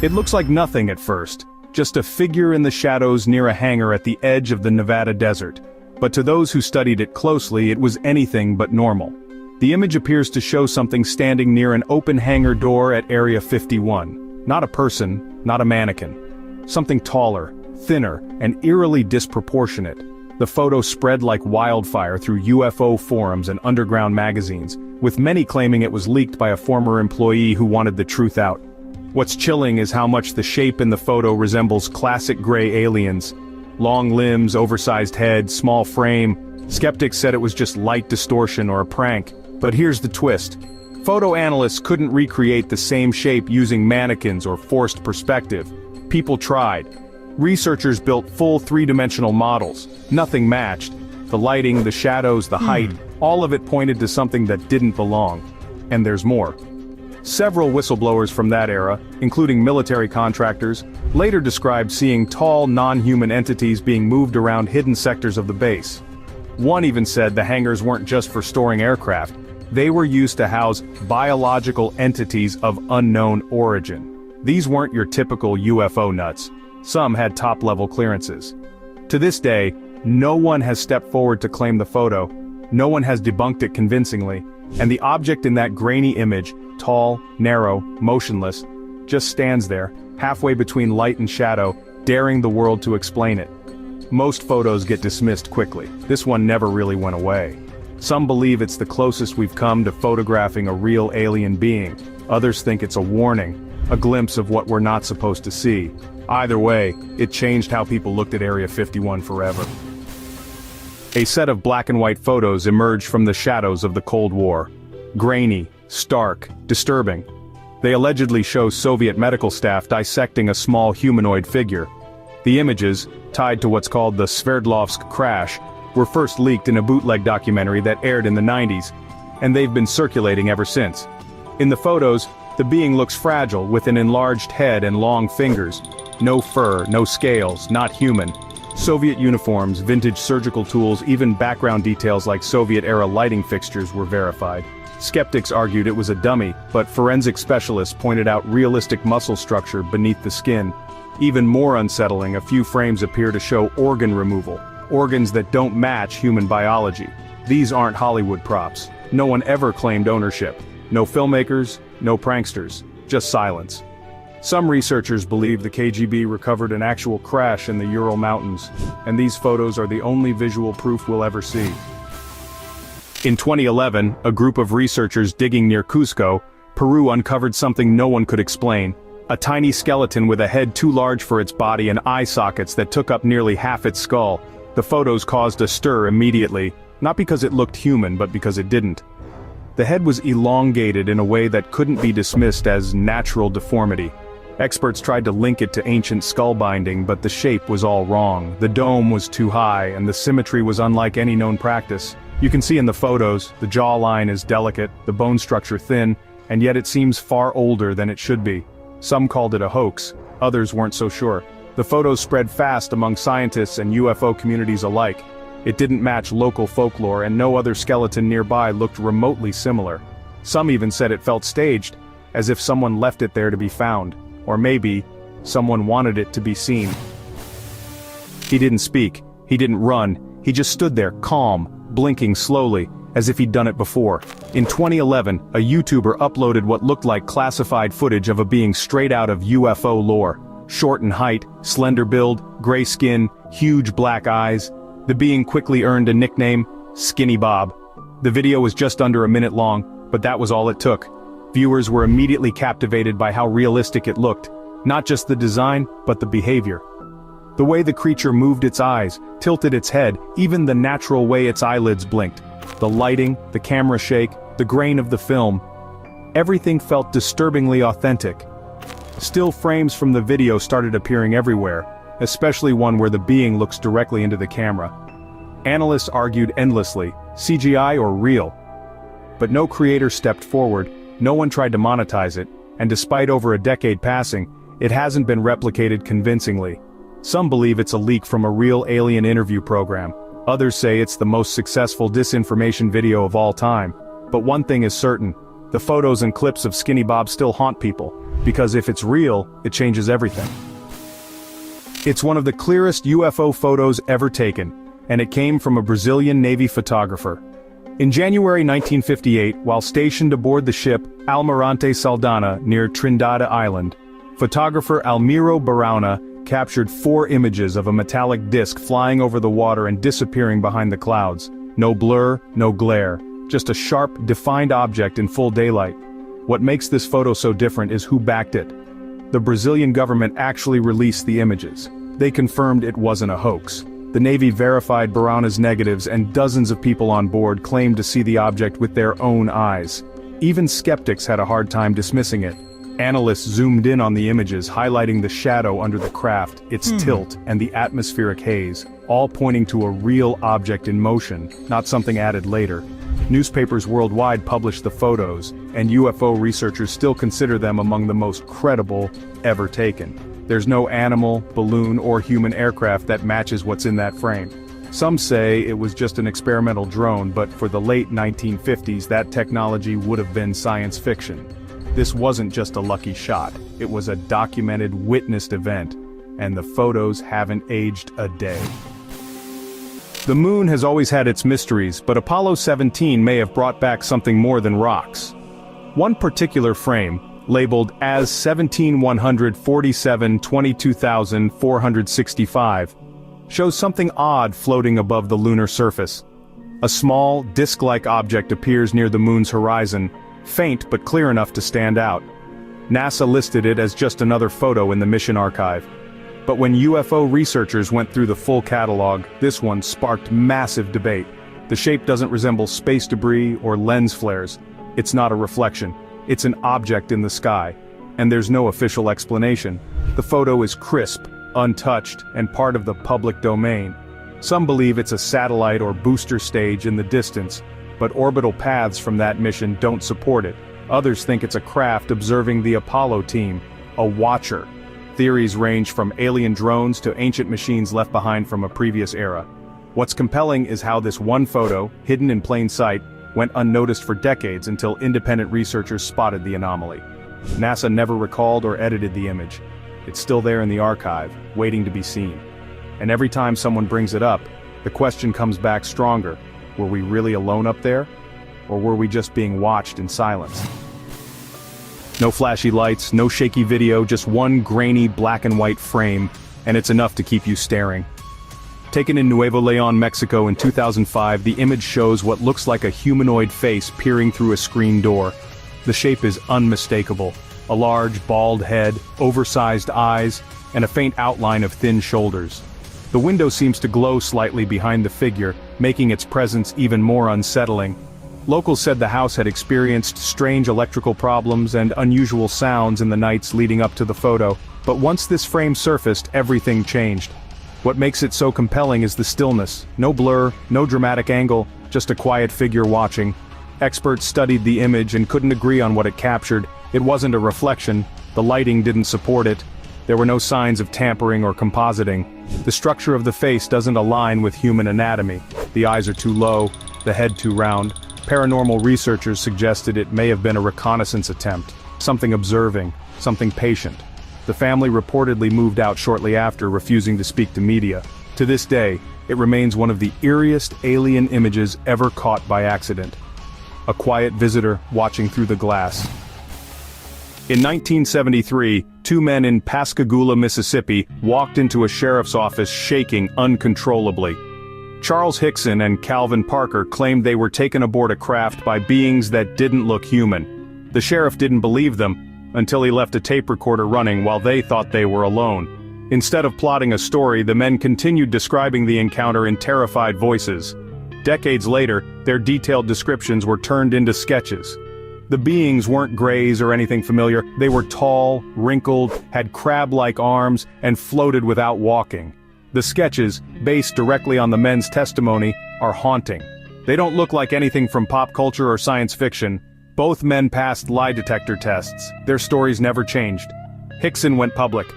It looks like nothing at first, just a figure in the shadows near a hangar at the edge of the Nevada desert. But to those who studied it closely, it was anything but normal. The image appears to show something standing near an open hangar door at Area 51. Not a person, not a mannequin. Something taller, thinner, and eerily disproportionate. The photo spread like wildfire through UFO forums and underground magazines, with many claiming it was leaked by a former employee who wanted the truth out. What's chilling is how much the shape in the photo resembles classic gray aliens. Long limbs, oversized head, small frame. Skeptics said it was just light distortion or a prank. But here's the twist. Photo analysts couldn't recreate the same shape using mannequins or forced perspective. People tried. Researchers built full three-dimensional models. Nothing matched. The lighting, the shadows, the height, all of it pointed to something that didn't belong. And there's more. Several whistleblowers from that era, including military contractors, later described seeing tall, non-human entities being moved around hidden sectors of the base. One even said the hangars weren't just for storing aircraft, they were used to house biological entities of unknown origin. These weren't your typical UFO nuts. Some had top-level clearances. To this day, no one has stepped forward to claim the photo, no one has debunked it convincingly, and the object in that grainy image, tall, narrow, motionless, just stands there, halfway between light and shadow, daring the world to explain it. Most photos get dismissed quickly. This one never really went away. Some believe it's the closest we've come to photographing a real alien being. Others think it's a warning, a glimpse of what we're not supposed to see. Either way, it changed how people looked at Area 51 forever. A set of black and white photos emerged from the shadows of the Cold War. Grainy, stark, disturbing. They allegedly show Soviet medical staff dissecting a small humanoid figure. The images, tied to what's called the Sverdlovsk crash, were first leaked in a bootleg documentary that aired in the 90s, and they've been circulating ever since. In the photos, the being looks fragile with an enlarged head and long fingers. No fur, no scales, not human. Soviet uniforms, vintage surgical tools, even background details like Soviet-era lighting fixtures were verified. Skeptics argued it was a dummy, but forensic specialists pointed out realistic muscle structure beneath the skin. Even more unsettling, a few frames appear to show organ removal, organs that don't match human biology. These aren't Hollywood props. No one ever claimed ownership. No filmmakers, no pranksters, just silence. Some researchers believe the KGB recovered an actual crash in the Ural Mountains, and these photos are the only visual proof we'll ever see. In 2011, a group of researchers digging near Cusco, Peru uncovered something no one could explain. A tiny skeleton with a head too large for its body and eye sockets that took up nearly half its skull. The photos caused a stir immediately, not because it looked human but because it didn't. The head was elongated in a way that couldn't be dismissed as natural deformity. Experts tried to link it to ancient skull binding, but the shape was all wrong. The dome was too high, and the symmetry was unlike any known practice. You can see in the photos, the jawline is delicate, the bone structure thin, and yet it seems far older than it should be. Some called it a hoax, others weren't so sure. The photos spread fast among scientists and UFO communities alike. It didn't match local folklore, and no other skeleton nearby looked remotely similar. Some even said it felt staged, as if someone left it there to be found. Or maybe, someone wanted it to be seen. He didn't speak, he didn't run, he just stood there, calm, blinking slowly, as if he'd done it before. In 2011, a YouTuber uploaded what looked like classified footage of a being straight out of UFO lore. Short in height, slender build, gray skin, huge black eyes. The being quickly earned a nickname, Skinny Bob. The video was just under a minute long, but that was all it took. Viewers were immediately captivated by how realistic it looked. Not just the design, but the behavior. The way the creature moved its eyes, tilted its head, even the natural way its eyelids blinked. The lighting, the camera shake, the grain of the film. Everything felt disturbingly authentic. Still frames from the video started appearing everywhere, especially one where the being looks directly into the camera. Analysts argued endlessly, CGI or real? But no creator stepped forward, no one tried to monetize it, and despite over a decade passing, it hasn't been replicated convincingly. Some believe it's a leak from a real alien interview program. Others say it's the most successful disinformation video of all time. But one thing is certain, the photos and clips of Skinny Bob still haunt people. Because if it's real, it changes everything. It's one of the clearest UFO photos ever taken, and it came from a Brazilian Navy photographer. In January 1958, while stationed aboard the ship Almirante Saldanha near Trindade Island, photographer Almiro Barauna captured 4 images of a metallic disc flying over the water and disappearing behind the clouds. No blur, no glare, just a sharp, defined object in full daylight. What makes this photo so different is who backed it. The Brazilian government actually released the images. They confirmed it wasn't a hoax. The Navy verified Barauna's negatives, and dozens of people on board claimed to see the object with their own eyes. Even skeptics had a hard time dismissing it. Analysts zoomed in on the images, highlighting the shadow under the craft, its tilt, and the atmospheric haze, all pointing to a real object in motion, not something added later. Newspapers worldwide published the photos, and UFO researchers still consider them among the most credible ever taken. There's no animal, balloon, or human aircraft that matches what's in that frame. Some say it was just an experimental drone, but for the late 1950s that technology would have been science fiction. This wasn't just a lucky shot, it was a documented, witnessed event, and the photos haven't aged a day. The moon has always had its mysteries, but Apollo 17 may have brought back something more than rocks. One particular frame, labeled as 17-147-22,465, shows something odd floating above the lunar surface. A small, disc-like object appears near the moon's horizon, faint but clear enough to stand out. NASA listed it as just another photo in the mission archive. But when UFO researchers went through the full catalog, this one sparked massive debate. The shape doesn't resemble space debris or lens flares. It's not a reflection. It's an object in the sky. And there's no official explanation. The photo is crisp, untouched, and part of the public domain. Some believe it's a satellite or booster stage in the distance, but orbital paths from that mission don't support it. Others think it's a craft observing the Apollo team, a watcher. Theories range from alien drones to ancient machines left behind from a previous era. What's compelling is how this one photo, hidden in plain sight, went unnoticed for decades until independent researchers spotted the anomaly. NASA never recalled or edited the image. It's still there in the archive, waiting to be seen. And every time someone brings it up, the question comes back stronger. Were we really alone up there? Or were we just being watched in silence? No flashy lights, no shaky video, just one grainy black and white frame, and it's enough to keep you staring. Taken in Nuevo León, Mexico in 2005, the image shows what looks like a humanoid face peering through a screen door. The shape is unmistakable. A large, bald head, oversized eyes, and a faint outline of thin shoulders. The window seems to glow slightly behind the figure, making its presence even more unsettling. Locals said the house had experienced strange electrical problems and unusual sounds in the nights leading up to the photo, but once this frame surfaced, everything changed. What makes it so compelling is the stillness. No blur, no dramatic angle, just a quiet figure watching. Experts studied the image and couldn't agree on what it captured. It wasn't a reflection, the lighting didn't support it. There were no signs of tampering or compositing. The structure of the face doesn't align with human anatomy. The eyes are too low, the head too round. Paranormal researchers suggested it may have been a reconnaissance attempt, something observing, something patient. The family reportedly moved out shortly after, refusing to speak to media. To this day, it remains one of the eeriest alien images ever caught by accident. A quiet visitor watching through the glass. In 1973, 2 men in Pascagoula, Mississippi, walked into a sheriff's office shaking uncontrollably. Charles Hickson and Calvin Parker claimed they were taken aboard a craft by beings that didn't look human. The sheriff didn't believe them, until he left a tape recorder running while they thought they were alone. Instead of plotting a story, the men continued describing the encounter in terrified voices. Decades later, their detailed descriptions were turned into sketches. The beings weren't grays or anything familiar. They were tall, wrinkled, had crab-like arms, and floated without walking. The sketches, based directly on the men's testimony, are haunting. They don't look like anything from pop culture or science fiction. Both men passed lie detector tests. Their stories never changed. Hickson went public.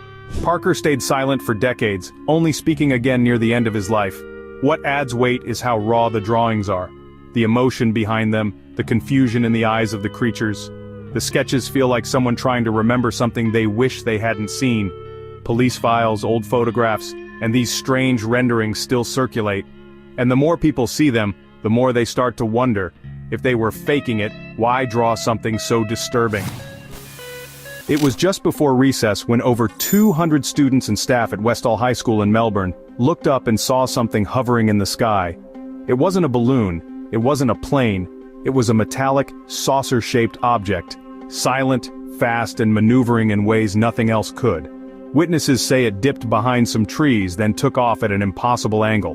Parker stayed silent for decades, only speaking again near the end of his life. What adds weight is how raw the drawings are. The emotion behind them, the confusion in the eyes of the creatures. The sketches feel like someone trying to remember something they wish they hadn't seen. Police files, old photographs, and these strange renderings still circulate. And the more people see them, the more they start to wonder, if they were faking it, why draw something so disturbing? It was just before recess when over 200 students and staff at Westall High School in Melbourne looked up and saw something hovering in the sky. It wasn't a balloon, it wasn't a plane, it was a metallic, saucer-shaped object, silent, fast, and maneuvering in ways nothing else could. Witnesses say it dipped behind some trees, then took off at an impossible angle.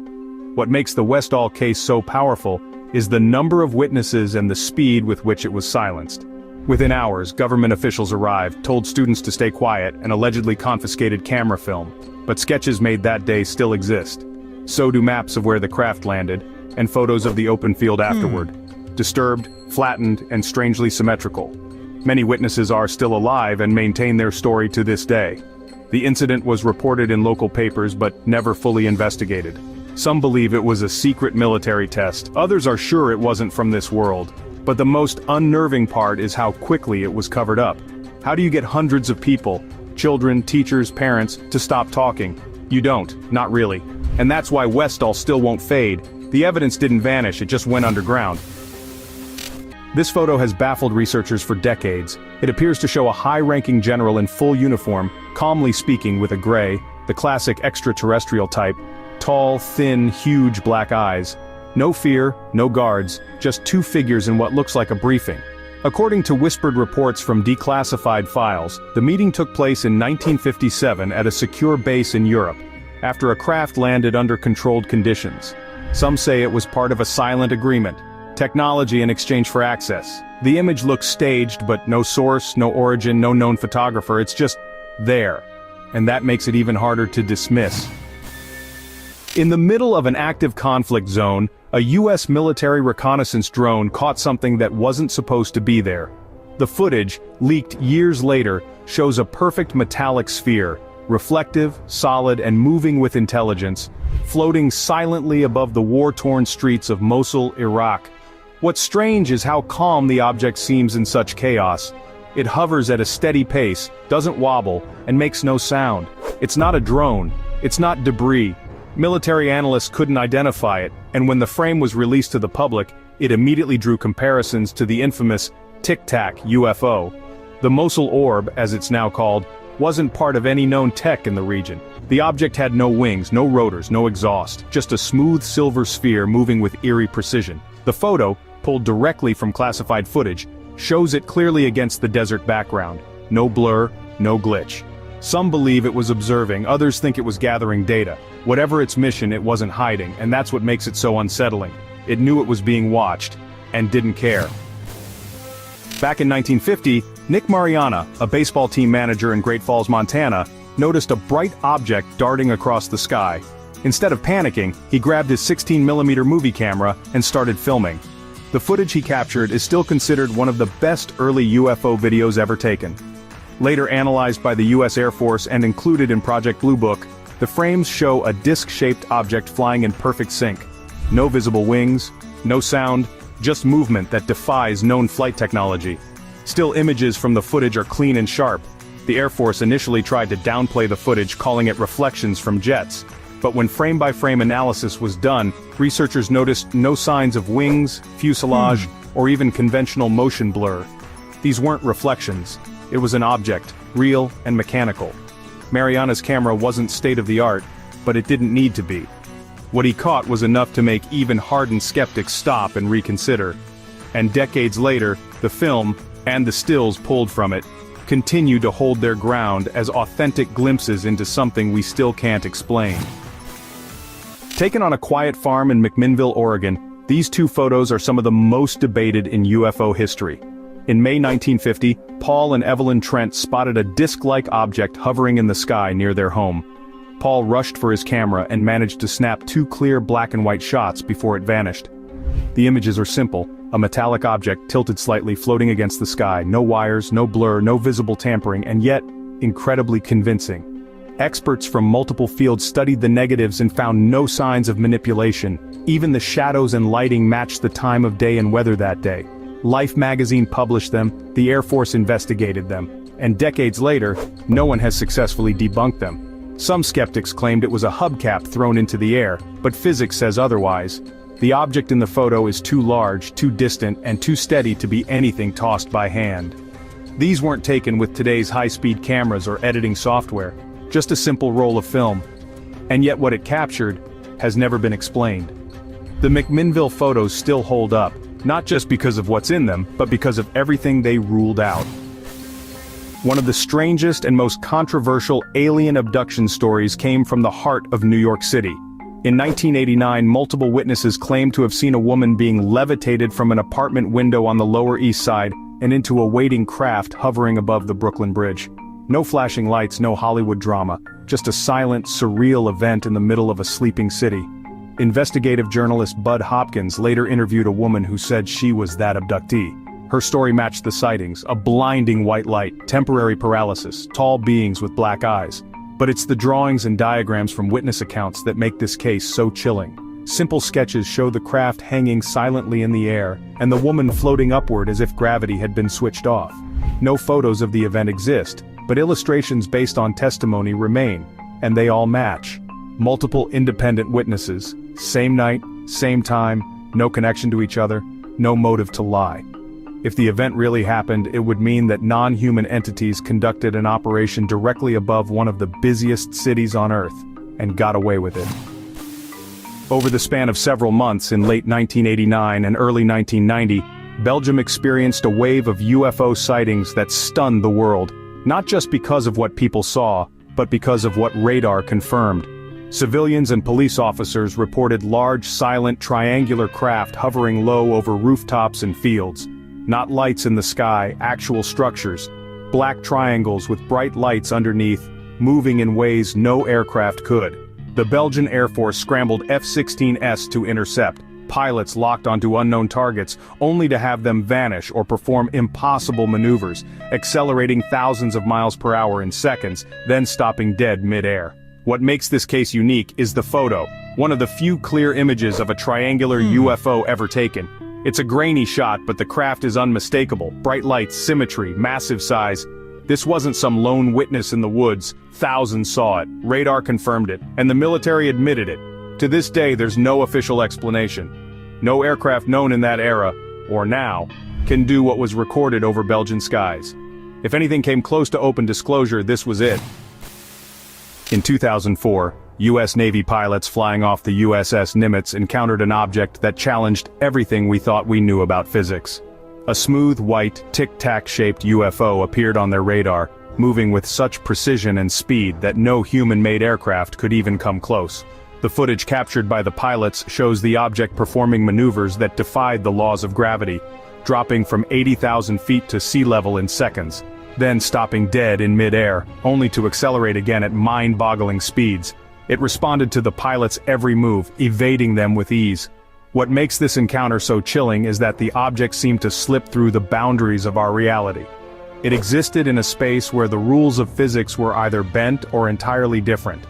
What makes the Westall case so powerful is the number of witnesses and the speed with which it was silenced. Within hours, government officials arrived, told students to stay quiet, and allegedly confiscated camera film. But sketches made that day still exist. So do maps of where the craft landed, and photos of the open field afterward. Disturbed, flattened, and strangely symmetrical. Many witnesses are still alive and maintain their story to this day. The incident was reported in local papers but never fully investigated. Some believe it was a secret military test, others are sure it wasn't from this world. But the most unnerving part is how quickly it was covered up. How do you get hundreds of people, children, teachers, parents, to stop talking? You don't, not really. And that's why Westall still won't fade. The evidence didn't vanish, it just went underground. This photo has baffled researchers for decades. It appears to show a high-ranking general in full uniform, calmly speaking with a gray, the classic extraterrestrial type, tall, thin, huge black eyes. No fear, no guards, just two figures in what looks like a briefing. According to whispered reports from declassified files, the meeting took place in 1957 at a secure base in Europe, after a craft landed under controlled conditions. Some say it was part of a silent agreement, technology in exchange for access. The image looks staged, but no source, no origin, no known photographer, it's just there. And that makes it even harder to dismiss. In the middle of an active conflict zone, a US military reconnaissance drone caught something that wasn't supposed to be there. The footage, leaked years later, shows a perfect metallic sphere, reflective, solid, and moving with intelligence, floating silently above the war-torn streets of Mosul, Iraq. What's strange is how calm the object seems in such chaos. It hovers at a steady pace, doesn't wobble, and makes no sound. It's not a drone. It's not debris. Military analysts couldn't identify it, and when the frame was released to the public, it immediately drew comparisons to the infamous Tic Tac UFO. The Mosul orb, as it's now called, wasn't part of any known tech in the region. The object had no wings, no rotors, no exhaust, just a smooth silver sphere moving with eerie precision. The photo, pulled directly from classified footage, shows it clearly against the desert background. No blur, no glitch. Some believe it was observing, others think it was gathering data. Whatever its mission, it wasn't hiding, and that's what makes it so unsettling. It knew it was being watched, and didn't care. Back in 1950, Nick Mariana, a baseball team manager in Great Falls, Montana, noticed a bright object darting across the sky. Instead of panicking, he grabbed his 16mm movie camera and started filming. The footage he captured is still considered one of the best early UFO videos ever taken. Later analyzed by the US Air Force and included in Project Blue Book, the frames show a disc-shaped object flying in perfect sync. No visible wings, no sound, just movement that defies known flight technology. Still images from the footage are clean and sharp. The Air Force initially tried to downplay the footage, calling it reflections from jets. But when frame-by-frame analysis was done, researchers noticed no signs of wings, fuselage, or even conventional motion blur. These weren't reflections. It was an object, real and mechanical. Mariana's camera wasn't state-of-the-art, but it didn't need to be. What he caught was enough to make even hardened skeptics stop and reconsider. And decades later, the film, and the stills pulled from it, continue to hold their ground as authentic glimpses into something we still can't explain. Taken on a quiet farm in McMinnville, Oregon, these two photos are some of the most debated in UFO history. In May 1950, Paul and Evelyn Trent spotted a disc-like object hovering in the sky near their home. Paul rushed for his camera and managed to snap two clear black and white shots before it vanished. The images are simple, a metallic object tilted slightly floating against the sky, no wires, no blur, no visible tampering, and yet, incredibly convincing. Experts from multiple fields studied the negatives and found no signs of manipulation. Even the shadows and lighting matched the time of day and weather that day. Life magazine published them, the Air Force investigated them, and decades later, no one has successfully debunked them. Some skeptics claimed it was a hubcap thrown into the air, but physics says otherwise. The object in the photo is too large, too distant, and too steady to be anything tossed by hand. These weren't taken with today's high-speed cameras or editing software, just a simple roll of film. And yet what it captured has never been explained. The McMinnville photos still hold up, not just because of what's in them, but because of everything they ruled out. One of the strangest and most controversial alien abduction stories came from the heart of New York City. In 1989, multiple witnesses claimed to have seen a woman being levitated from an apartment window on the Lower East Side and into a waiting craft hovering above the Brooklyn Bridge. No flashing lights, no Hollywood drama, just a silent, surreal event in the middle of a sleeping city. Investigative journalist Bud Hopkins later interviewed a woman who said she was that abductee. Her story matched the sightings: a blinding white light, temporary paralysis, tall beings with black eyes. But it's the drawings and diagrams from witness accounts that make this case so chilling. Simple sketches show the craft hanging silently in the air, and the woman floating upward as if gravity had been switched off. No photos of the event exist, but illustrations based on testimony remain, and they all match. Multiple independent witnesses, same night, same time, no connection to each other, no motive to lie. If the event really happened, it would mean that non-human entities conducted an operation directly above one of the busiest cities on Earth, and got away with it. Over the span of several months in late 1989 and early 1990, Belgium experienced a wave of UFO sightings that stunned the world, not just because of what people saw, but because of what radar confirmed. Civilians and police officers reported large, silent, triangular craft hovering low over rooftops and fields. Not lights in the sky, actual structures. Black triangles with bright lights underneath, moving in ways no aircraft could. The Belgian Air Force scrambled F-16s to intercept. Pilots locked onto unknown targets, only to have them vanish or perform impossible maneuvers, accelerating thousands of miles per hour in seconds, then stopping dead mid-air. What makes this case unique is the photo, one of the few clear images of a triangular UFO ever taken. It's a grainy shot, but the craft is unmistakable. Bright lights, symmetry, massive size. This wasn't some lone witness in the woods. Thousands saw it, radar confirmed it, and the military admitted it. To this day, there's no official explanation. No aircraft known in that era, or now, can do what was recorded over Belgian skies. If anything came close to open disclosure, this was it. In 2004, U.S. Navy pilots flying off the USS Nimitz encountered an object that challenged everything we thought we knew about physics. A smooth, white, tic-tac-shaped UFO appeared on their radar, moving with such precision and speed that no human-made aircraft could even come close. The footage captured by the pilots shows the object performing maneuvers that defied the laws of gravity, dropping from 80,000 feet to sea level in seconds, then stopping dead in mid-air, only to accelerate again at mind-boggling speeds. It responded to the pilot's every move, evading them with ease. What makes this encounter so chilling is that the object seemed to slip through the boundaries of our reality. It existed in a space where the rules of physics were either bent or entirely different.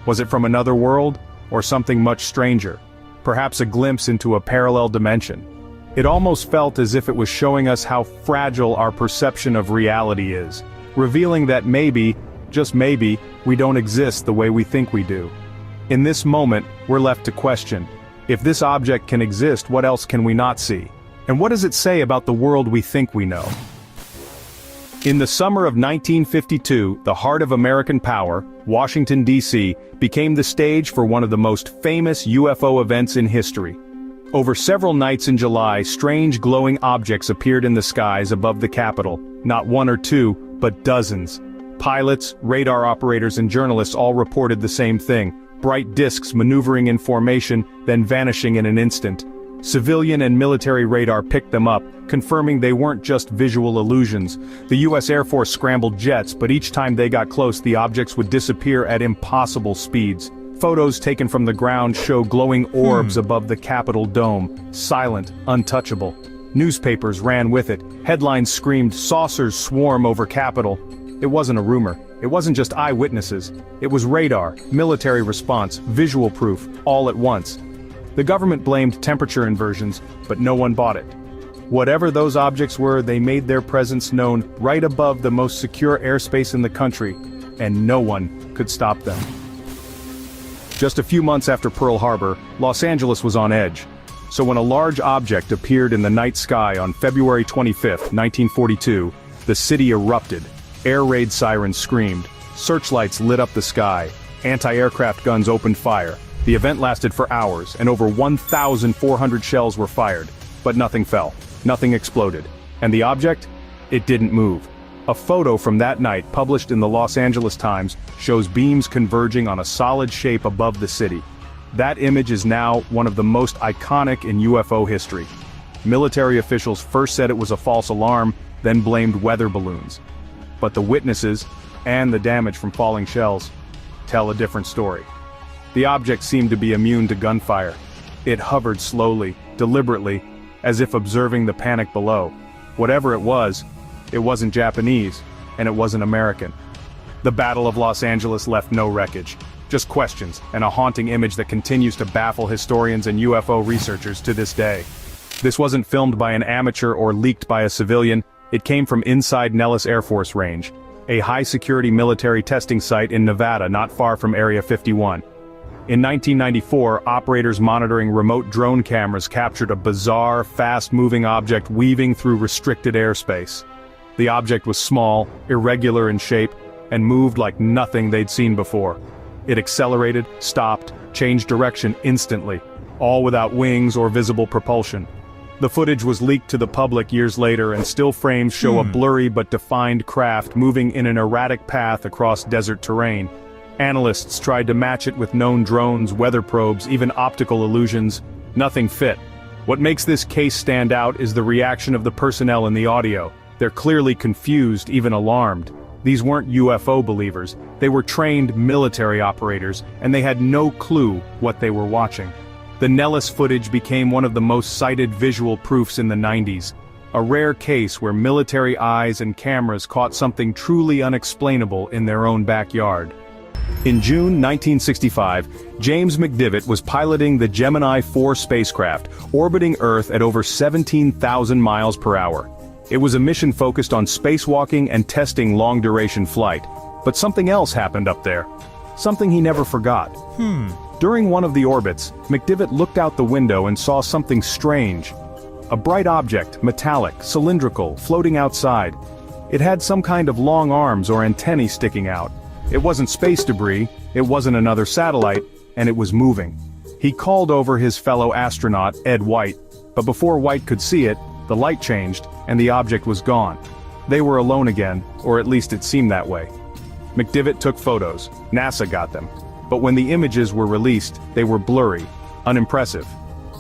Was it from another world, or something much stranger? Perhaps a glimpse into a parallel dimension. It almost felt as if it was showing us how fragile our perception of reality is, revealing that maybe, just maybe, we don't exist the way we think we do. In this moment, we're left to question, if this object can exist, what else can we not see? And what does it say about the world we think we know? In the summer of 1952, the heart of American power, Washington, D.C., became the stage for one of the most famous UFO events in history. Over several nights in July, strange glowing objects appeared in the skies above the Capitol, not one or two, but dozens. Pilots, radar operators, and journalists all reported the same thing: bright disks maneuvering in formation, then vanishing in an instant. Civilian and military radar picked them up, confirming they weren't just visual illusions. The U.S. Air Force scrambled jets, but each time they got close, the objects would disappear at impossible speeds. Photos taken from the ground show glowing orbs above the Capitol dome, silent, untouchable. Newspapers ran with it. Headlines screamed, "Saucers swarm over Capitol." It wasn't a rumor. It wasn't just eyewitnesses. It was radar, military response, visual proof, all at once. The government blamed temperature inversions, but no one bought it. Whatever those objects were, they made their presence known right above the most secure airspace in the country, and no one could stop them. Just a few months after Pearl Harbor, Los Angeles was on edge. So when a large object appeared in the night sky on February 25, 1942, the city erupted. Air raid sirens screamed. Searchlights lit up the sky. Anti-aircraft guns opened fire. The event lasted for hours, and over 1,400 shells were fired. But nothing fell. Nothing exploded. And the object? It didn't move. A photo from that night, published in the Los Angeles Times, shows beams converging on a solid shape above the city. That image is now one of the most iconic in UFO history. Military officials first said it was a false alarm, then blamed weather balloons. But the witnesses, and the damage from falling shells, tell a different story. The object seemed to be immune to gunfire. It hovered slowly, deliberately, as if observing the panic below. Whatever it wasn't Japanese, and it wasn't American. The Battle of Los Angeles left no wreckage, just questions, and a haunting image that continues to baffle historians and UFO researchers to this day. This wasn't filmed by an amateur or leaked by a civilian. It came from inside Nellis Air Force Range, a high-security military testing site in Nevada not far from Area 51. In 1994, operators monitoring remote drone cameras captured a bizarre, fast-moving object weaving through restricted airspace. The object was small, irregular in shape, and moved like nothing they'd seen before. It accelerated, stopped, changed direction instantly, all without wings or visible propulsion. The footage was leaked to the public years later, and still frames show a blurry but defined craft moving in an erratic path across desert terrain. Analysts tried to match it with known drones, weather probes, even optical illusions. Nothing fit. What makes this case stand out is the reaction of the personnel in the audio. They're clearly confused, even alarmed. These weren't UFO believers. They were trained military operators, and they had no clue what they were watching. The Nellis footage became one of the most cited visual proofs in the 90s. A rare case where military eyes and cameras caught something truly unexplainable in their own backyard. In June 1965, James McDivitt was piloting the Gemini 4 spacecraft, orbiting Earth at over 17,000 miles per hour. It was a mission focused on spacewalking and testing long-duration flight. But something else happened up there. Something he never forgot. During one of the orbits, McDivitt looked out the window and saw something strange. A bright object, metallic, cylindrical, floating outside. It had some kind of long arms or antennae sticking out. It wasn't space debris, it wasn't another satellite, and it was moving. He called over his fellow astronaut, Ed White, but before White could see it, the light changed, and the object was gone. They were alone again, or at least it seemed that way. McDivitt took photos. NASA got them. But when the images were released, they were blurry, unimpressive.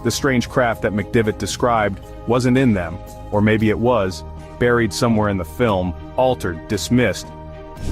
The strange craft that McDivitt described wasn't in them, or maybe it was, buried somewhere in the film, altered, dismissed.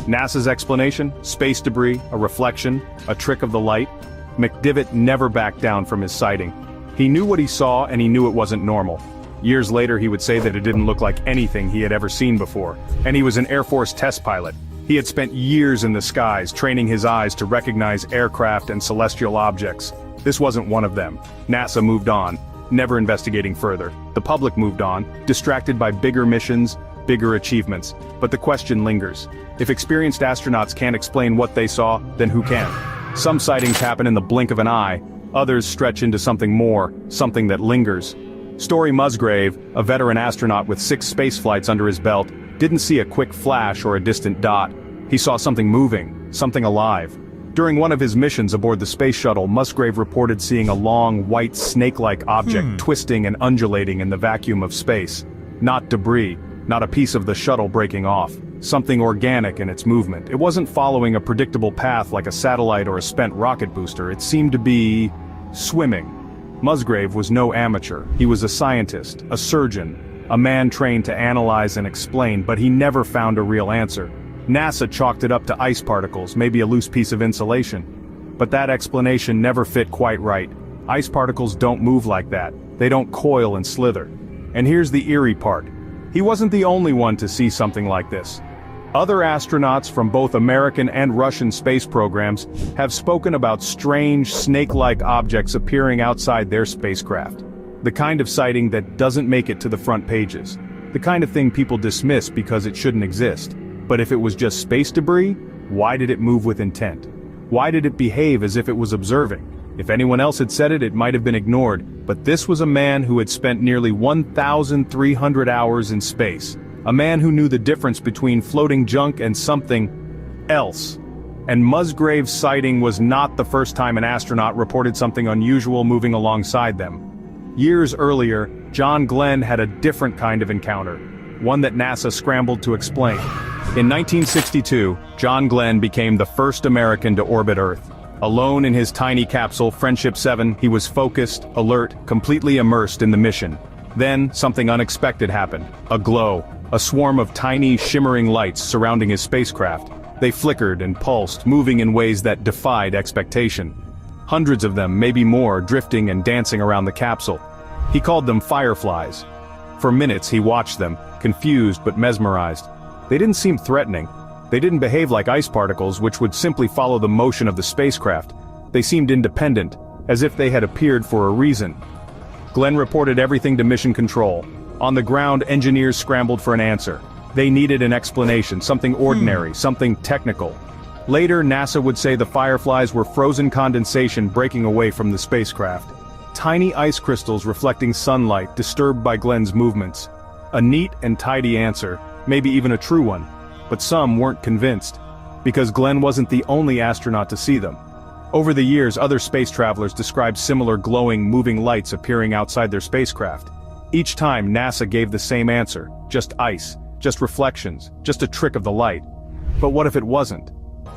NASA's explanation? Space debris, a reflection, a trick of the light. McDivitt never backed down from his sighting. He knew what he saw, and he knew it wasn't normal. Years later he would say that it didn't look like anything he had ever seen before. And he was an Air Force test pilot. He had spent years in the skies, training his eyes to recognize aircraft and celestial objects. This wasn't one of them. NASA moved on, never investigating further. The public moved on, distracted by bigger missions, bigger achievements. But the question lingers. If experienced astronauts can't explain what they saw, then who can? Some sightings happen in the blink of an eye. Others stretch into something more, something that lingers. Story Musgrave, a veteran astronaut with 6 space flights under his belt, didn't see a quick flash or a distant dot. He saw something moving, something alive. During one of his missions aboard the space shuttle, Musgrave reported seeing a long, white, snake-like object twisting and undulating in the vacuum of space. Not debris, not a piece of the shuttle breaking off. Something organic in its movement. It wasn't following a predictable path like a satellite or a spent rocket booster. It seemed to be swimming. Musgrave was no amateur. He was a scientist, a surgeon, a man trained to analyze and explain, but he never found a real answer. NASA chalked it up to ice particles, maybe a loose piece of insulation. But that explanation never fit quite right. Ice particles don't move like that. They don't coil and slither. And here's the eerie part. He wasn't the only one to see something like this. Other astronauts from both American and Russian space programs have spoken about strange snake-like objects appearing outside their spacecraft. The kind of sighting that doesn't make it to the front pages. The kind of thing people dismiss because it shouldn't exist. But if it was just space debris, why did it move with intent? Why did it behave as if it was observing? If anyone else had said it, it might have been ignored, but this was a man who had spent nearly 1,300 hours in space. A man who knew the difference between floating junk and something else. And Musgrave's sighting was not the first time an astronaut reported something unusual moving alongside them. Years earlier, John Glenn had a different kind of encounter, one that NASA scrambled to explain. In 1962, John Glenn became the first American to orbit Earth. Alone in his tiny capsule, Friendship 7, he was focused, alert, completely immersed in the mission. Then, something unexpected happened. A glow, a swarm of tiny, shimmering lights surrounding his spacecraft. They flickered and pulsed, moving in ways that defied expectation. Hundreds of them, maybe more, drifting and dancing around the capsule. He called them fireflies. For minutes he watched them, confused but mesmerized. They didn't seem threatening. They didn't behave like ice particles which would simply follow the motion of the spacecraft. They seemed independent, as if they had appeared for a reason. Glenn reported everything to Mission Control. On the ground, engineers scrambled for an answer. They needed an explanation, something ordinary, something technical. Later, NASA would say the fireflies were frozen condensation breaking away from the spacecraft. Tiny ice crystals reflecting sunlight, disturbed by Glenn's movements. A neat and tidy answer, maybe even a true one. But some weren't convinced, because Glenn wasn't the only astronaut to see them. Over the years, other space travelers described similar glowing, moving lights appearing outside their spacecraft. Each time, NASA gave the same answer, just ice, just reflections, just a trick of the light. But what if it wasn't?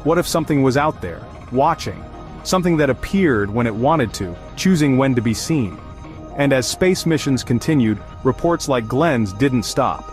What if something was out there, watching? Something that appeared when it wanted to, choosing when to be seen. And as space missions continued, reports like Glenn's didn't stop.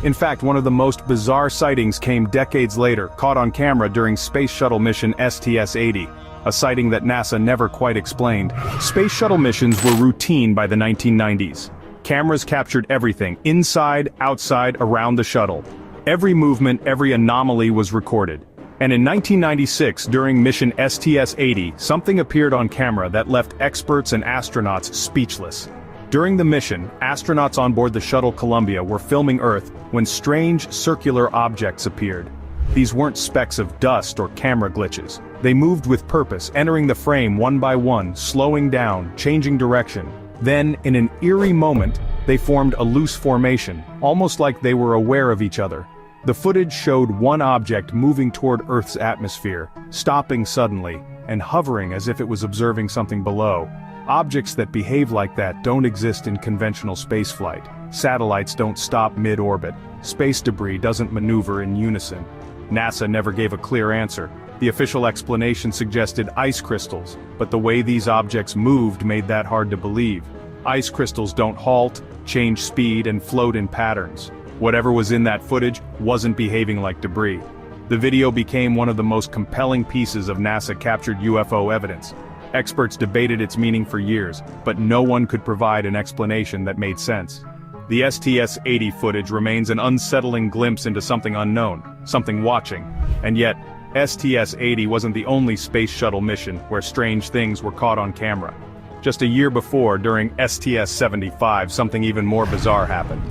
In fact, one of the most bizarre sightings came decades later, caught on camera during Space Shuttle mission STS-80, a sighting that NASA never quite explained. Space Shuttle missions were routine by the 1990s. Cameras captured everything, inside, outside, around the shuttle. Every movement, every anomaly was recorded. And in 1996, during mission STS-80, something appeared on camera that left experts and astronauts speechless. During the mission, astronauts on board the shuttle Columbia were filming Earth when strange circular objects appeared. These weren't specks of dust or camera glitches. They moved with purpose, entering the frame one by one, slowing down, changing direction. Then, in an eerie moment, they formed a loose formation, almost like they were aware of each other. The footage showed one object moving toward Earth's atmosphere, stopping suddenly, and hovering as if it was observing something below. Objects that behave like that don't exist in conventional spaceflight. Satellites don't stop mid-orbit. Space debris doesn't maneuver in unison. NASA never gave a clear answer. The official explanation suggested ice crystals, but the way these objects moved made that hard to believe. Ice crystals don't halt, change speed, and float in patterns. Whatever was in that footage wasn't behaving like debris. The video became one of the most compelling pieces of NASA-captured UFO evidence. Experts debated its meaning for years, but no one could provide an explanation that made sense. The STS-80 footage remains an unsettling glimpse into something unknown, something watching. And yet, STS-80 wasn't the only space shuttle mission where strange things were caught on camera. Just a year before, during STS-75, something even more bizarre happened.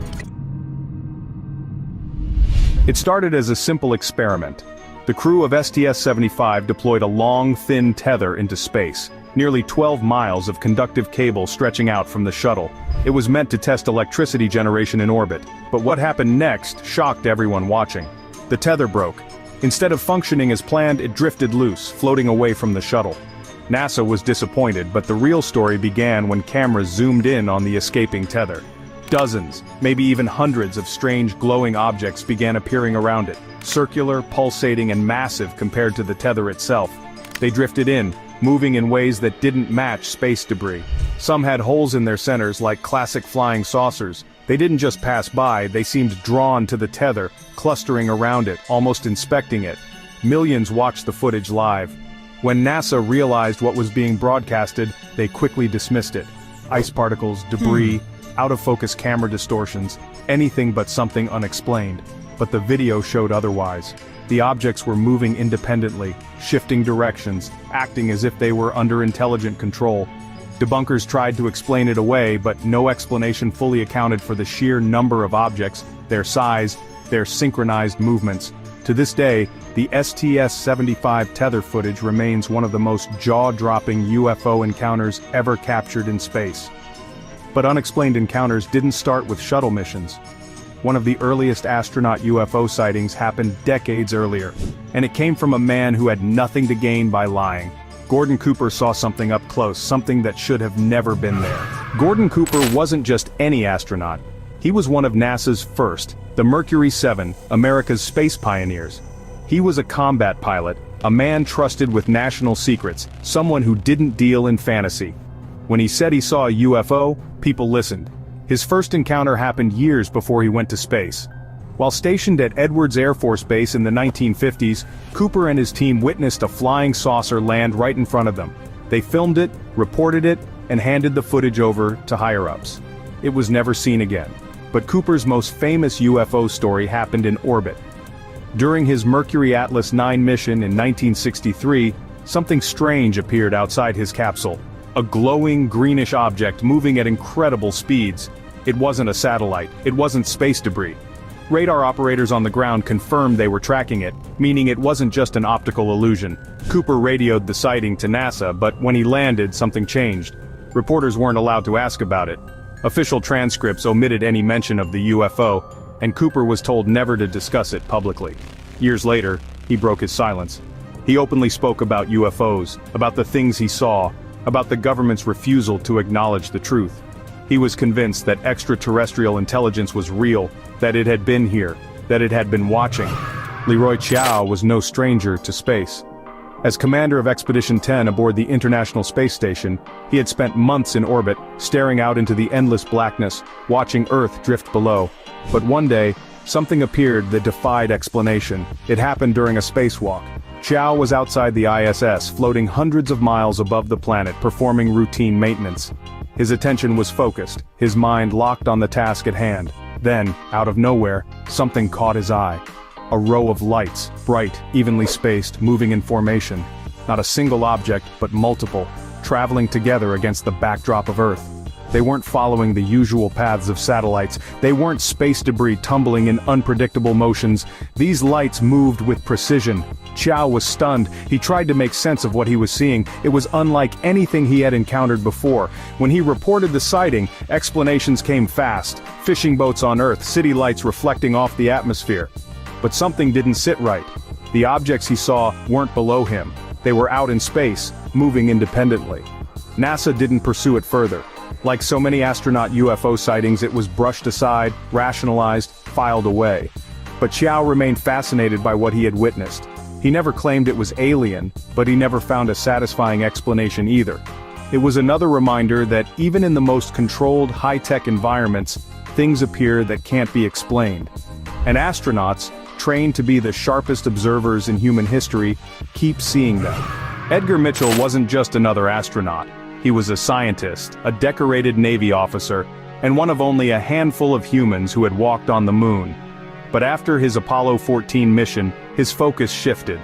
It started as a simple experiment. The crew of STS-75 deployed a long, thin tether into space, nearly 12 miles of conductive cable stretching out from the shuttle. It was meant to test electricity generation in orbit, but what happened next shocked everyone watching. The tether broke. Instead of functioning as planned, it drifted loose, floating away from the shuttle. NASA was disappointed, but the real story began when cameras zoomed in on the escaping tether. Dozens, maybe even hundreds of strange glowing objects began appearing around it, circular, pulsating, and massive compared to the tether itself. They drifted in, moving in ways that didn't match space debris. Some had holes in their centers like classic flying saucers. They didn't just pass by, they seemed drawn to the tether, clustering around it, almost inspecting it. Millions watched the footage live. When NASA realized what was being broadcasted, they quickly dismissed it. Ice particles, debris, out-of-focus camera distortions, anything but something unexplained. But the video showed otherwise. The objects were moving independently, shifting directions, acting as if they were under intelligent control. Debunkers tried to explain it away, but no explanation fully accounted for the sheer number of objects, their size, their synchronized movements. To this day, the STS-75 tether footage remains one of the most jaw-dropping UFO encounters ever captured in space. But unexplained encounters didn't start with shuttle missions. One of the earliest astronaut UFO sightings happened decades earlier, and it came from a man who had nothing to gain by lying. Gordon Cooper saw something up close, something that should have never been there. Gordon Cooper wasn't just any astronaut. He was one of NASA's first, the Mercury 7, America's space pioneers. He was a combat pilot, a man trusted with national secrets, someone who didn't deal in fantasy. When he said he saw a UFO, people listened. His first encounter happened years before he went to space. While stationed at Edwards Air Force Base in the 1950s, Cooper and his team witnessed a flying saucer land right in front of them. They filmed it, reported it, and handed the footage over to higher-ups. It was never seen again. But Cooper's most famous UFO story happened in orbit. During his Mercury Atlas 9 mission in 1963, something strange appeared outside his capsule. A glowing greenish object moving at incredible speeds. It wasn't a satellite, it wasn't space debris. Radar operators on the ground confirmed they were tracking it, meaning it wasn't just an optical illusion. Cooper radioed the sighting to NASA, but when he landed, something changed. Reporters weren't allowed to ask about it. Official transcripts omitted any mention of the UFO, and Cooper was told never to discuss it publicly. Years later, he broke his silence. He openly spoke about UFOs, about the things he saw, about the government's refusal to acknowledge the truth. He was convinced that extraterrestrial intelligence was real, that it had been here, that it had been watching. Leroy Chiao was no stranger to space. As commander of Expedition 10 aboard the International Space Station, he had spent months in orbit, staring out into the endless blackness, watching Earth drift below. But one day, something appeared that defied explanation. It happened during a spacewalk. Chiao was outside the ISS, floating hundreds of miles above the planet, performing routine maintenance. His attention was focused, his mind locked on the task at hand. Then, out of nowhere, something caught his eye. A row of lights, bright, evenly spaced, moving in formation. Not a single object, but multiple, traveling together against the backdrop of Earth. They weren't following the usual paths of satellites. They weren't space debris tumbling in unpredictable motions. These lights moved with precision. Chiao was stunned. He tried to make sense of what he was seeing. It was unlike anything he had encountered before. When he reported the sighting, explanations came fast. Fishing boats on Earth, city lights reflecting off the atmosphere. But something didn't sit right. The objects he saw weren't below him. They were out in space, moving independently. NASA didn't pursue it further. Like so many astronaut UFO sightings, it was brushed aside, rationalized, filed away. But Chiao remained fascinated by what he had witnessed. He never claimed it was alien, but he never found a satisfying explanation either. It was another reminder that even in the most controlled, high-tech environments, things appear that can't be explained. And astronauts, trained to be the sharpest observers in human history, keep seeing them. Edgar Mitchell wasn't just another astronaut. He was a scientist, a decorated Navy officer, and one of only a handful of humans who had walked on the moon. But after his Apollo 14 mission, his focus shifted.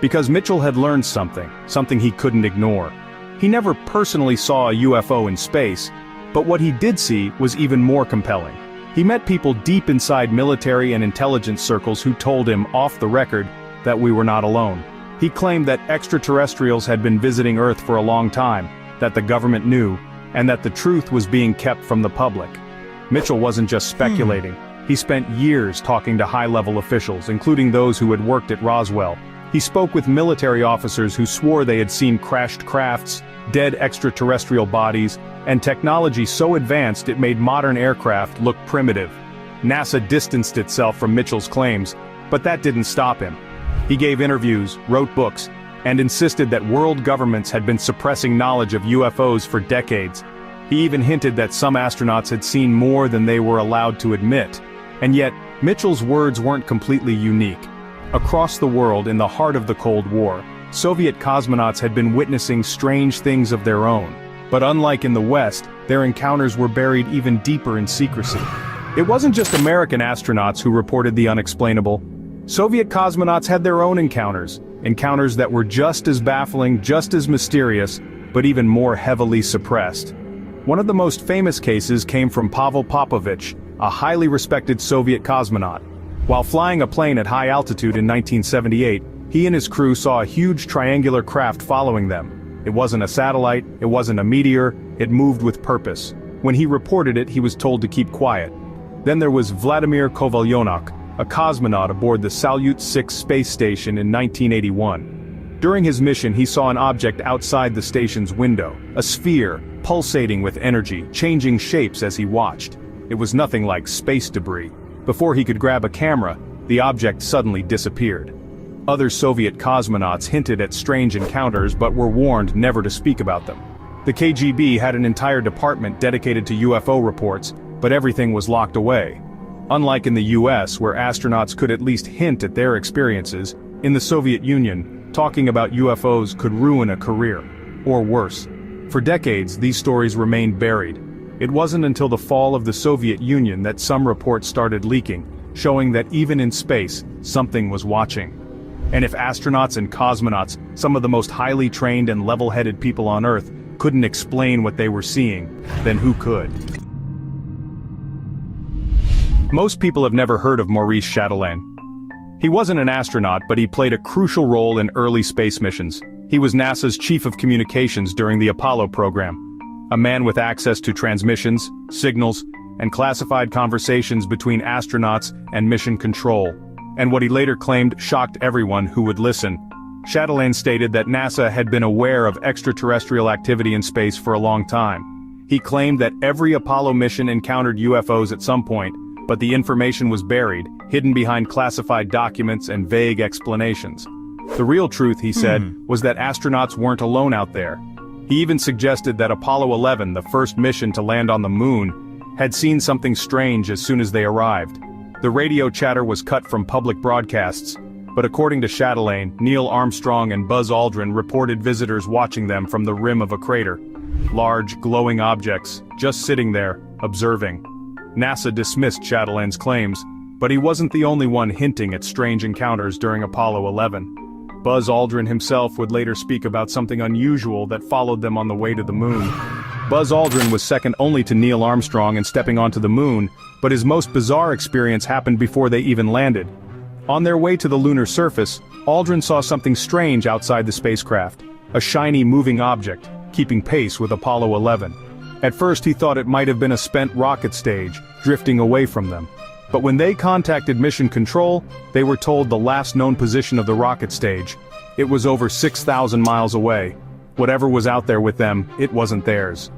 Because Mitchell had learned something he couldn't ignore. He never personally saw a UFO in space, but what he did see was even more compelling. He met people deep inside military and intelligence circles who told him, off the record, that we were not alone. He claimed that extraterrestrials had been visiting Earth for a long time, that the government knew, and that the truth was being kept from the public. Mitchell wasn't just speculating. He spent years talking to high-level officials, including those who had worked at Roswell. He spoke with military officers who swore they had seen crashed crafts, dead extraterrestrial bodies, and technology so advanced it made modern aircraft look primitive. NASA distanced itself from Mitchell's claims, but that didn't stop him. He gave interviews, wrote books, and insisted that world governments had been suppressing knowledge of UFOs for decades. He even hinted that some astronauts had seen more than they were allowed to admit. And yet, Mitchell's words weren't completely unique. Across the world, in the heart of the Cold War, Soviet cosmonauts had been witnessing strange things of their own. But unlike in the West, their encounters were buried even deeper in secrecy. It wasn't just American astronauts who reported the unexplainable. Soviet cosmonauts had their own encounters that were just as baffling, just as mysterious, but even more heavily suppressed. One of the most famous cases came from Pavel Popovich, a highly respected Soviet cosmonaut. While flying a plane at high altitude in 1978, he and his crew saw a huge triangular craft following them. It wasn't a satellite, it wasn't a meteor, it moved with purpose. When he reported it, he was told to keep quiet. Then there was Vladimir Kovalyonok, a cosmonaut aboard the Salyut 6 space station in 1981. During his mission, he saw an object outside the station's window, a sphere, pulsating with energy, changing shapes as he watched. It was nothing like space debris. Before he could grab a camera, the object suddenly disappeared. Other Soviet cosmonauts hinted at strange encounters but were warned never to speak about them. The KGB had an entire department dedicated to UFO reports, but everything was locked away. Unlike in the US, where astronauts could at least hint at their experiences, in the Soviet Union, talking about UFOs could ruin a career. Or worse. For decades, these stories remained buried. It wasn't until the fall of the Soviet Union that some reports started leaking, showing that even in space, something was watching. And if astronauts and cosmonauts, some of the most highly trained and level-headed people on Earth, couldn't explain what they were seeing, then who could? Most people have never heard of Maurice Chatelain. He wasn't an astronaut, but he played a crucial role in early space missions. He was NASA's chief of communications during the Apollo program. A man with access to transmissions, signals, and classified conversations between astronauts and mission control. And what he later claimed shocked everyone who would listen. Chatelain stated that NASA had been aware of extraterrestrial activity in space for a long time. He claimed that every Apollo mission encountered UFOs at some point, but the information was buried, hidden behind classified documents and vague explanations. The real truth, he said, was that astronauts weren't alone out there. He even suggested that Apollo 11, the first mission to land on the moon, had seen something strange as soon as they arrived. The radio chatter was cut from public broadcasts, but according to Chatelain, Neil Armstrong and Buzz Aldrin reported visitors watching them from the rim of a crater. Large, glowing objects, just sitting there, observing. NASA dismissed Chatelain's claims, but he wasn't the only one hinting at strange encounters during Apollo 11. Buzz Aldrin himself would later speak about something unusual that followed them on the way to the moon. Buzz Aldrin was second only to Neil Armstrong in stepping onto the moon, but his most bizarre experience happened before they even landed. On their way to the lunar surface, Aldrin saw something strange outside the spacecraft, a shiny moving object, keeping pace with Apollo 11. At first he thought it might have been a spent rocket stage, drifting away from them. But when they contacted Mission Control, they were told the last known position of the rocket stage. It was over 6,000 miles away. Whatever was out there with them, it wasn't theirs.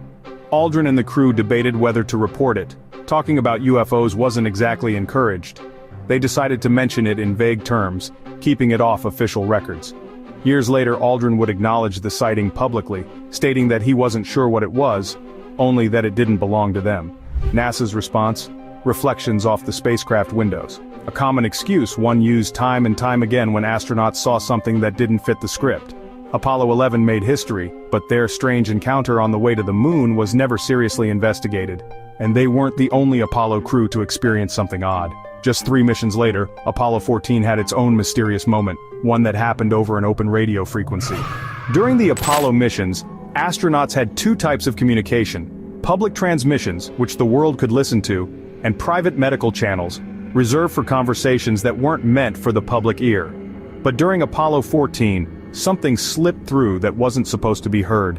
Aldrin and the crew debated whether to report it. Talking about UFOs wasn't exactly encouraged. They decided to mention it in vague terms, keeping it off official records. Years later, Aldrin would acknowledge the sighting publicly, stating that he wasn't sure what it was, only that it didn't belong to them. NASA's response? Reflections off the spacecraft windows. A common excuse one used time and time again when astronauts saw something that didn't fit the script. Apollo 11 made history, but their strange encounter on the way to the moon was never seriously investigated. And they weren't the only Apollo crew to experience something odd. Just 3 missions later, Apollo 14 had its own mysterious moment, one that happened over an open radio frequency. During the Apollo missions, astronauts had 2 types of communication: public transmissions, which the world could listen to, and private medical channels, reserved for conversations that weren't meant for the public ear. But during Apollo 14, something slipped through that wasn't supposed to be heard.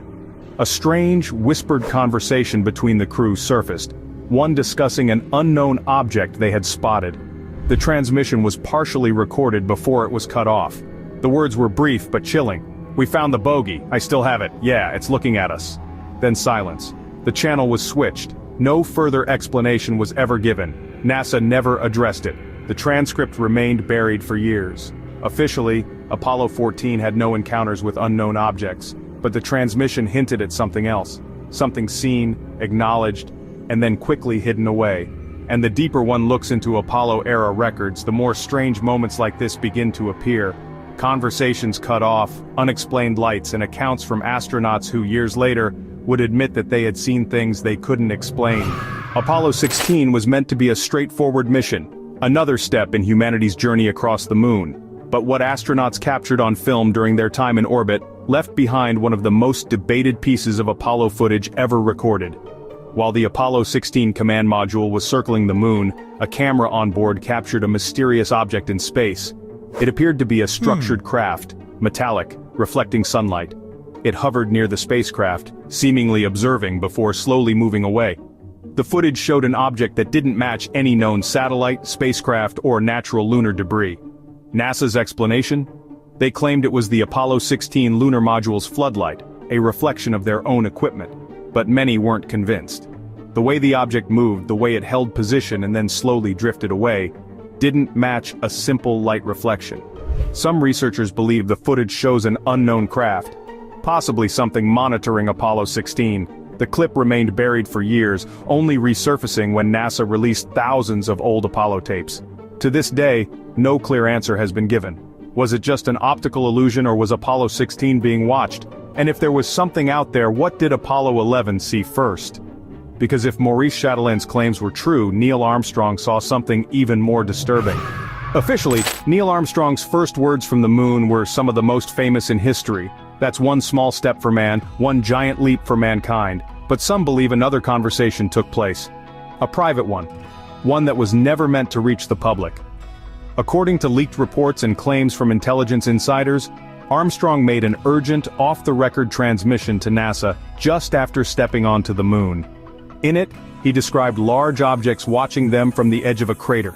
A strange, whispered conversation between the crew surfaced, one discussing an unknown object they had spotted. The transmission was partially recorded before it was cut off. The words were brief but chilling. "We found the bogey, I still have it, yeah, it's looking at us." Then silence. The channel was switched. No further explanation was ever given. NASA never addressed it. The transcript remained buried for years. Officially, Apollo 14 had no encounters with unknown objects, but the transmission hinted at something else. Something seen, acknowledged, and then quickly hidden away. And the deeper one looks into Apollo-era records, the more strange moments like this begin to appear. Conversations cut off, unexplained lights, and accounts from astronauts who years later would admit that they had seen things they couldn't explain. Apollo 16 was meant to be a straightforward mission, another step in humanity's journey across the moon. But what astronauts captured on film during their time in orbit left behind one of the most debated pieces of Apollo footage ever recorded. While the Apollo 16 command module was circling the moon, a camera on board captured a mysterious object in space. It appeared to be a structured craft, metallic, reflecting sunlight. It hovered near the spacecraft, seemingly observing before slowly moving away. The footage showed an object that didn't match any known satellite, spacecraft, or natural lunar debris. NASA's explanation? They claimed it was the Apollo 16 lunar module's floodlight, a reflection of their own equipment. But many weren't convinced. The way the object moved, the way it held position and then slowly drifted away, didn't match a simple light reflection. Some researchers believe the footage shows an unknown craft, possibly something monitoring Apollo 16. The clip remained buried for years, only resurfacing when NASA released thousands of old Apollo tapes. To this day, no clear answer has been given. Was it just an optical illusion, or was Apollo 16 being watched? And if there was something out there, what did Apollo 11 see first? Because if Maurice Chatelin's claims were true, Neil Armstrong saw something even more disturbing. Officially, Neil Armstrong's first words from the moon were some of the most famous in history. That's one small step for man, one giant leap for mankind. But some believe another conversation took place. A private one. One that was never meant to reach the public. According to leaked reports and claims from intelligence insiders, Armstrong made an urgent, off-the-record transmission to NASA just after stepping onto the moon. In it, he described large objects watching them from the edge of a crater.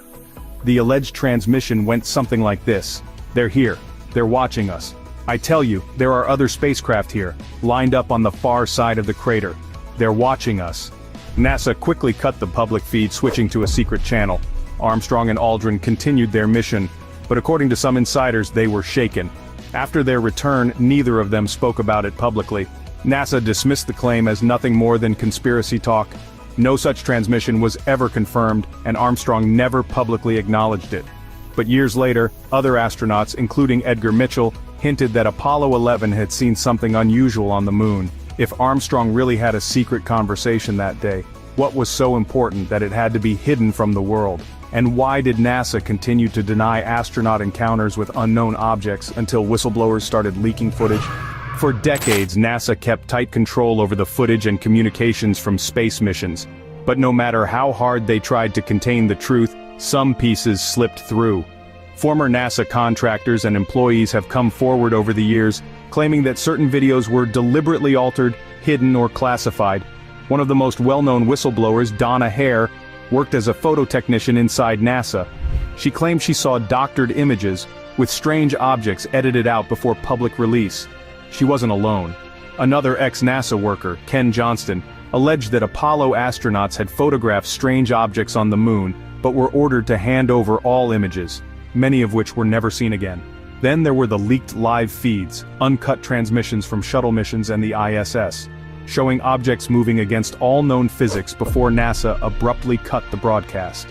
The alleged transmission went something like this: "They're here. They're watching us. I tell you, there are other spacecraft here, lined up on the far side of the crater. They're watching us." NASA quickly cut the public feed, switching to a secret channel. Armstrong and Aldrin continued their mission, but according to some insiders, they were shaken. After their return, neither of them spoke about it publicly. NASA dismissed the claim as nothing more than conspiracy talk. No such transmission was ever confirmed, and Armstrong never publicly acknowledged it. But years later, other astronauts, including Edgar Mitchell, hinted that Apollo 11 had seen something unusual on the moon. If Armstrong really had a secret conversation that day, what was so important that it had to be hidden from the world? And why did NASA continue to deny astronaut encounters with unknown objects until whistleblowers started leaking footage? For decades, NASA kept tight control over the footage and communications from space missions. But no matter how hard they tried to contain the truth, some pieces slipped through. Former NASA contractors and employees have come forward over the years, claiming that certain videos were deliberately altered, hidden, or classified. One of the most well-known whistleblowers, Donna Hare, worked as a photo technician inside NASA. She claimed she saw doctored images, with strange objects edited out before public release. She wasn't alone. Another ex-NASA worker, Ken Johnston, alleged that Apollo astronauts had photographed strange objects on the moon, but were ordered to hand over all images, many of which were never seen again. Then there were the leaked live feeds, uncut transmissions from shuttle missions and the ISS, showing objects moving against all known physics before NASA abruptly cut the broadcast.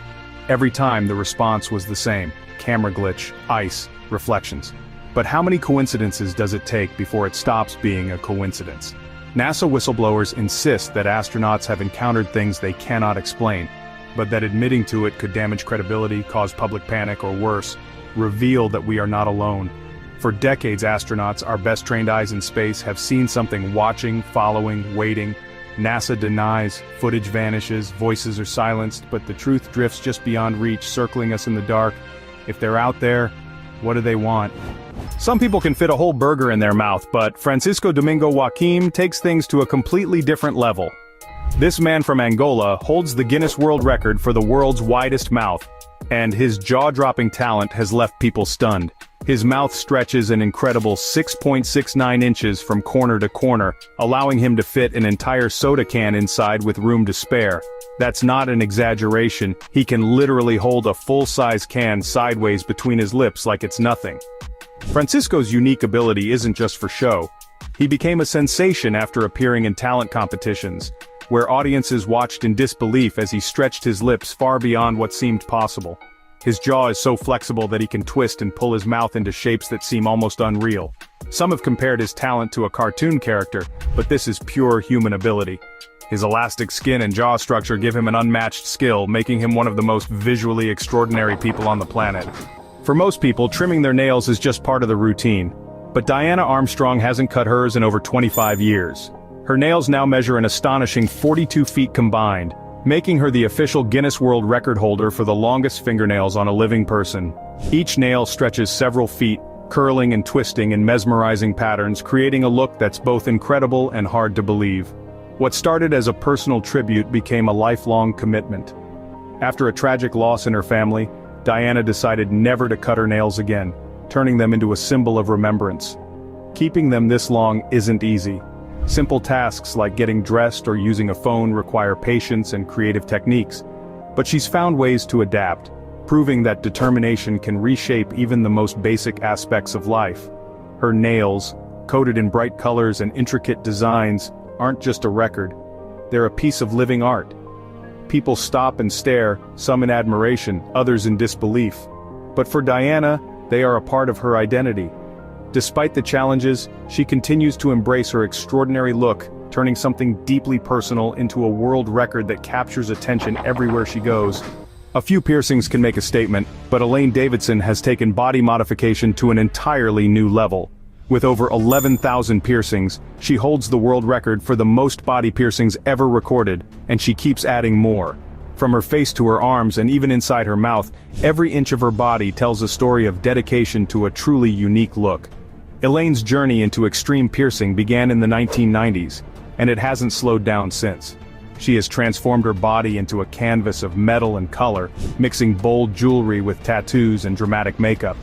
Every time the response was the same: camera glitch, ice, reflections. But how many coincidences does it take before it stops being a coincidence? NASA whistleblowers insist that astronauts have encountered things they cannot explain, but that admitting to it could damage credibility, cause public panic, or worse, reveal that we are not alone. For decades, astronauts, our best trained eyes in space, have seen something watching, following, waiting. NASA denies, footage vanishes, voices are silenced, but the truth drifts just beyond reach, circling us in the dark. If they're out there, what do they want? Some people can fit a whole burger in their mouth, but Francisco Domingo Joaquim takes things to a completely different level. This man from Angola holds the Guinness World Record for the world's widest mouth, and his jaw-dropping talent has left people stunned. His mouth stretches an incredible 6.69 inches from corner to corner, allowing him to fit an entire soda can inside with room to spare. That's not an exaggeration. He can literally hold a full-size can sideways between his lips like it's nothing. Francisco's unique ability isn't just for show. He became a sensation after appearing in talent competitions, where audiences watched in disbelief as he stretched his lips far beyond what seemed possible. His jaw is so flexible that he can twist and pull his mouth into shapes that seem almost unreal. Some have compared his talent to a cartoon character, but this is pure human ability. His elastic skin and jaw structure give him an unmatched skill, making him one of the most visually extraordinary people on the planet. For most people, trimming their nails is just part of the routine. But Diana Armstrong hasn't cut hers in over 25 years. Her nails now measure an astonishing 42 feet combined, making her the official Guinness World Record holder for the longest fingernails on a living person. Each nail stretches several feet, curling and twisting in mesmerizing patterns, creating a look that's both incredible and hard to believe. What started as a personal tribute became a lifelong commitment. After a tragic loss in her family, Diana decided never to cut her nails again, turning them into a symbol of remembrance. Keeping them this long isn't easy. Simple tasks like getting dressed or using a phone require patience and creative techniques. But she's found ways to adapt, proving that determination can reshape even the most basic aspects of life. Her nails, coated in bright colors and intricate designs, aren't just a record. They're a piece of living art. People stop and stare, some in admiration, others in disbelief. But for Diana, they are a part of her identity. Despite the challenges, she continues to embrace her extraordinary look, turning something deeply personal into a world record that captures attention everywhere she goes. A few piercings can make a statement, but Elaine Davidson has taken body modification to an entirely new level. With over 11,000 piercings, she holds the world record for the most body piercings ever recorded, and she keeps adding more. From her face to her arms and even inside her mouth, every inch of her body tells a story of dedication to a truly unique look. Elaine's journey into extreme piercing began in the 1990s, and it hasn't slowed down since. She has transformed her body into a canvas of metal and color, mixing bold jewelry with tattoos and dramatic makeup.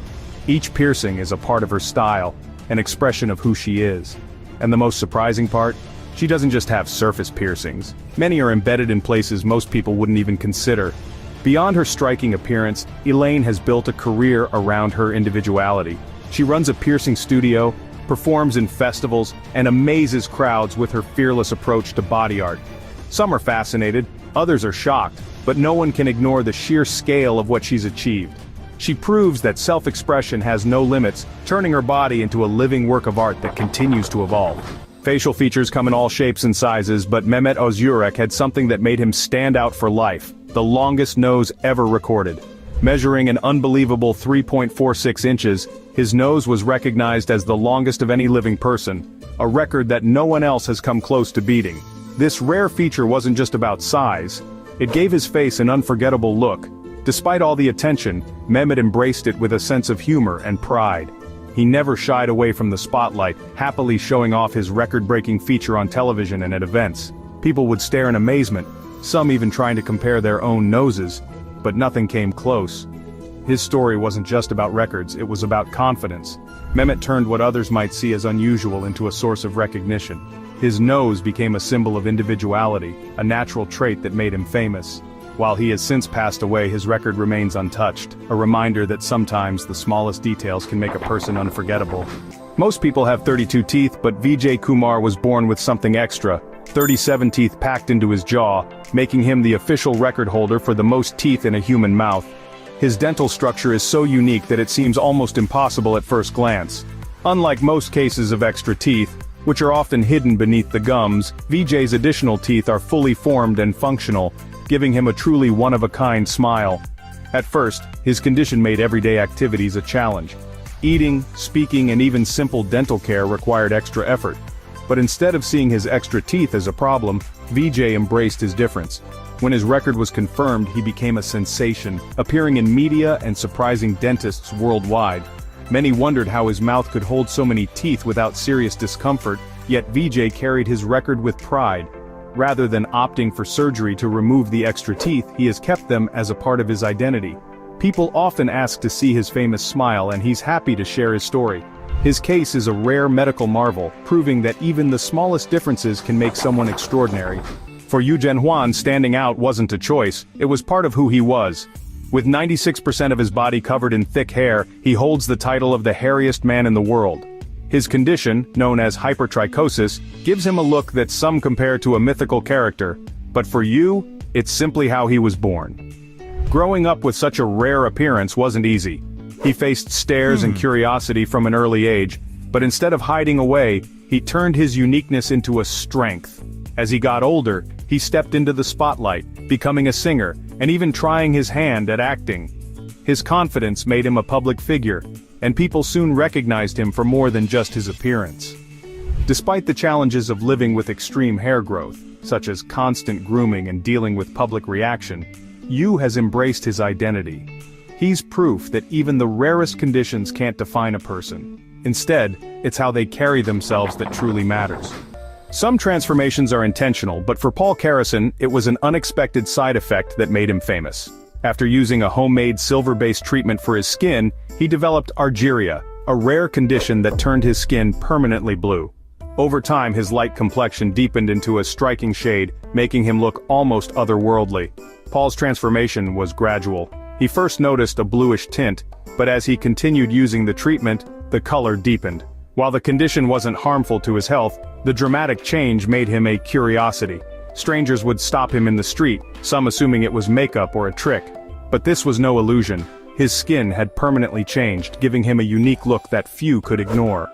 Each piercing is a part of her style, an expression of who she is. And the most surprising part? She doesn't just have surface piercings. Many are embedded in places most people wouldn't even consider. Beyond her striking appearance, Elaine has built a career around her individuality. She runs a piercing studio, performs in festivals, and amazes crowds with her fearless approach to body art. Some are fascinated, others are shocked, but no one can ignore the sheer scale of what she's achieved. She proves that self-expression has no limits, turning her body into a living work of art that continues to evolve. Facial features come in all shapes and sizes, but Mehmet Özürek had something that made him stand out for life: the longest nose ever recorded. Measuring an unbelievable 3.46 inches, his nose was recognized as the longest of any living person, a record that no one else has come close to beating. This rare feature wasn't just about size, it gave his face an unforgettable look. Despite all the attention, Mehmet embraced it with a sense of humor and pride. He never shied away from the spotlight, happily showing off his record-breaking feature on television and at events. People would stare in amazement, some even trying to compare their own noses, but nothing came close. His story wasn't just about records, it was about confidence. Mehmet turned what others might see as unusual into a source of recognition. His nose became a symbol of individuality, a natural trait that made him famous. While he has since passed away, his record remains untouched, a reminder that sometimes the smallest details can make a person unforgettable. Most people have 32 teeth, but Vijay Kumar was born with something extra: 37 teeth packed into his jaw, making him the official record holder for the most teeth in a human mouth. His dental structure is so unique that it seems almost impossible at first glance. Unlike most cases of extra teeth, which are often hidden beneath the gums, Vijay's additional teeth are fully formed and functional, giving him a truly one-of-a-kind smile. At first, his condition made everyday activities a challenge. Eating, speaking, and even simple dental care required extra effort. But instead of seeing his extra teeth as a problem, Vijay embraced his difference. When his record was confirmed, he became a sensation, appearing in media and surprising dentists worldwide. Many wondered how his mouth could hold so many teeth without serious discomfort, yet Vijay carried his record with pride. Rather than opting for surgery to remove the extra teeth, he has kept them as a part of his identity. People often ask to see his famous smile, and he's happy to share his story. His case is a rare medical marvel, proving that even the smallest differences can make someone extraordinary. For Yu Zhenhuan, standing out wasn't a choice, it was part of who he was. With 96% of his body covered in thick hair, he holds the title of the hairiest man in the world. His condition, known as hypertrichosis, gives him a look that some compare to a mythical character, but for Yu, it's simply how he was born. Growing up with such a rare appearance wasn't easy. He faced stares and curiosity from an early age, but instead of hiding away, he turned his uniqueness into a strength. As he got older, he stepped into the spotlight, becoming a singer, and even trying his hand at acting. His confidence made him a public figure, and people soon recognized him for more than just his appearance. Despite the challenges of living with extreme hair growth, such as constant grooming and dealing with public reaction, Yu has embraced his identity. He's proof that even the rarest conditions can't define a person. Instead, it's how they carry themselves that truly matters. Some transformations are intentional, but for Paul Carrison, it was an unexpected side effect that made him famous. After using a homemade silver-based treatment for his skin, he developed argyria, a rare condition that turned his skin permanently blue. Over time, his light complexion deepened into a striking shade, making him look almost otherworldly. Paul's transformation was gradual. He first noticed a bluish tint, but as he continued using the treatment, the color deepened. While the condition wasn't harmful to his health, the dramatic change made him a curiosity. Strangers would stop him in the street, some assuming it was makeup or a trick. But this was no illusion. His skin had permanently changed, giving him a unique look that few could ignore.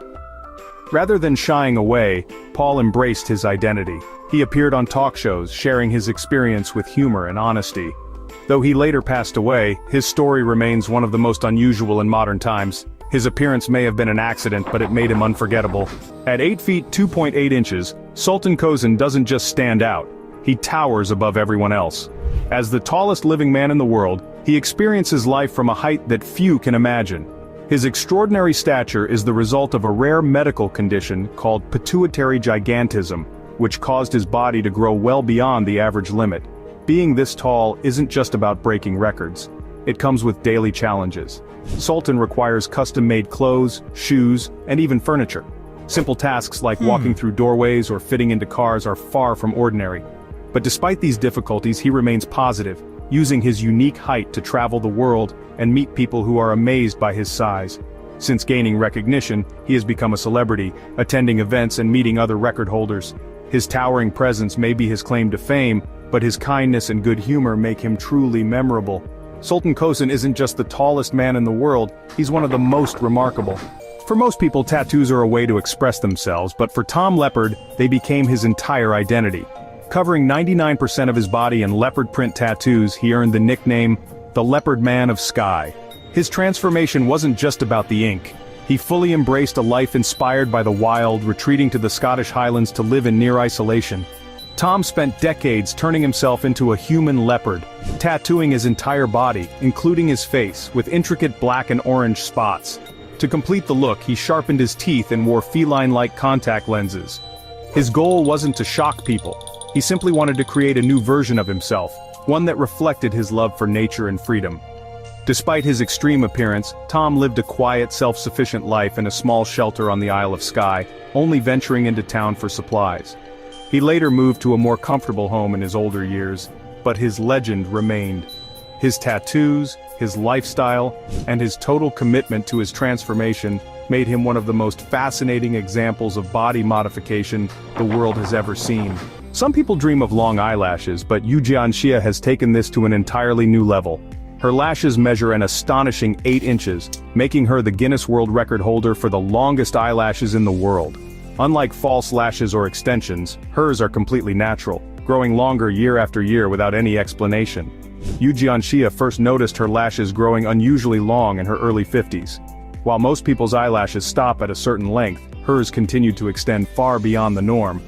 Rather than shying away, Paul embraced his identity. He appeared on talk shows, sharing his experience with humor and honesty. Though he later passed away, his story remains one of the most unusual in modern times. His appearance may have been an accident, but it made him unforgettable. At 8 feet 2.8 inches, Sultan Kozan doesn't just stand out, he towers above everyone else. As the tallest living man in the world, he experiences life from a height that few can imagine. His extraordinary stature is the result of a rare medical condition called pituitary gigantism, which caused his body to grow well beyond the average limit. Being this tall isn't just about breaking records. It comes with daily challenges. Sultan requires custom-made clothes, shoes, and even furniture. Simple tasks like walking through doorways or fitting into cars are far from ordinary. But despite these difficulties, he remains positive, using his unique height to travel the world and meet people who are amazed by his size. Since gaining recognition, he has become a celebrity, attending events and meeting other record holders. His towering presence may be his claim to fame, but his kindness and good humor make him truly memorable. Sultan Kozan isn't just the tallest man in the world, he's one of the most remarkable. For most people, tattoos are a way to express themselves, but for Tom Leopard, they became his entire identity. Covering 99% of his body in leopard print tattoos, he earned the nickname, the Leopard Man of Sky. His transformation wasn't just about the ink. He fully embraced a life inspired by the wild, retreating to the Scottish Highlands to live in near isolation. Tom spent decades turning himself into a human leopard, tattooing his entire body, including his face, with intricate black and orange spots. To complete the look, he sharpened his teeth and wore feline-like contact lenses. His goal wasn't to shock people. He simply wanted to create a new version of himself, one that reflected his love for nature and freedom. Despite his extreme appearance, Tom lived a quiet, self-sufficient life in a small shelter on the Isle of Skye, only venturing into town for supplies. He later moved to a more comfortable home in his older years, but his legend remained. His tattoos, his lifestyle, and his total commitment to his transformation made him one of the most fascinating examples of body modification the world has ever seen. Some people dream of long eyelashes, but Yu Jianxia has taken this to an entirely new level. Her lashes measure an astonishing 8 inches, making her the Guinness World Record holder for the longest eyelashes in the world. Unlike false lashes or extensions, hers are completely natural, growing longer year after year without any explanation. Yu Jianxia first noticed her lashes growing unusually long in her early 50s. While most people's eyelashes stop at a certain length, hers continued to extend far beyond the norm.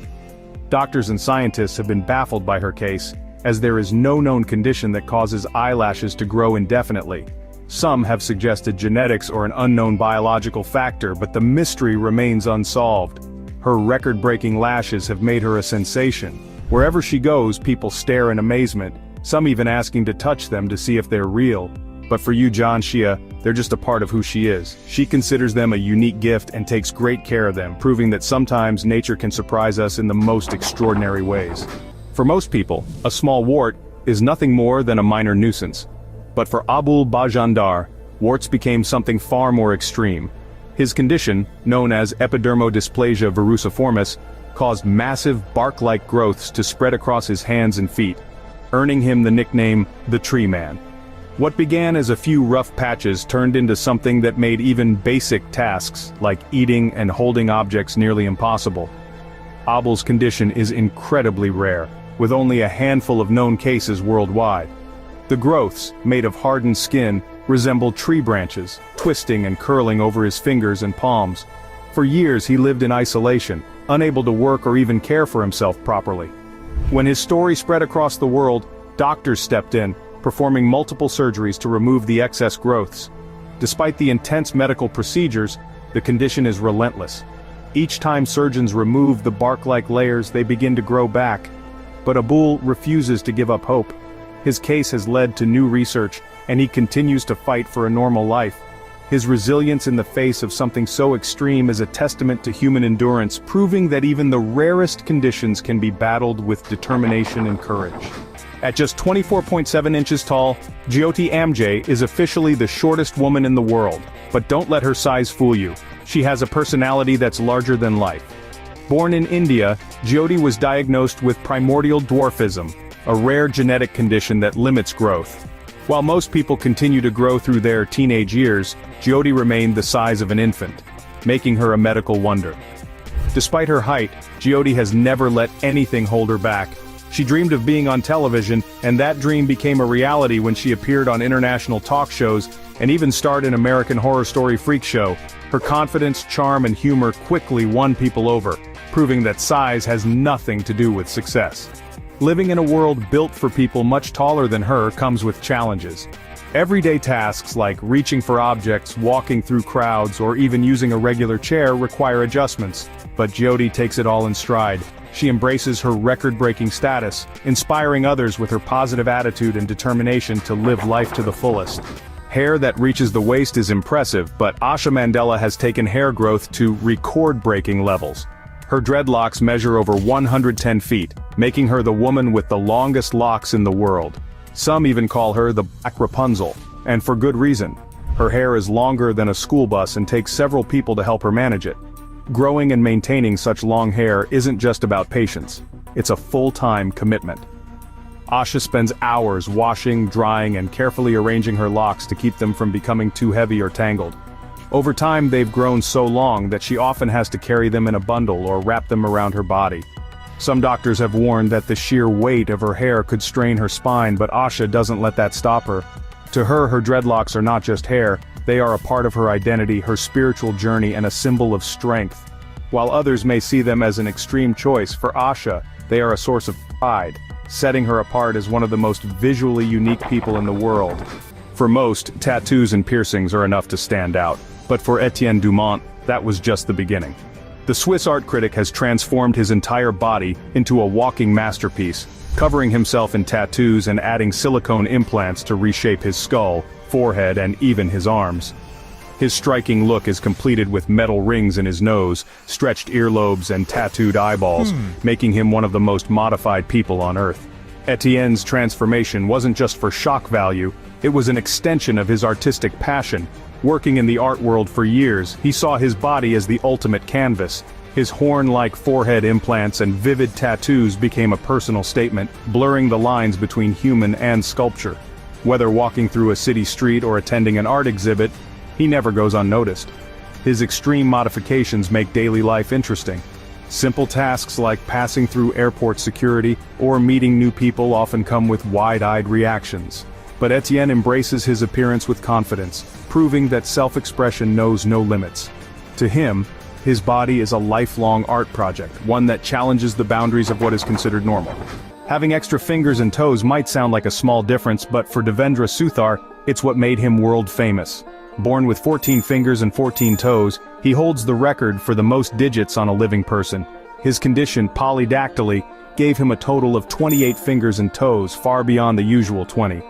Doctors and scientists have been baffled by her case, as there is no known condition that causes eyelashes to grow indefinitely. Some have suggested genetics or an unknown biological factor, but the mystery remains unsolved. Her record-breaking lashes have made her a sensation. Wherever she goes, people stare in amazement, some even asking to touch them to see if they're real. But for Yu Jianxia, they're just a part of who she is. She considers them a unique gift and takes great care of them, proving that sometimes nature can surprise us in the most extraordinary ways. For most people, a small wart is nothing more than a minor nuisance. But for Abul Bajandar, warts became something far more extreme. His condition, known as epidermodysplasia verruciformis, caused massive bark-like growths to spread across his hands and feet, earning him the nickname, the Tree Man. What began as a few rough patches turned into something that made even basic tasks, like eating and holding objects, nearly impossible. Abul's condition is incredibly rare, with only a handful of known cases worldwide. The growths, made of hardened skin, resembled tree branches, twisting and curling over his fingers and palms. For years he lived in isolation, unable to work or even care for himself properly. When his story spread across the world, doctors stepped in, performing multiple surgeries to remove the excess growths. Despite the intense medical procedures, the condition is relentless. Each time surgeons remove the bark-like layers, they begin to grow back. But Abul refuses to give up hope. His case has led to new research, and he continues to fight for a normal life. His resilience in the face of something so extreme is a testament to human endurance, proving that even the rarest conditions can be battled with determination and courage. At just 24.7 inches tall, Jyoti Amje is officially the shortest woman in the world. But don't let her size fool you. She has a personality that's larger than life. Born in India, Jyoti was diagnosed with primordial dwarfism, a rare genetic condition that limits growth. While most people continue to grow through their teenage years, Jyoti remained the size of an infant, making her a medical wonder. Despite her height, Jyoti has never let anything hold her back. She dreamed of being on television, and that dream became a reality when she appeared on international talk shows and even starred in American Horror Story Freak Show. Her confidence, charm, and humor quickly won people over, proving that size has nothing to do with success. Living in a world built for people much taller than her comes with challenges. Everyday tasks like reaching for objects, walking through crowds, or even using a regular chair require adjustments, but Jyoti takes it all in stride. She embraces her record-breaking status, inspiring others with her positive attitude and determination to live life to the fullest. Hair that reaches the waist is impressive, but Asha Mandela has taken hair growth to record-breaking levels. Her dreadlocks measure over 110 feet, making her the woman with the longest locks in the world. Some even call her the Black Rapunzel, and for good reason. Her hair is longer than a school bus and takes several people to help her manage it. Growing and maintaining such long hair isn't just about patience, it's a full-time commitment. Asha spends hours washing, drying, and carefully arranging her locks to keep them from becoming too heavy or tangled. Over time they've grown so long that she often has to carry them in a bundle or wrap them around her body. Some doctors have warned that the sheer weight of her hair could strain her spine, but Asha doesn't let that stop her. To her, her dreadlocks are not just hair, they are a part of her identity, her spiritual journey, and a symbol of strength. While others may see them as an extreme choice, for Asha, they are a source of pride, setting her apart as one of the most visually unique people in the world. For most, tattoos and piercings are enough to stand out, but for Etienne Dumont, that was just the beginning. The Swiss art critic has transformed his entire body into a walking masterpiece, covering himself in tattoos and adding silicone implants to reshape his skull, forehead, and even his arms. His striking look is completed with metal rings in his nose, stretched earlobes, and tattooed eyeballs, making him one of the most modified people on Earth. Etienne's transformation wasn't just for shock value, it was an extension of his artistic passion. Working in the art world for years, he saw his body as the ultimate canvas. His horn-like forehead implants and vivid tattoos became a personal statement, blurring the lines between human and sculpture. Whether walking through a city street or attending an art exhibit, he never goes unnoticed. His extreme modifications make daily life interesting. Simple tasks like passing through airport security or meeting new people often come with wide-eyed reactions. But Etienne embraces his appearance with confidence, proving that self-expression knows no limits. To him, his body is a lifelong art project, one that challenges the boundaries of what is considered normal. Having extra fingers and toes might sound like a small difference, but for Devendra Suthar, it's what made him world famous. Born with 14 fingers and 14 toes, he holds the record for the most digits on a living person. His condition, polydactyly, gave him a total of 28 fingers and toes, far beyond the usual 20.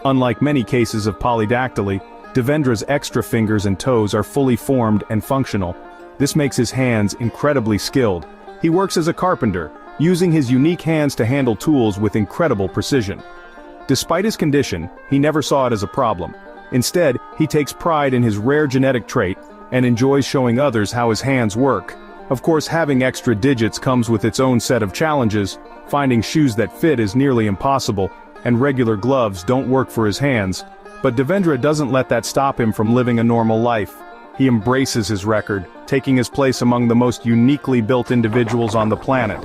Unlike many cases of polydactyly, Devendra's extra fingers and toes are fully formed and functional. This makes his hands incredibly skilled. He works as a carpenter, using his unique hands to handle tools with incredible precision. Despite his condition, he never saw it as a problem. Instead, he takes pride in his rare genetic trait and enjoys showing others how his hands work. Of course, having extra digits comes with its own set of challenges. Finding shoes that fit is nearly impossible, and regular gloves don't work for his hands. But Devendra doesn't let that stop him from living a normal life. He embraces his record, taking his place among the most uniquely built individuals on the planet.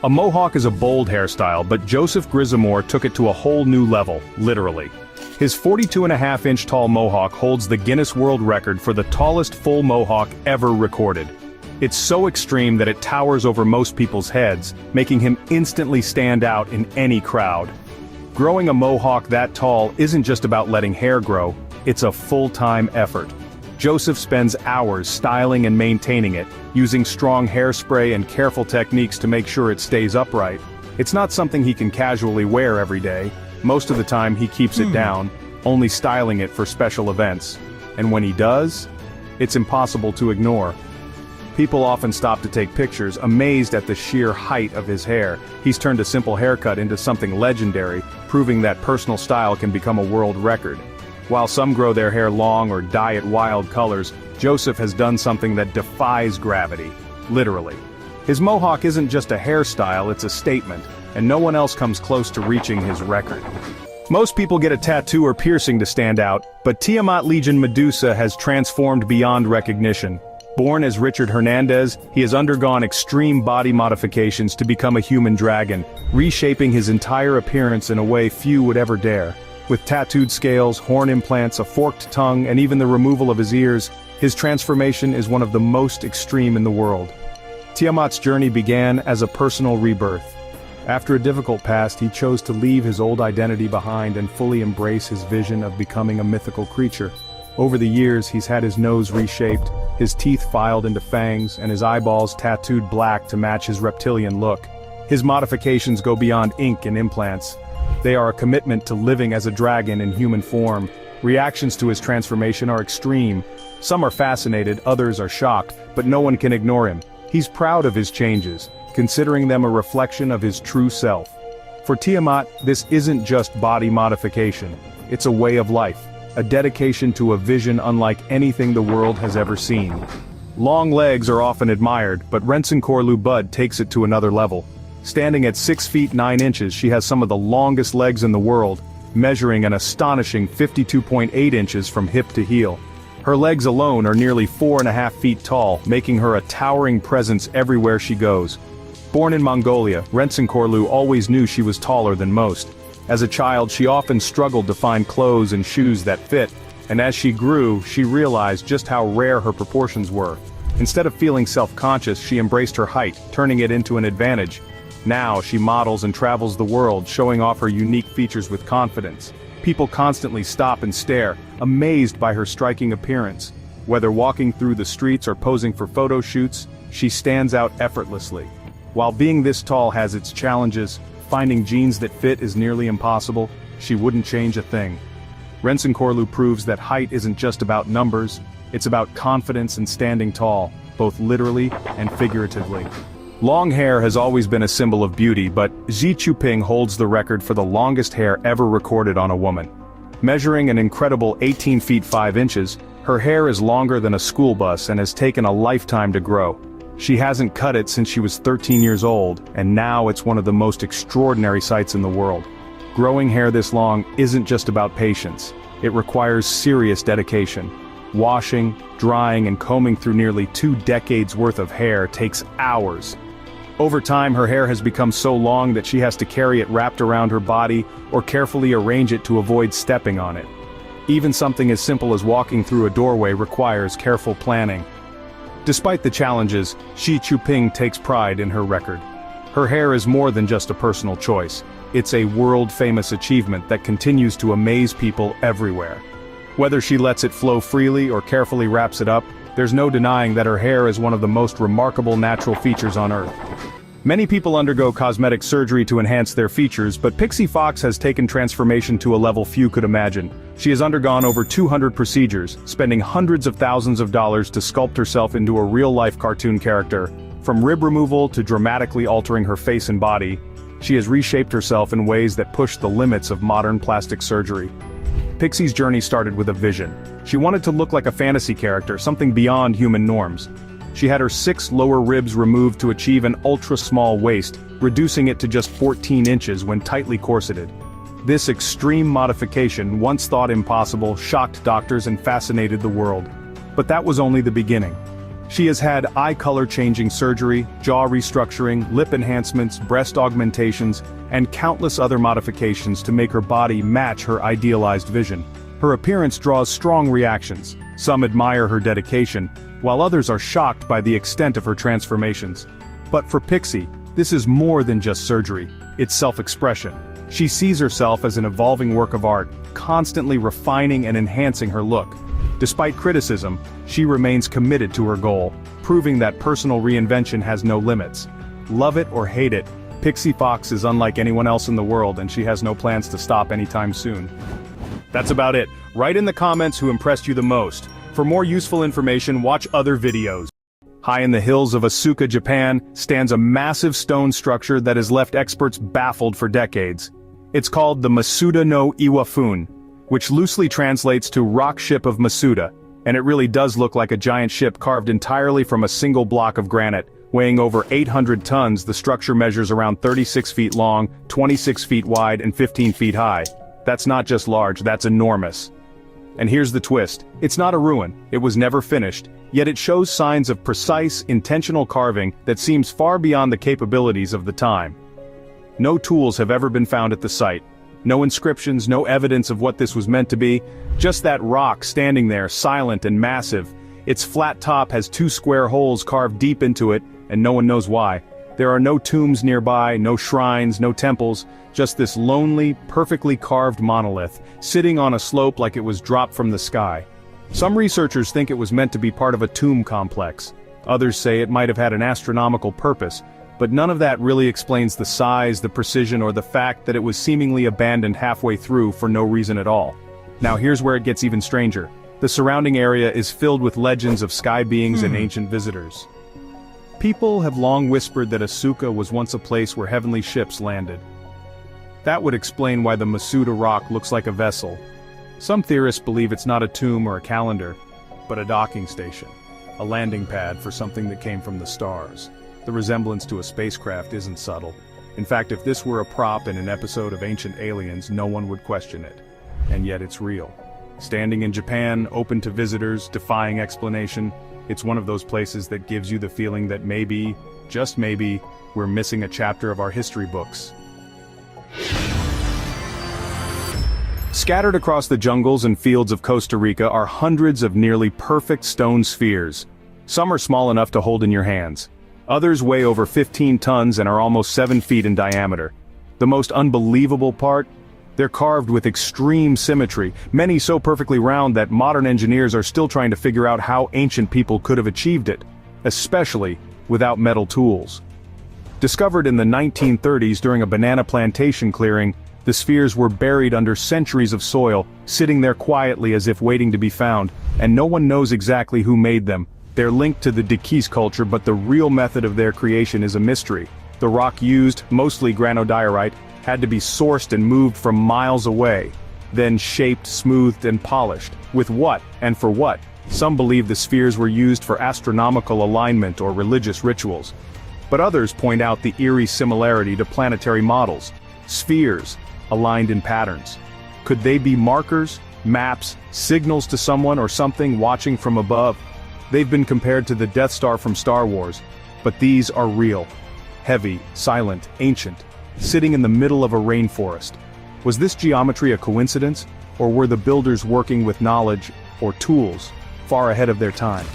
A mohawk is a bold hairstyle, but Joseph Grisomore took it to a whole new level, literally. His 42.5-inch tall mohawk holds the Guinness World Record for the tallest full mohawk ever recorded. It's so extreme that it towers over most people's heads, making him instantly stand out in any crowd. Growing a mohawk that tall isn't just about letting hair grow, it's a full-time effort. Joseph spends hours styling and maintaining it, using strong hairspray and careful techniques to make sure it stays upright. It's not something he can casually wear every day. Most of the time he keeps it down, only styling it for special events. And when he does, it's impossible to ignore. People often stop to take pictures, amazed at the sheer height of his hair. He's turned a simple haircut into something legendary, proving that personal style can become a world record. While some grow their hair long or dye it wild colors, Joseph has done something that defies gravity. Literally. His mohawk isn't just a hairstyle, it's a statement, and no one else comes close to reaching his record. Most people get a tattoo or piercing to stand out, but Tiamat Legion Medusa has transformed beyond recognition. Born as Richard Hernandez, he has undergone extreme body modifications to become a human dragon, reshaping his entire appearance in a way few would ever dare. With tattooed scales, horn implants, a forked tongue, and even the removal of his ears, his transformation is one of the most extreme in the world. Tiamat's journey began as a personal rebirth. After a difficult past, he chose to leave his old identity behind and fully embrace his vision of becoming a mythical creature. Over the years, he's had his nose reshaped, his teeth filed into fangs, and his eyeballs tattooed black to match his reptilian look. His modifications go beyond ink and implants. They are a commitment to living as a dragon in human form. Reactions to his transformation are extreme. Some are fascinated, others are shocked, but no one can ignore him. He's proud of his changes, considering them a reflection of his true self. For Tiamat, this isn't just body modification. It's a way of life, a dedication to a vision unlike anything the world has ever seen. Long legs are often admired, but Rensenkorlu Bud takes it to another level. Standing at 6 feet 9 inches, she has some of the longest legs in the world, measuring an astonishing 52.8 inches from hip to heel. Her legs alone are nearly 4.5 feet tall, making her a towering presence everywhere she goes. Born in Mongolia, Rensenkorlu always knew she was taller than most. As a child, she often struggled to find clothes and shoes that fit, and as she grew, she realized just how rare her proportions were. Instead of feeling self-conscious, she embraced her height, turning it into an advantage. Now, she models and travels the world, showing off her unique features with confidence. People constantly stop and stare, amazed by her striking appearance. Whether walking through the streets or posing for photo shoots, she stands out effortlessly. While being this tall has its challenges, finding jeans that fit is nearly impossible, she wouldn't change a thing. Rensenkorlu proves that height isn't just about numbers, it's about confidence and standing tall, both literally and figuratively. Long hair has always been a symbol of beauty, but Xi Jinping holds the record for the longest hair ever recorded on a woman. Measuring an incredible 18 feet 5 inches, her hair is longer than a school bus and has taken a lifetime to grow. She hasn't cut it since she was 13 years old, and now it's one of the most extraordinary sights in the world. Growing hair this long isn't just about patience. It requires serious dedication. Washing, drying, and combing through nearly 2 decades worth of hair takes hours. Over time, her hair has become so long that she has to carry it wrapped around her body or carefully arrange it to avoid stepping on it. Even something as simple as walking through a doorway requires careful planning. Despite the challenges, Xi Jinping takes pride in her record. Her hair is more than just a personal choice. It's a world-famous achievement that continues to amaze people everywhere. Whether she lets it flow freely or carefully wraps it up, there's no denying that her hair is one of the most remarkable natural features on Earth. Many people undergo cosmetic surgery to enhance their features, but Pixie Fox has taken transformation to a level few could imagine. She has undergone over 200 procedures, spending hundreds of thousands of dollars to sculpt herself into a real-life cartoon character. From rib removal to dramatically altering her face and body, she has reshaped herself in ways that push the limits of modern plastic surgery. Pixie's journey started with a vision. She wanted to look like a fantasy character, something beyond human norms. She had her 6 lower ribs removed to achieve an ultra-small waist, reducing it to just 14 inches when tightly corseted. This extreme modification, once thought impossible, shocked doctors and fascinated the world. But that was only the beginning. She has had eye color-changing surgery, jaw restructuring, lip enhancements, breast augmentations, and countless other modifications to make her body match her idealized vision. Her appearance draws strong reactions. Some admire her dedication, while others are shocked by the extent of her transformations. But for Pixie, this is more than just surgery, it's self-expression. She sees herself as an evolving work of art, constantly refining and enhancing her look. Despite criticism, she remains committed to her goal, proving that personal reinvention has no limits. Love it or hate it, Pixie Fox is unlike anyone else in the world, and she has no plans to stop anytime soon. That's about it. Write in the comments who impressed you the most. For more useful information, watch other videos. High in the hills of Asuka, Japan, stands a massive stone structure that has left experts baffled for decades. It's called the Masuda no Iwafun, which loosely translates to Rock Ship of Masuda, and it really does look like a giant ship carved entirely from a single block of granite. Weighing over 800 tons, the structure measures around 36 feet long, 26 feet wide, and 15 feet high. That's not just large, that's enormous. And here's the twist, it's not a ruin, it was never finished, yet it shows signs of precise, intentional carving that seems far beyond the capabilities of the time. No tools have ever been found at the site. No inscriptions, no evidence of what this was meant to be, just that rock standing there, silent and massive. Its flat top has 2 square holes carved deep into it, and no one knows why. There are no tombs nearby, no shrines, no temples, just this lonely, perfectly carved monolith, sitting on a slope like it was dropped from the sky. Some researchers think it was meant to be part of a tomb complex. Others say it might have had an astronomical purpose, but none of that really explains the size, the precision, or the fact that it was seemingly abandoned halfway through for no reason at all. Now here's where it gets even stranger. The surrounding area is filled with legends of sky beings and ancient visitors. People have long whispered that Asuka was once a place where heavenly ships landed. That would explain why the Masuda rock looks like a vessel. Some theorists believe it's not a tomb or a calendar, but a docking station, a landing pad for something that came from the stars. The resemblance to a spacecraft isn't subtle. In fact, if this were a prop in an episode of Ancient Aliens, no one would question it. And yet it's real. Standing in Japan, open to visitors, defying explanation, it's one of those places that gives you the feeling that maybe, just maybe, we're missing a chapter of our history books. Scattered across the jungles and fields of Costa Rica are hundreds of nearly perfect stone spheres. Some are small enough to hold in your hands. Others weigh over 15 tons and are almost 7 feet in diameter. The most unbelievable part? They're carved with extreme symmetry, many so perfectly round that modern engineers are still trying to figure out how ancient people could have achieved it, especially without metal tools. Discovered in the 1930s during a banana plantation clearing, the spheres were buried under centuries of soil, sitting there quietly as if waiting to be found, and no one knows exactly who made them. They're linked to the Dikis culture, but the real method of their creation is a mystery. The rock used, mostly granodiorite, had to be sourced and moved from miles away, then shaped, smoothed, and polished. With what, and for what? Some believe the spheres were used for astronomical alignment or religious rituals. But others point out the eerie similarity to planetary models. Spheres, aligned in patterns. Could they be markers, maps, signals to someone or something watching from above? They've been compared to the Death Star from Star Wars, but these are real. Heavy, silent, ancient. Sitting in the middle of a rainforest. Was this geometry a coincidence, or were the builders working with knowledge, or tools, far ahead of their time?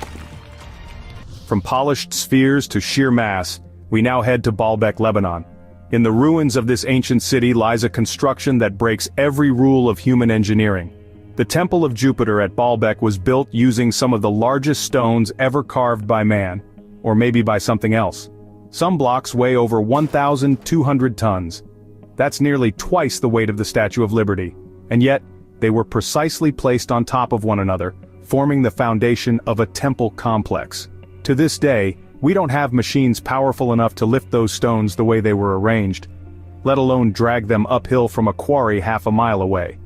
From polished spheres to sheer mass, we now head to Baalbek, Lebanon. In the ruins of this ancient city lies a construction that breaks every rule of human engineering. The Temple of Jupiter at Baalbek was built using some of the largest stones ever carved by man, or maybe by something else. Some blocks weigh over 1,200 tons. That's nearly twice the weight of the Statue of Liberty. And yet, they were precisely placed on top of one another, forming the foundation of a temple complex. To this day, we don't have machines powerful enough to lift those stones the way they were arranged, let alone drag them uphill from a quarry half a mile away.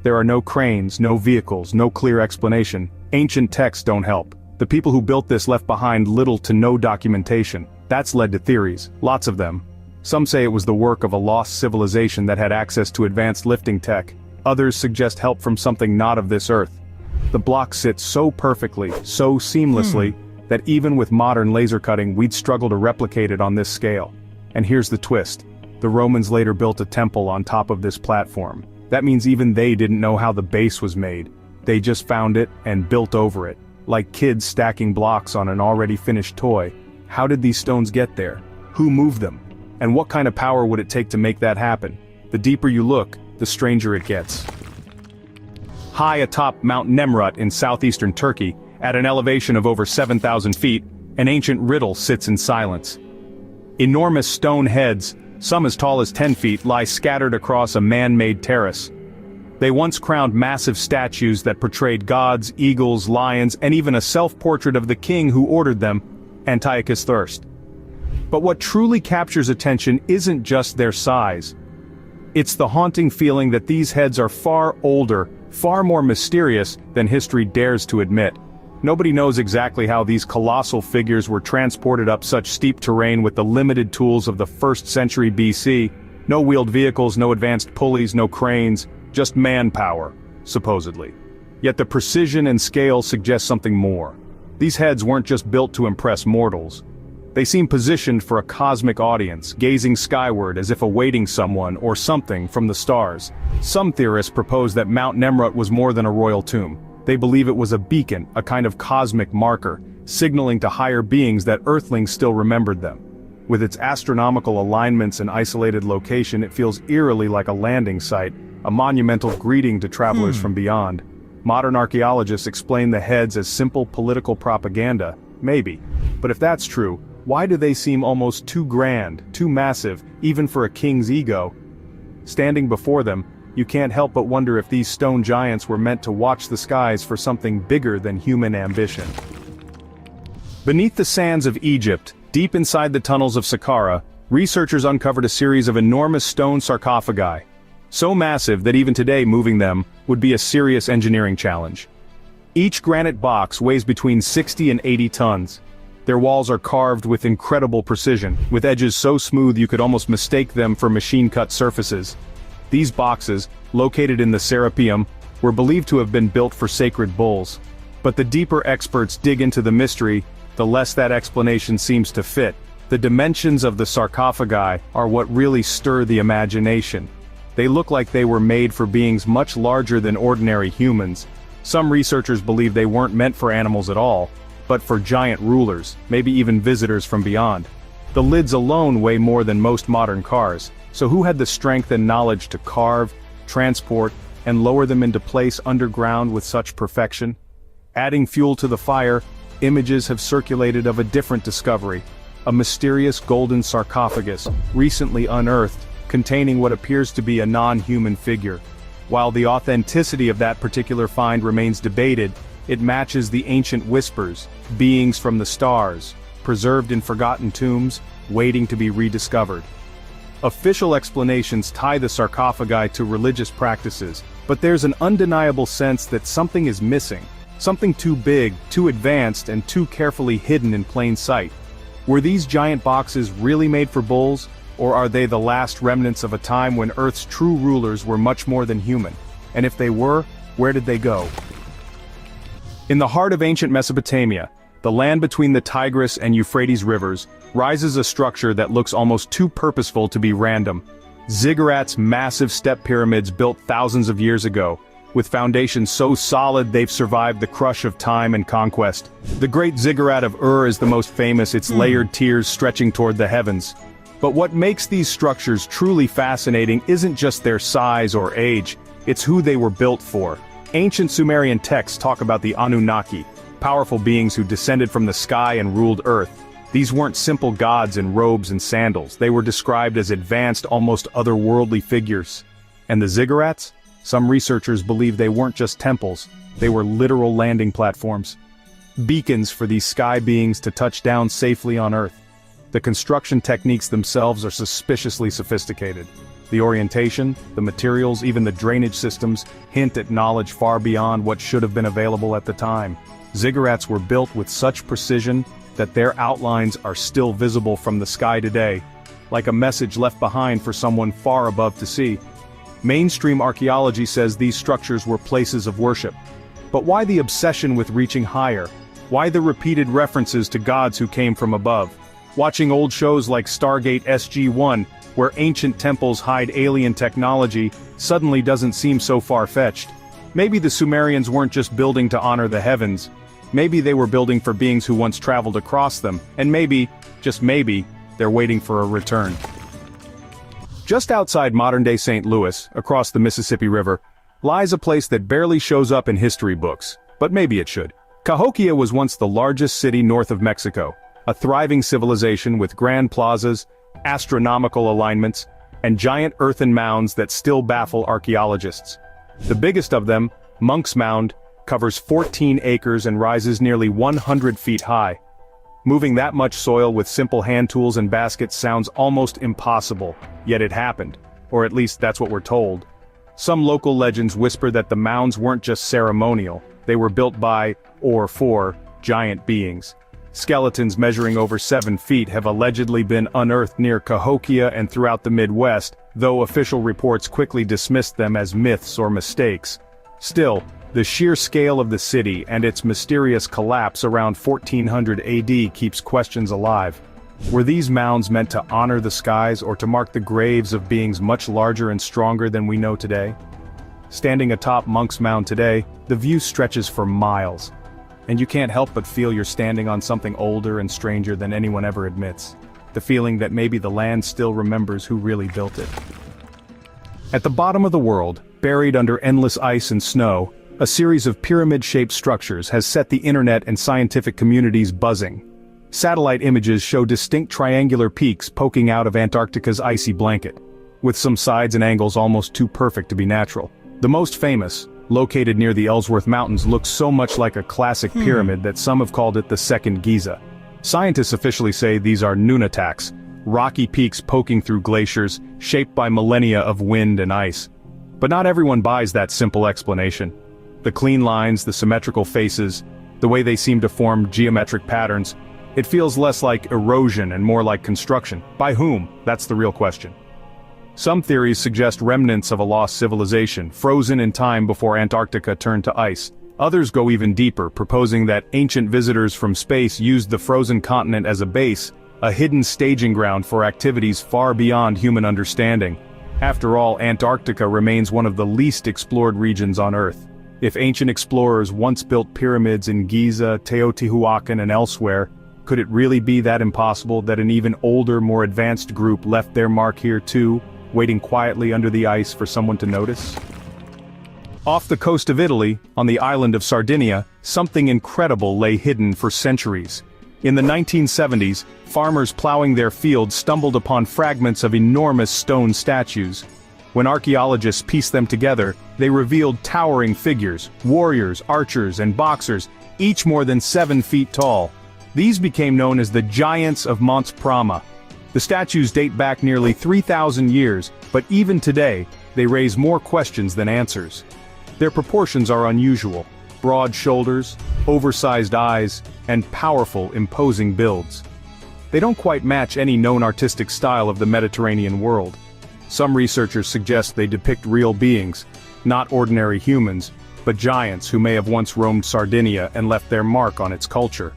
There are no cranes, no vehicles, no clear explanation. Ancient texts don't help. The people who built this left behind little to no documentation. That's led to theories, lots of them. Some say it was the work of a lost civilization that had access to advanced lifting tech. Others suggest help from something not of this earth. The blocks sit so perfectly, so seamlessly, that even with modern laser cutting we'd struggle to replicate it on this scale. And here's the twist. The Romans later built a temple on top of this platform. That means even they didn't know how the base was made. They just found it and built over it, like kids stacking blocks on an already finished toy. How did these stones get there? Who moved them? And what kind of power would it take to make that happen? The deeper you look, the stranger it gets. High atop Mount Nemrut in southeastern Turkey, at an elevation of over 7,000 feet, an ancient riddle sits in silence. Enormous stone heads, some as tall as 10 feet, lie scattered across a man-made terrace. They once crowned massive statues that portrayed gods, eagles, lions, and even a self-portrait of the king who ordered them, Antiochus Thirst. But what truly captures attention isn't just their size. It's the haunting feeling that these heads are far older, far more mysterious than history dares to admit. Nobody knows exactly how these colossal figures were transported up such steep terrain with the limited tools of the 1st century BC. No wheeled vehicles, no advanced pulleys, no cranes, just manpower, supposedly. Yet the precision and scale suggest something more. These heads weren't just built to impress mortals. They seem positioned for a cosmic audience, gazing skyward as if awaiting someone or something from the stars. Some theorists propose that Mount Nemrut was more than a royal tomb. They believe it was a beacon, a kind of cosmic marker, signaling to higher beings that Earthlings still remembered them. With its astronomical alignments and isolated location, it feels eerily like a landing site, a monumental greeting to travelers from beyond. Modern archaeologists explain the heads as simple political propaganda, maybe. But if that's true, why do they seem almost too grand, too massive, even for a king's ego? Standing before them, you can't help but wonder if these stone giants were meant to watch the skies for something bigger than human ambition. Beneath the sands of Egypt, deep inside the tunnels of Saqqara, researchers uncovered a series of enormous stone sarcophagi. So massive that even today moving them would be a serious engineering challenge. Each granite box weighs between 60 and 80 tons. Their walls are carved with incredible precision, with edges so smooth you could almost mistake them for machine-cut surfaces. These boxes, located in the Serapeum, were believed to have been built for sacred bulls. But the deeper experts dig into the mystery, the less that explanation seems to fit. The dimensions of the sarcophagi are what really stir the imagination. They look like they were made for beings much larger than ordinary humans. Some researchers believe they weren't meant for animals at all, but for giant rulers, maybe even visitors from beyond. The lids alone weigh more than most modern cars. So who had the strength and knowledge to carve, transport, and lower them into place underground with such perfection? Adding fuel to the fire, images have circulated of a different discovery, a mysterious golden sarcophagus, recently unearthed, containing what appears to be a non-human figure. While the authenticity of that particular find remains debated, it matches the ancient whispers, beings from the stars, preserved in forgotten tombs, waiting to be rediscovered. Official explanations tie the sarcophagi to religious practices, but there's an undeniable sense that something is missing, something too big, too advanced, and too carefully hidden in plain sight. Were these giant boxes really made for bulls, or are they the last remnants of a time when Earth's true rulers were much more than human? And if they were, where did they go? In the heart of ancient Mesopotamia, the land between the Tigris and Euphrates rivers, rises a structure that looks almost too purposeful to be random. Ziggurats, massive step pyramids built thousands of years ago, with foundations so solid they've survived the crush of time and conquest. The Great Ziggurat of Ur is the most famous, its layered tiers stretching toward the heavens. But what makes these structures truly fascinating isn't just their size or age, it's who they were built for. Ancient Sumerian texts talk about the Anunnaki, powerful beings who descended from the sky and ruled Earth. These weren't simple gods in robes and sandals, they were described as advanced, almost otherworldly figures. And the ziggurats? Some researchers believe they weren't just temples, they were literal landing platforms. Beacons for these sky beings to touch down safely on Earth. The construction techniques themselves are suspiciously sophisticated. The orientation, the materials, even the drainage systems, hint at knowledge far beyond what should have been available at the time. Ziggurats were built with such precision that their outlines are still visible from the sky today, like a message left behind for someone far above to see. Mainstream archaeology says these structures were places of worship. But why the obsession with reaching higher? Why the repeated references to gods who came from above? Watching old shows like Stargate SG-1, where ancient temples hide alien technology, suddenly doesn't seem so far-fetched. Maybe the Sumerians weren't just building to honor the heavens. Maybe they were building for beings who once traveled across them, and maybe, just maybe, they're waiting for a return. Just outside modern-day St. Louis, across the Mississippi River, lies a place that barely shows up in history books, but maybe it should. Cahokia was once the largest city north of Mexico, a thriving civilization with grand plazas, astronomical alignments, and giant earthen mounds that still baffle archaeologists. The biggest of them, Monk's Mound, covers 14 acres and rises nearly 100 feet high. Moving that much soil with simple hand tools and baskets sounds almost impossible, yet it happened, or at least that's what we're told. Some local legends whisper that the mounds weren't just ceremonial, they were built by, or for, giant beings. Skeletons measuring over 7 feet have allegedly been unearthed near Cahokia and throughout the Midwest, though official reports quickly dismissed them as myths or mistakes. Still, the sheer scale of the city and its mysterious collapse around 1400 AD keeps questions alive. Were these mounds meant to honor the skies or to mark the graves of beings much larger and stronger than we know today? Standing atop Monk's Mound today, the view stretches for miles. And you can't help but feel you're standing on something older and stranger than anyone ever admits. The feeling that maybe the land still remembers who really built it. At the bottom of the world, buried under endless ice and snow, a series of pyramid-shaped structures has set the internet and scientific communities buzzing. Satellite images show distinct triangular peaks poking out of Antarctica's icy blanket, with some sides and angles almost too perfect to be natural. The most famous, located near the Ellsworth Mountains, looks so much like a classic pyramid that some have called it the Second Giza. Scientists officially say these are nunataks, rocky peaks poking through glaciers, shaped by millennia of wind and ice. But not everyone buys that simple explanation. The clean lines, the symmetrical faces, the way they seem to form geometric patterns, it feels less like erosion and more like construction. By whom? That's the real question. Some theories suggest remnants of a lost civilization, frozen in time before Antarctica turned to ice. Others go even deeper, proposing that ancient visitors from space used the frozen continent as a base, a hidden staging ground for activities far beyond human understanding. After all, Antarctica remains one of the least explored regions on Earth. If ancient explorers once built pyramids in Giza, Teotihuacan, and elsewhere, could it really be that impossible that an even older, more advanced group left their mark here too, waiting quietly under the ice for someone to notice? Off the coast of Italy, on the island of Sardinia, something incredible lay hidden for centuries. In the 1970s, farmers plowing their fields stumbled upon fragments of enormous stone statues. When archaeologists pieced them together, they revealed towering figures, warriors, archers, and boxers, each more than 7 feet tall. These became known as the Giants of Mons Prama. The statues date back nearly 3,000 years, but even today, they raise more questions than answers. Their proportions are unusual: broad shoulders, oversized eyes, and powerful, imposing builds. They don't quite match any known artistic style of the Mediterranean world. Some researchers suggest they depict real beings, not ordinary humans, but giants who may have once roamed Sardinia and left their mark on its culture.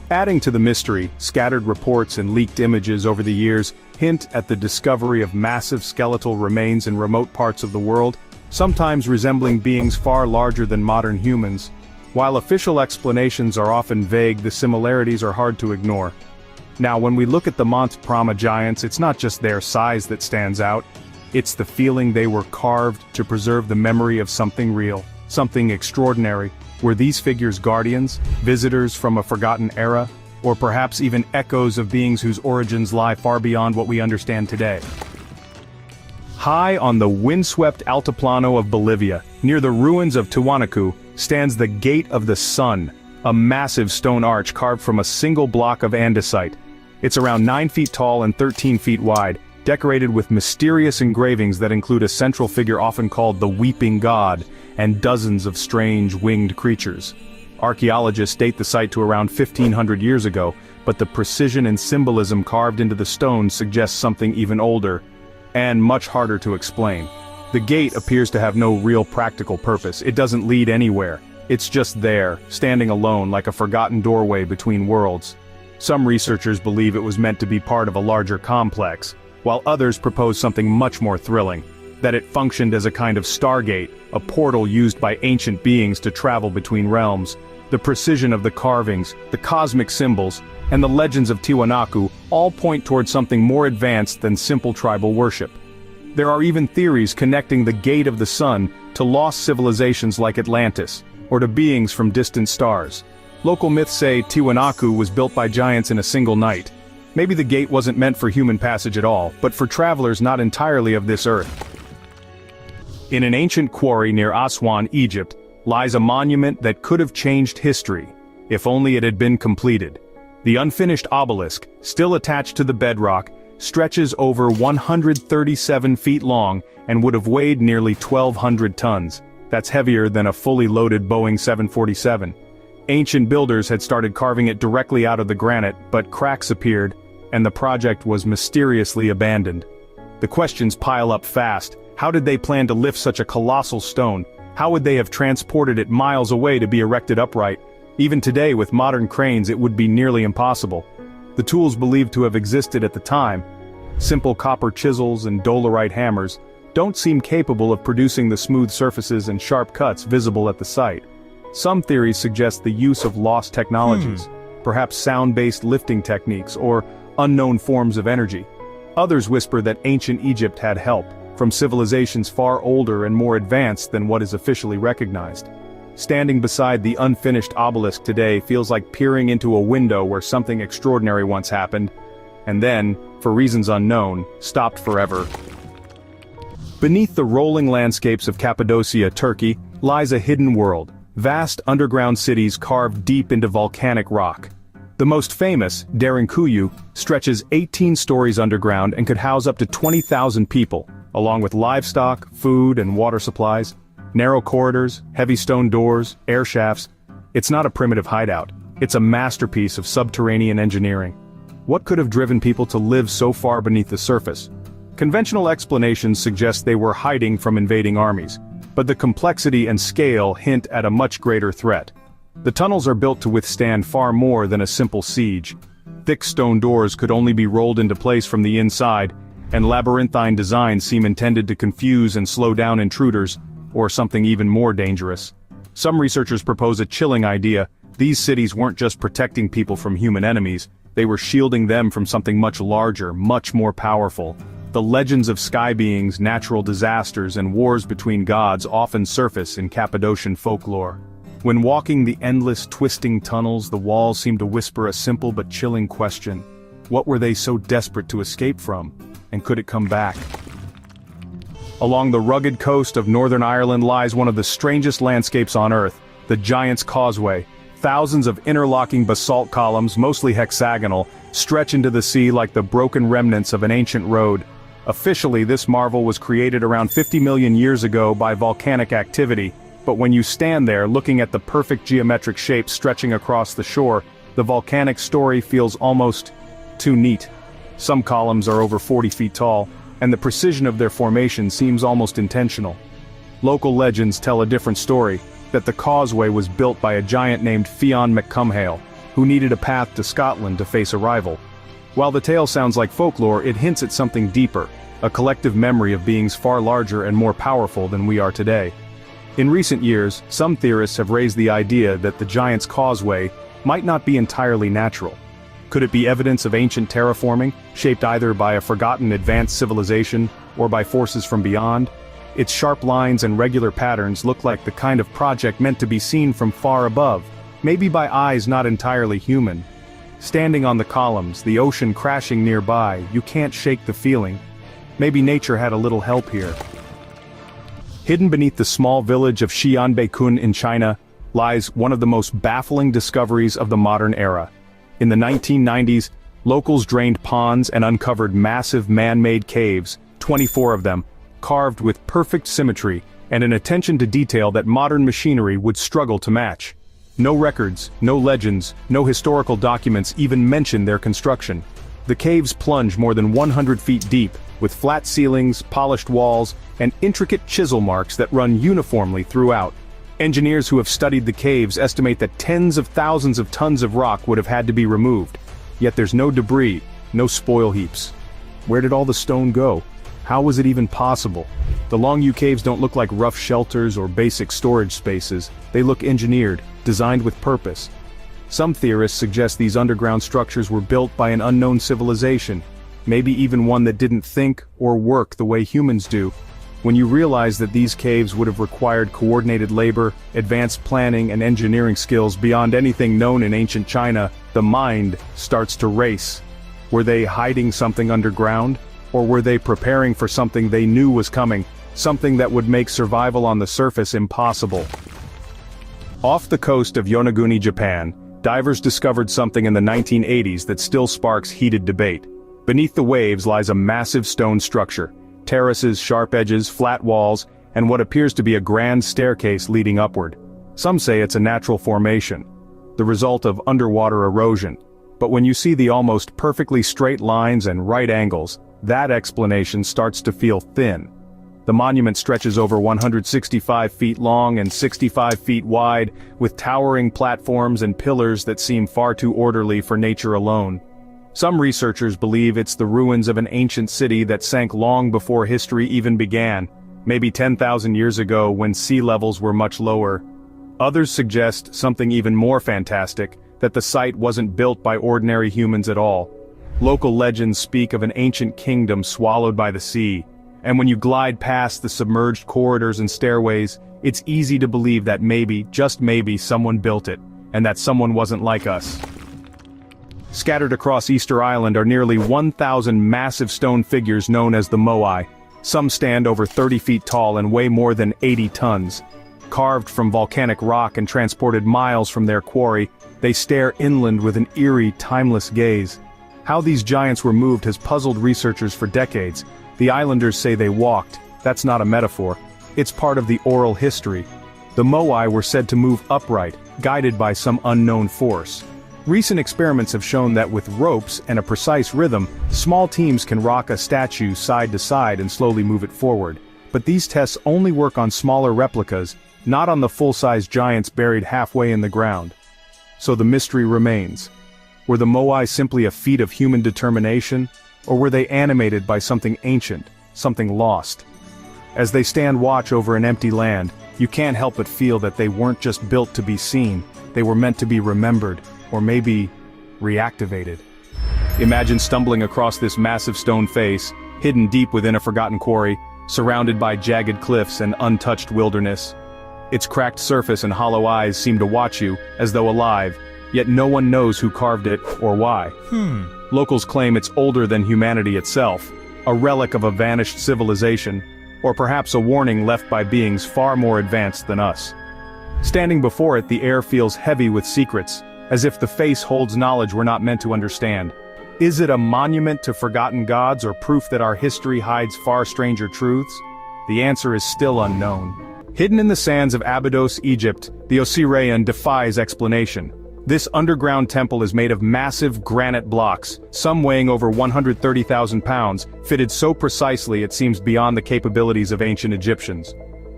Adding to the mystery, scattered reports and leaked images over the years hint at the discovery of massive skeletal remains in remote parts of the world, sometimes resembling beings far larger than modern humans. While official explanations are often vague, the similarities are hard to ignore. Now, when we look at the Mons Prama giants, it's not just their size that stands out, it's the feeling they were carved to preserve the memory of something real, something extraordinary. Were these figures guardians, visitors from a forgotten era, or perhaps even echoes of beings whose origins lie far beyond what we understand today? High on the windswept Altiplano of Bolivia, near the ruins of Tiwanaku, stands the Gate of the Sun, a massive stone arch carved from a single block of andesite. It's around 9 feet tall and 13 feet wide, decorated with mysterious engravings that include a central figure often called the Weeping God, and dozens of strange winged creatures. Archaeologists date the site to around 1500 years ago, but the precision and symbolism carved into the stone suggests something even older, and much harder to explain. The gate appears to have no real practical purpose. It doesn't lead anywhere. It's just there, standing alone like a forgotten doorway between worlds. Some researchers believe it was meant to be part of a larger complex, while others propose something much more thrilling, that it functioned as a kind of stargate, a portal used by ancient beings to travel between realms. The precision of the carvings, the cosmic symbols, and the legends of Tiwanaku all point toward something more advanced than simple tribal worship. There are even theories connecting the Gate of the Sun to lost civilizations like Atlantis, or to beings from distant stars. Local myths say Tiwanaku was built by giants in a single night. Maybe the gate wasn't meant for human passage at all, but for travelers not entirely of this earth. In an ancient quarry near Aswan, Egypt, lies a monument that could have changed history, if only it had been completed. The unfinished obelisk, still attached to the bedrock, stretches over 137 feet long and would have weighed nearly 1,200 tons. That's heavier than a fully loaded Boeing 747. Ancient builders had started carving it directly out of the granite, but cracks appeared, and the project was mysteriously abandoned. The questions pile up fast. How did they plan to lift such a colossal stone? How would they have transported it miles away to be erected upright? Even today, with modern cranes, it would be nearly impossible. The tools believed to have existed at the time, simple copper chisels and dolerite hammers, don't seem capable of producing the smooth surfaces and sharp cuts visible at the site. Some theories suggest the use of lost technologies, perhaps sound-based lifting techniques or unknown forms of energy. Others whisper that ancient Egypt had help from civilizations far older and more advanced than what is officially recognized. Standing beside the unfinished obelisk today feels like peering into a window where something extraordinary once happened, and then, for reasons unknown, stopped forever. Beneath the rolling landscapes of Cappadocia, Turkey, lies a hidden world, vast underground cities carved deep into volcanic rock. The most famous, Derinkuyu, stretches 18 stories underground and could house up to 20,000 people, along with livestock, food, and water supplies. Narrow corridors, heavy stone doors, air shafts. It's not a primitive hideout. It's a masterpiece of subterranean engineering. What could have driven people to live so far beneath the surface? Conventional explanations suggest they were hiding from invading armies, but the complexity and scale hint at a much greater threat. The tunnels are built to withstand far more than a simple siege. Thick stone doors could only be rolled into place from the inside, and labyrinthine designs seem intended to confuse and slow down intruders, or something even more dangerous. Some researchers propose a chilling idea. These cities weren't just protecting people from human enemies, they were shielding them from something much larger, much more powerful. The legends of sky beings, natural disasters, and wars between gods often surface in Cappadocian folklore. When walking the endless, twisting tunnels, the walls seem to whisper a simple but chilling question. What were they so desperate to escape from? And could it come back? Along the rugged coast of Northern Ireland lies one of the strangest landscapes on Earth, the Giant's Causeway. Thousands of interlocking basalt columns, mostly hexagonal, stretch into the sea like the broken remnants of an ancient road. Officially, this marvel was created around 50 million years ago by volcanic activity, but when you stand there looking at the perfect geometric shapes stretching across the shore, the volcanic story feels almost too neat. Some columns are over 40 feet tall, and the precision of their formation seems almost intentional. Local legends tell a different story, that the causeway was built by a giant named Fionn McCumhale, who needed a path to Scotland to face a rival. While the tale sounds like folklore, it hints at something deeper, a collective memory of beings far larger and more powerful than we are today. In recent years, some theorists have raised the idea that the Giant's Causeway might not be entirely natural. Could it be evidence of ancient terraforming, shaped either by a forgotten advanced civilization or by forces from beyond? Its sharp lines and regular patterns look like the kind of project meant to be seen from far above, maybe by eyes not entirely human. Standing on the columns, the ocean crashing nearby, you can't shake the feeling. Maybe nature had a little help here. Hidden beneath the small village of Xi'anbeicun in China, lies one of the most baffling discoveries of the modern era. In the 1990s, locals drained ponds and uncovered massive man-made caves, 24 of them, carved with perfect symmetry and an attention to detail that modern machinery would struggle to match. No records, no legends, no historical documents even mention their construction. The caves plunge more than 100 feet deep, with flat ceilings, polished walls, and intricate chisel marks that run uniformly throughout. Engineers who have studied the caves estimate that tens of thousands of tons of rock would have had to be removed. Yet there's no debris, no spoil heaps. Where did all the stone go? How was it even possible? The Longyou caves don't look like rough shelters or basic storage spaces. They look engineered, designed with purpose. Some theorists suggest these underground structures were built by an unknown civilization, maybe even one that didn't think or work the way humans do. When you realize that these caves would have required coordinated labor, advanced planning and engineering skills beyond anything known in ancient China, the mind starts to race. Were they hiding something underground? Or were they preparing for something they knew was coming, something that would make survival on the surface impossible? Off the coast of Yonaguni, Japan, divers discovered something in the 1980s that still sparks heated debate. Beneath the waves lies a massive stone structure, terraces, sharp edges, flat walls, and what appears to be a grand staircase leading upward. Some say it's a natural formation, the result of underwater erosion. But when you see the almost perfectly straight lines and right angles, that explanation starts to feel thin. The monument stretches over 165 feet long and 65 feet wide, with towering platforms and pillars that seem far too orderly for nature alone. Some researchers believe it's the ruins of an ancient city that sank long before history even began, maybe 10,000 years ago when sea levels were much lower. Others suggest something even more fantastic, that the site wasn't built by ordinary humans at all. Local legends speak of an ancient kingdom swallowed by the sea, and when you glide past the submerged corridors and stairways, it's easy to believe that maybe, just maybe, someone built it, and that someone wasn't like us. Scattered across Easter Island are nearly 1,000 massive stone figures known as the moai. Some stand over 30 feet tall and weigh more than 80 tons. Carved from volcanic rock and transported miles from their quarry, they stare inland with an eerie, timeless gaze. How these giants were moved has puzzled researchers for decades. The islanders say they walked. That's not a metaphor. It's part of the oral history. The moai were said to move upright, guided by some unknown force. Recent experiments have shown that with ropes and a precise rhythm, small teams can rock a statue side to side and slowly move it forward. But these tests only work on smaller replicas, not on the full-size giants buried halfway in the ground. So the mystery remains. Were the moai simply a feat of human determination, or were they animated by something ancient, something lost? As they stand watch over an empty land, you can't help but feel that they weren't just built to be seen, they were meant to be remembered, or maybe reactivated. Imagine stumbling across this massive stone face, hidden deep within a forgotten quarry, surrounded by jagged cliffs and untouched wilderness. Its cracked surface and hollow eyes seem to watch you, as though alive, yet no one knows who carved it or why. Locals claim it's older than humanity itself, a relic of a vanished civilization, or perhaps a warning left by beings far more advanced than us. Standing before it, the air feels heavy with secrets, as if the face holds knowledge we're not meant to understand. Is it a monument to forgotten gods or proof that our history hides far stranger truths? The answer is still unknown. Hidden in the sands of Abydos, Egypt, the Osirian defies explanation. This underground temple is made of massive granite blocks, some weighing over 130,000 pounds, fitted so precisely it seems beyond the capabilities of ancient Egyptians.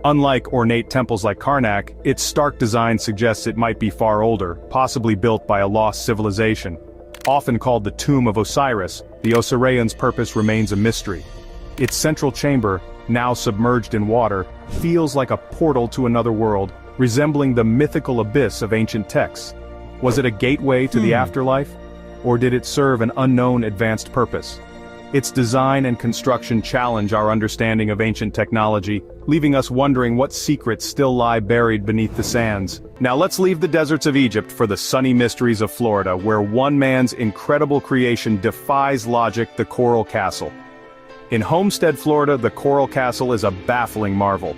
Unlike ornate temples like Karnak, its stark design suggests it might be far older, possibly built by a lost civilization. Often called the Tomb of Osiris, the Osirian's purpose remains a mystery. Its central chamber, now submerged in water, feels like a portal to another world, resembling the mythical abyss of ancient texts. Was it a gateway to the afterlife? Or did it serve an unknown advanced purpose? Its design and construction challenge our understanding of ancient technology, leaving us wondering what secrets still lie buried beneath the sands. Now let's leave the deserts of Egypt for the sunny mysteries of Florida, where one man's incredible creation defies logic: the Coral Castle. In Homestead, Florida, the Coral Castle is a baffling marvel.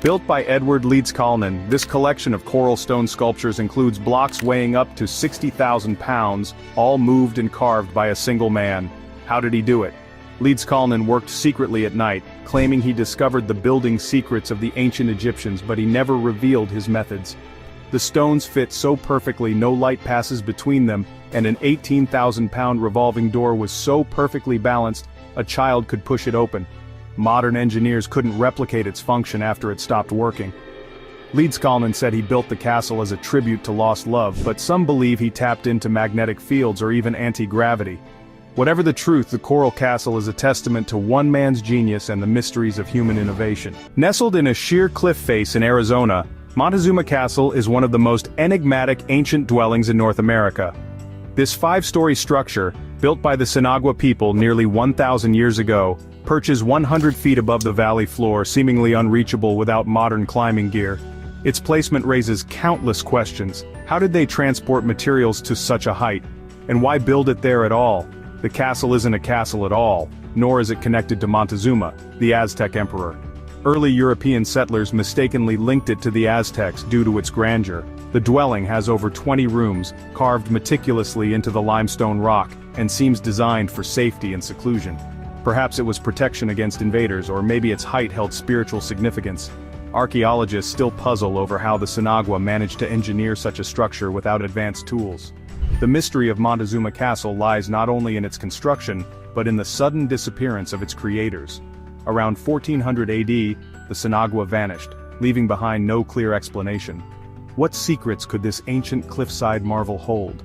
Built by Edward Leeds-Kalnin, this collection of coral stone sculptures includes blocks weighing up to 60,000 pounds, all moved and carved by a single man. How did he do it? Leeds-Kalnin worked secretly at night, claiming he discovered the building secrets of the ancient Egyptians, but he never revealed his methods. The stones fit so perfectly no light passes between them, and an 18,000-pound revolving door was so perfectly balanced, a child could push it open. Modern engineers couldn't replicate its function after it stopped working. Leedskalnin said he built the castle as a tribute to lost love, but some believe he tapped into magnetic fields or even anti-gravity. Whatever the truth, the coral castle is a testament to one man's genius and the mysteries of human innovation. Nestled in a sheer cliff face in Arizona, Montezuma Castle is one of the most enigmatic ancient dwellings in North America. This five-story structure, built by the Sinagua people nearly 1,000 years ago, perches 100 feet above the valley floor, seemingly unreachable without modern climbing gear. Its placement raises countless questions. How did they transport materials to such a height? And why build it there at all? The castle isn't a castle at all, nor is it connected to Montezuma, the Aztec emperor. Early European settlers mistakenly linked it to the Aztecs due to its grandeur. The dwelling has over 20 rooms, carved meticulously into the limestone rock, and seems designed for safety and seclusion. Perhaps it was protection against invaders, or maybe its height held spiritual significance. Archaeologists still puzzle over how the Sinagua managed to engineer such a structure without advanced tools. The mystery of Montezuma Castle lies not only in its construction, but in the sudden disappearance of its creators. Around 1400 AD, the Sinagua vanished, leaving behind no clear explanation. What secrets could this ancient cliffside marvel hold?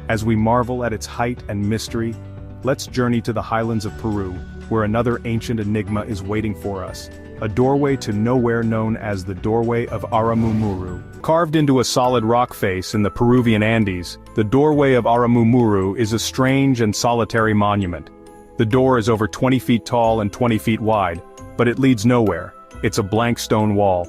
As we marvel at its height and mystery, let's journey to the highlands of Peru, where another ancient enigma is waiting for us. A doorway to nowhere known as the Doorway of Aramumuru. Carved into a solid rock face in the Peruvian Andes, the Doorway of Aramumuru is a strange and solitary monument. The door is over 20 feet tall and 20 feet wide, but it leads nowhere. It's a blank stone wall.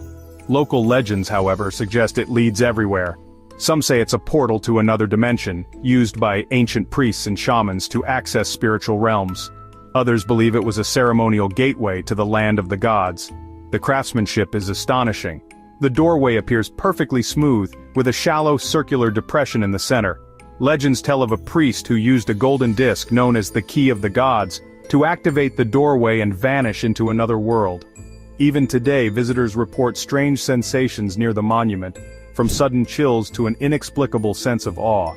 Local legends, however, suggest it leads everywhere. Some say it's a portal to another dimension, used by ancient priests and shamans to access spiritual realms. Others believe it was a ceremonial gateway to the land of the gods. The craftsmanship is astonishing. The doorway appears perfectly smooth, with a shallow circular depression in the center. Legends tell of a priest who used a golden disc known as the Key of the Gods to activate the doorway and vanish into another world. Even today, visitors report strange sensations near the monument, from sudden chills to an inexplicable sense of awe.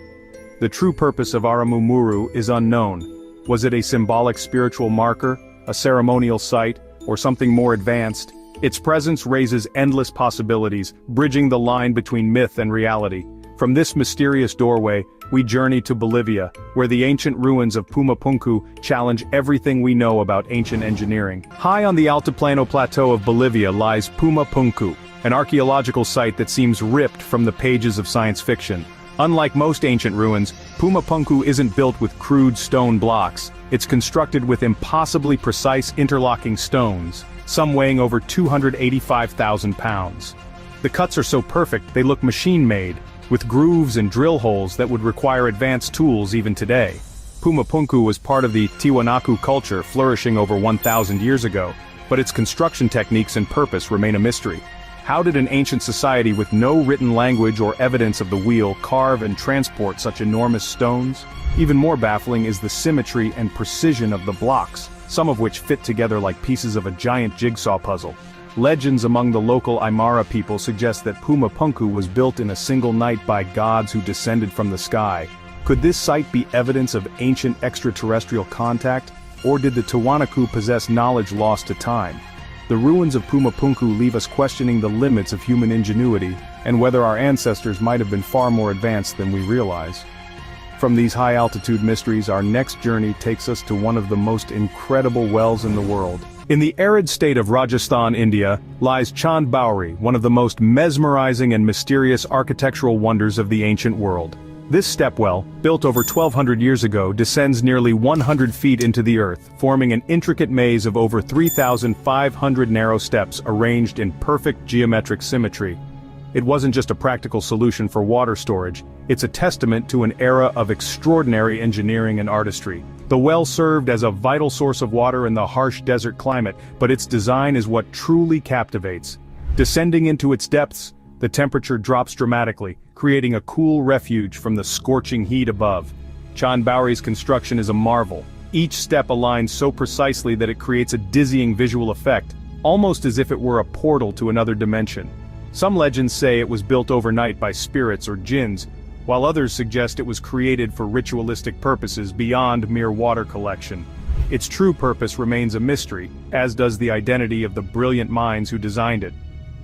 The true purpose of Aramumuru is unknown. Was it a symbolic spiritual marker, a ceremonial site, or something more advanced? Its presence raises endless possibilities, bridging the line between myth and reality. From this mysterious doorway, we journey to Bolivia, where the ancient ruins of Pumapunku challenge everything we know about ancient engineering. High on the Altiplano Plateau of Bolivia lies Pumapunku, an archaeological site that seems ripped from the pages of science fiction. Unlike most ancient ruins, Pumapunku isn't built with crude stone blocks. It's constructed with impossibly precise interlocking stones, some weighing over 285,000 pounds. The cuts are so perfect they look machine-made, with grooves and drill holes that would require advanced tools even today. Pumapunku was part of the Tiwanaku culture flourishing over 1,000 years ago, but its construction techniques and purpose remain a mystery. How did an ancient society with no written language or evidence of the wheel carve and transport such enormous stones? Even more baffling is the symmetry and precision of the blocks, some of which fit together like pieces of a giant jigsaw puzzle. Legends among the local Aymara people suggest that Pumapunku was built in a single night by gods who descended from the sky. Could this site be evidence of ancient extraterrestrial contact, or did the Tiwanaku possess knowledge lost to time? The ruins of Pumapunku leave us questioning the limits of human ingenuity, and whether our ancestors might have been far more advanced than we realize. From these high-altitude mysteries, our next journey takes us to one of the most incredible wells in the world. In the arid state of Rajasthan, India, lies Chand Bauri, one of the most mesmerizing and mysterious architectural wonders of the ancient world. This stepwell, built over 1,200 years ago, descends nearly 100 feet into the earth, forming an intricate maze of over 3,500 narrow steps arranged in perfect geometric symmetry. It wasn't just a practical solution for water storage, it's a testament to an era of extraordinary engineering and artistry. The well served as a vital source of water in the harsh desert climate, but its design is what truly captivates. Descending into its depths, the temperature drops dramatically, creating a cool refuge from the scorching heat above. Chand Bauri's construction is a marvel. Each step aligns so precisely that it creates a dizzying visual effect, almost as if it were a portal to another dimension. Some legends say it was built overnight by spirits or jinns, while others suggest it was created for ritualistic purposes beyond mere water collection. Its true purpose remains a mystery, as does the identity of the brilliant minds who designed it.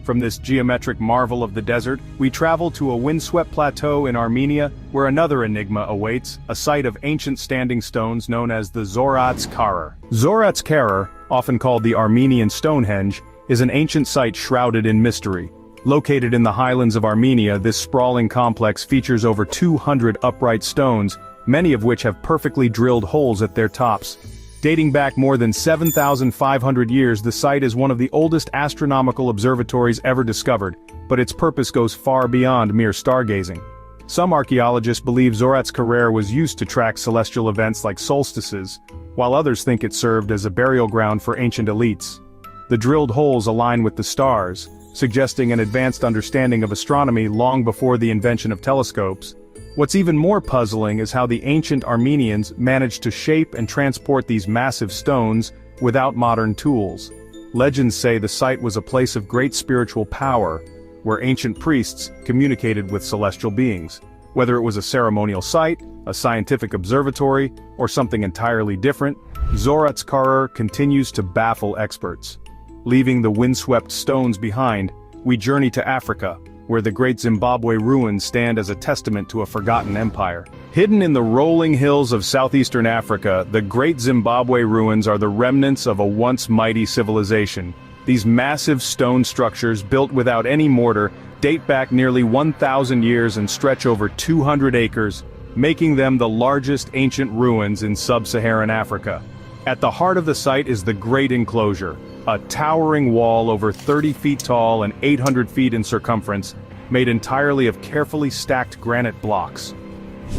From this geometric marvel of the desert, we travel to a windswept plateau in Armenia, where another enigma awaits, a site of ancient standing stones known as the Zoratz-Karar. Zoratz-Karar, often called the Armenian Stonehenge, is an ancient site shrouded in mystery. Located in the highlands of Armenia, this sprawling complex features over 200 upright stones, many of which have perfectly drilled holes at their tops. Dating back more than 7,500 years, the site is one of the oldest astronomical observatories ever discovered, but its purpose goes far beyond mere stargazing. Some archaeologists believe Zoratz-Karar was used to track celestial events like solstices, while others think it served as a burial ground for ancient elites. The drilled holes align with the stars, suggesting an advanced understanding of astronomy long before the invention of telescopes. What's even more puzzling is how the ancient Armenians managed to shape and transport these massive stones without modern tools. Legends say the site was a place of great spiritual power, where ancient priests communicated with celestial beings. Whether it was a ceremonial site, a scientific observatory, or something entirely different, Zoratz-Karar continues to baffle experts. Leaving the windswept stones behind, we journey to Africa, where the Great Zimbabwe ruins stand as a testament to a forgotten empire. Hidden in the rolling hills of southeastern Africa, the Great Zimbabwe ruins are the remnants of a once mighty civilization. These massive stone structures, built without any mortar, date back nearly 1,000 years and stretch over 200 acres, making them the largest ancient ruins in sub-Saharan Africa. At the heart of the site is the Great Enclosure, a towering wall over 30 feet tall and 800 feet in circumference, made entirely of carefully stacked granite blocks.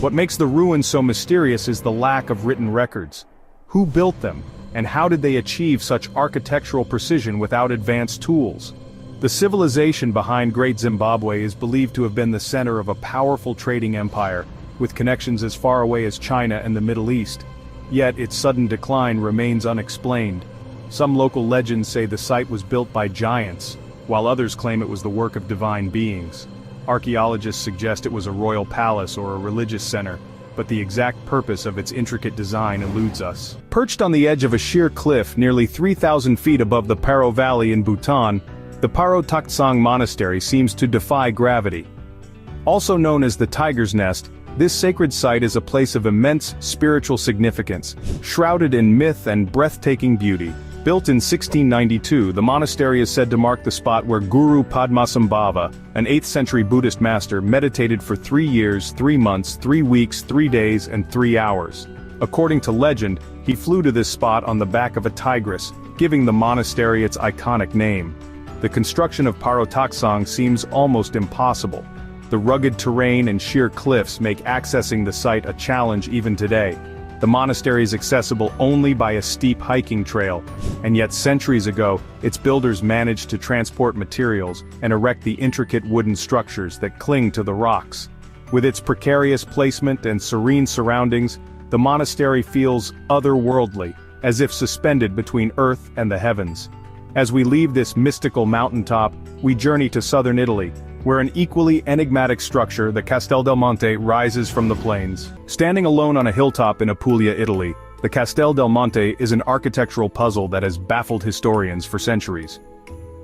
What makes the ruins so mysterious is the lack of written records. Who built them, and how did they achieve such architectural precision without advanced tools? The civilization behind Great Zimbabwe is believed to have been the center of a powerful trading empire, with connections as far away as China and the Middle East. Yet its sudden decline remains unexplained. Some local legends say the site was built by giants, while others claim it was the work of divine beings. Archaeologists suggest it was a royal palace or a religious center, but the exact purpose of its intricate design eludes us. Perched on the edge of a sheer cliff nearly 3,000 feet above the Paro Valley in Bhutan, the Paro Taktsang Monastery seems to defy gravity. Also known as the Tiger's Nest, this sacred site is a place of immense spiritual significance, shrouded in myth and breathtaking beauty. Built in 1692, the monastery is said to mark the spot where Guru Padmasambhava, an 8th century Buddhist master, meditated for 3 years, 3 months, 3 weeks, 3 days, and 3 hours. According to legend, he flew to this spot on the back of a tigress, giving the monastery its iconic name. The construction of Paro Taktsang seems almost impossible. The rugged terrain and sheer cliffs make accessing the site a challenge even today. The monastery is accessible only by a steep hiking trail, and yet centuries ago, its builders managed to transport materials and erect the intricate wooden structures that cling to the rocks. With its precarious placement and serene surroundings, the monastery feels otherworldly, as if suspended between earth and the heavens. As we leave this mystical mountaintop, we journey to southern Italy, where an equally enigmatic structure, the Castel del Monte, rises from the plains. Standing alone on a hilltop in Apulia, Italy, the Castel del Monte is an architectural puzzle that has baffled historians for centuries.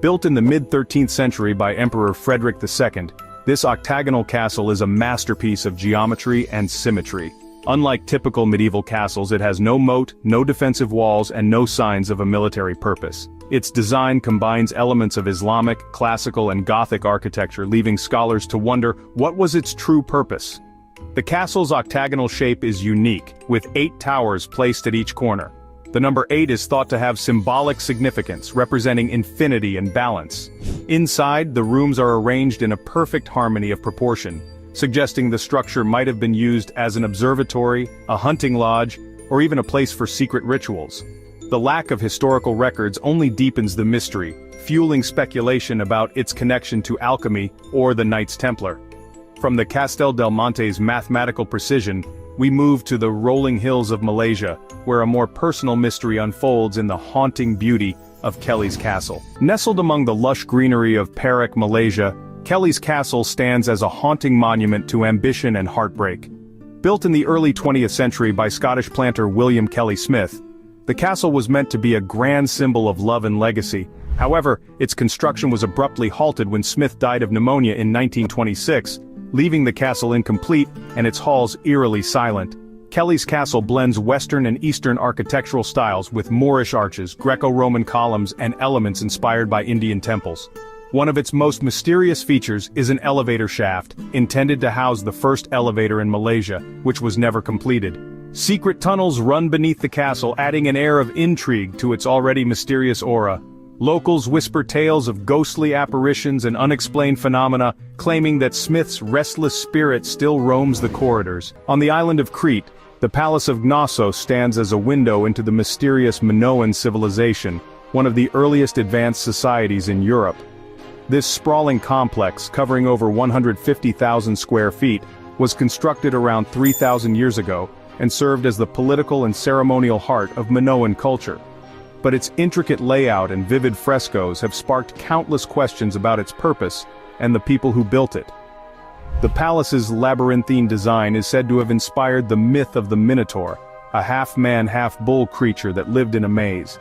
Built in the mid-13th century by Emperor Frederick II, this octagonal castle is a masterpiece of geometry and symmetry. Unlike typical medieval castles, it has no moat, no defensive walls, and no signs of a military purpose. Its design combines elements of Islamic, classical, and Gothic architecture, leaving scholars to wonder what was its true purpose. The castle's octagonal shape is unique, with 8 towers placed at each corner. The number 8 is thought to have symbolic significance, representing infinity and balance. Inside, the rooms are arranged in a perfect harmony of proportion, suggesting the structure might have been used as an observatory, a hunting lodge, or even a place for secret rituals. The lack of historical records only deepens the mystery, fueling speculation about its connection to alchemy or the Knights Templar. From the Castel del Monte's mathematical precision, we move to the rolling hills of Malaysia, where a more personal mystery unfolds in the haunting beauty of Kelly's Castle. Nestled among the lush greenery of Perak, Malaysia, Kelly's Castle stands as a haunting monument to ambition and heartbreak. Built in the early 20th century by Scottish planter William Kelly Smith, the castle was meant to be a grand symbol of love and legacy, However, its construction was abruptly halted when Smith died of pneumonia in 1926, leaving the castle incomplete and its halls eerily silent. Kelly's castle blends Western and Eastern architectural styles with Moorish arches, Greco-Roman columns, and elements inspired by Indian temples. One of its most mysterious features is an elevator shaft, intended to house the first elevator in Malaysia, which was never completed. Secret tunnels run beneath the castle, adding an air of intrigue to its already mysterious aura. Locals whisper tales of ghostly apparitions and unexplained phenomena, claiming that Smith's restless spirit still roams the corridors. On the island of Crete, the Palace of Knossos stands as a window into the mysterious Minoan civilization, one of the earliest advanced societies in Europe. This sprawling complex, covering over 150,000 square feet, was constructed around 3,000 years ago, and served as the political and ceremonial heart of Minoan culture. But its intricate layout and vivid frescoes have sparked countless questions about its purpose and the people who built it. The palace's labyrinthine design is said to have inspired the myth of the Minotaur, a half-man, half-bull creature that lived in a maze.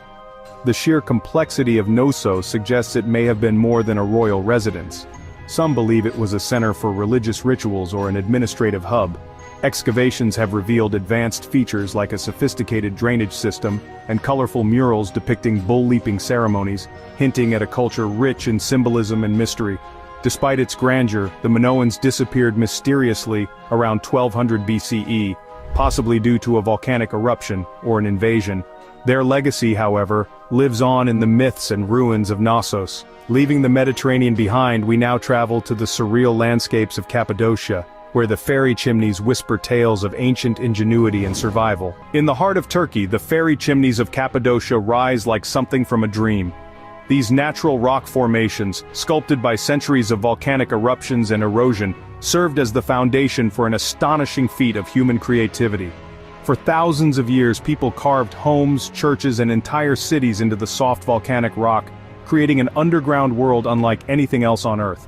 The sheer complexity of Knossos suggests it may have been more than a royal residence. Some believe it was a center for religious rituals or an administrative hub. Excavations have revealed advanced features like a sophisticated drainage system and colorful murals depicting bull-leaping ceremonies, hinting at a culture rich in symbolism and mystery. Despite its grandeur, the Minoans disappeared mysteriously around 1200 BCE, possibly due to a volcanic eruption or an invasion. Their legacy, however, lives on in the myths and ruins of Knossos. Leaving the Mediterranean behind, we now travel to the surreal landscapes of Cappadocia, where the fairy chimneys whisper tales of ancient ingenuity and survival. In the heart of Turkey, the fairy chimneys of Cappadocia rise like something from a dream. These natural rock formations, sculpted by centuries of volcanic eruptions and erosion, served as the foundation for an astonishing feat of human creativity. For thousands of years, people carved homes, churches, and entire cities into the soft volcanic rock, creating an underground world unlike anything else on Earth.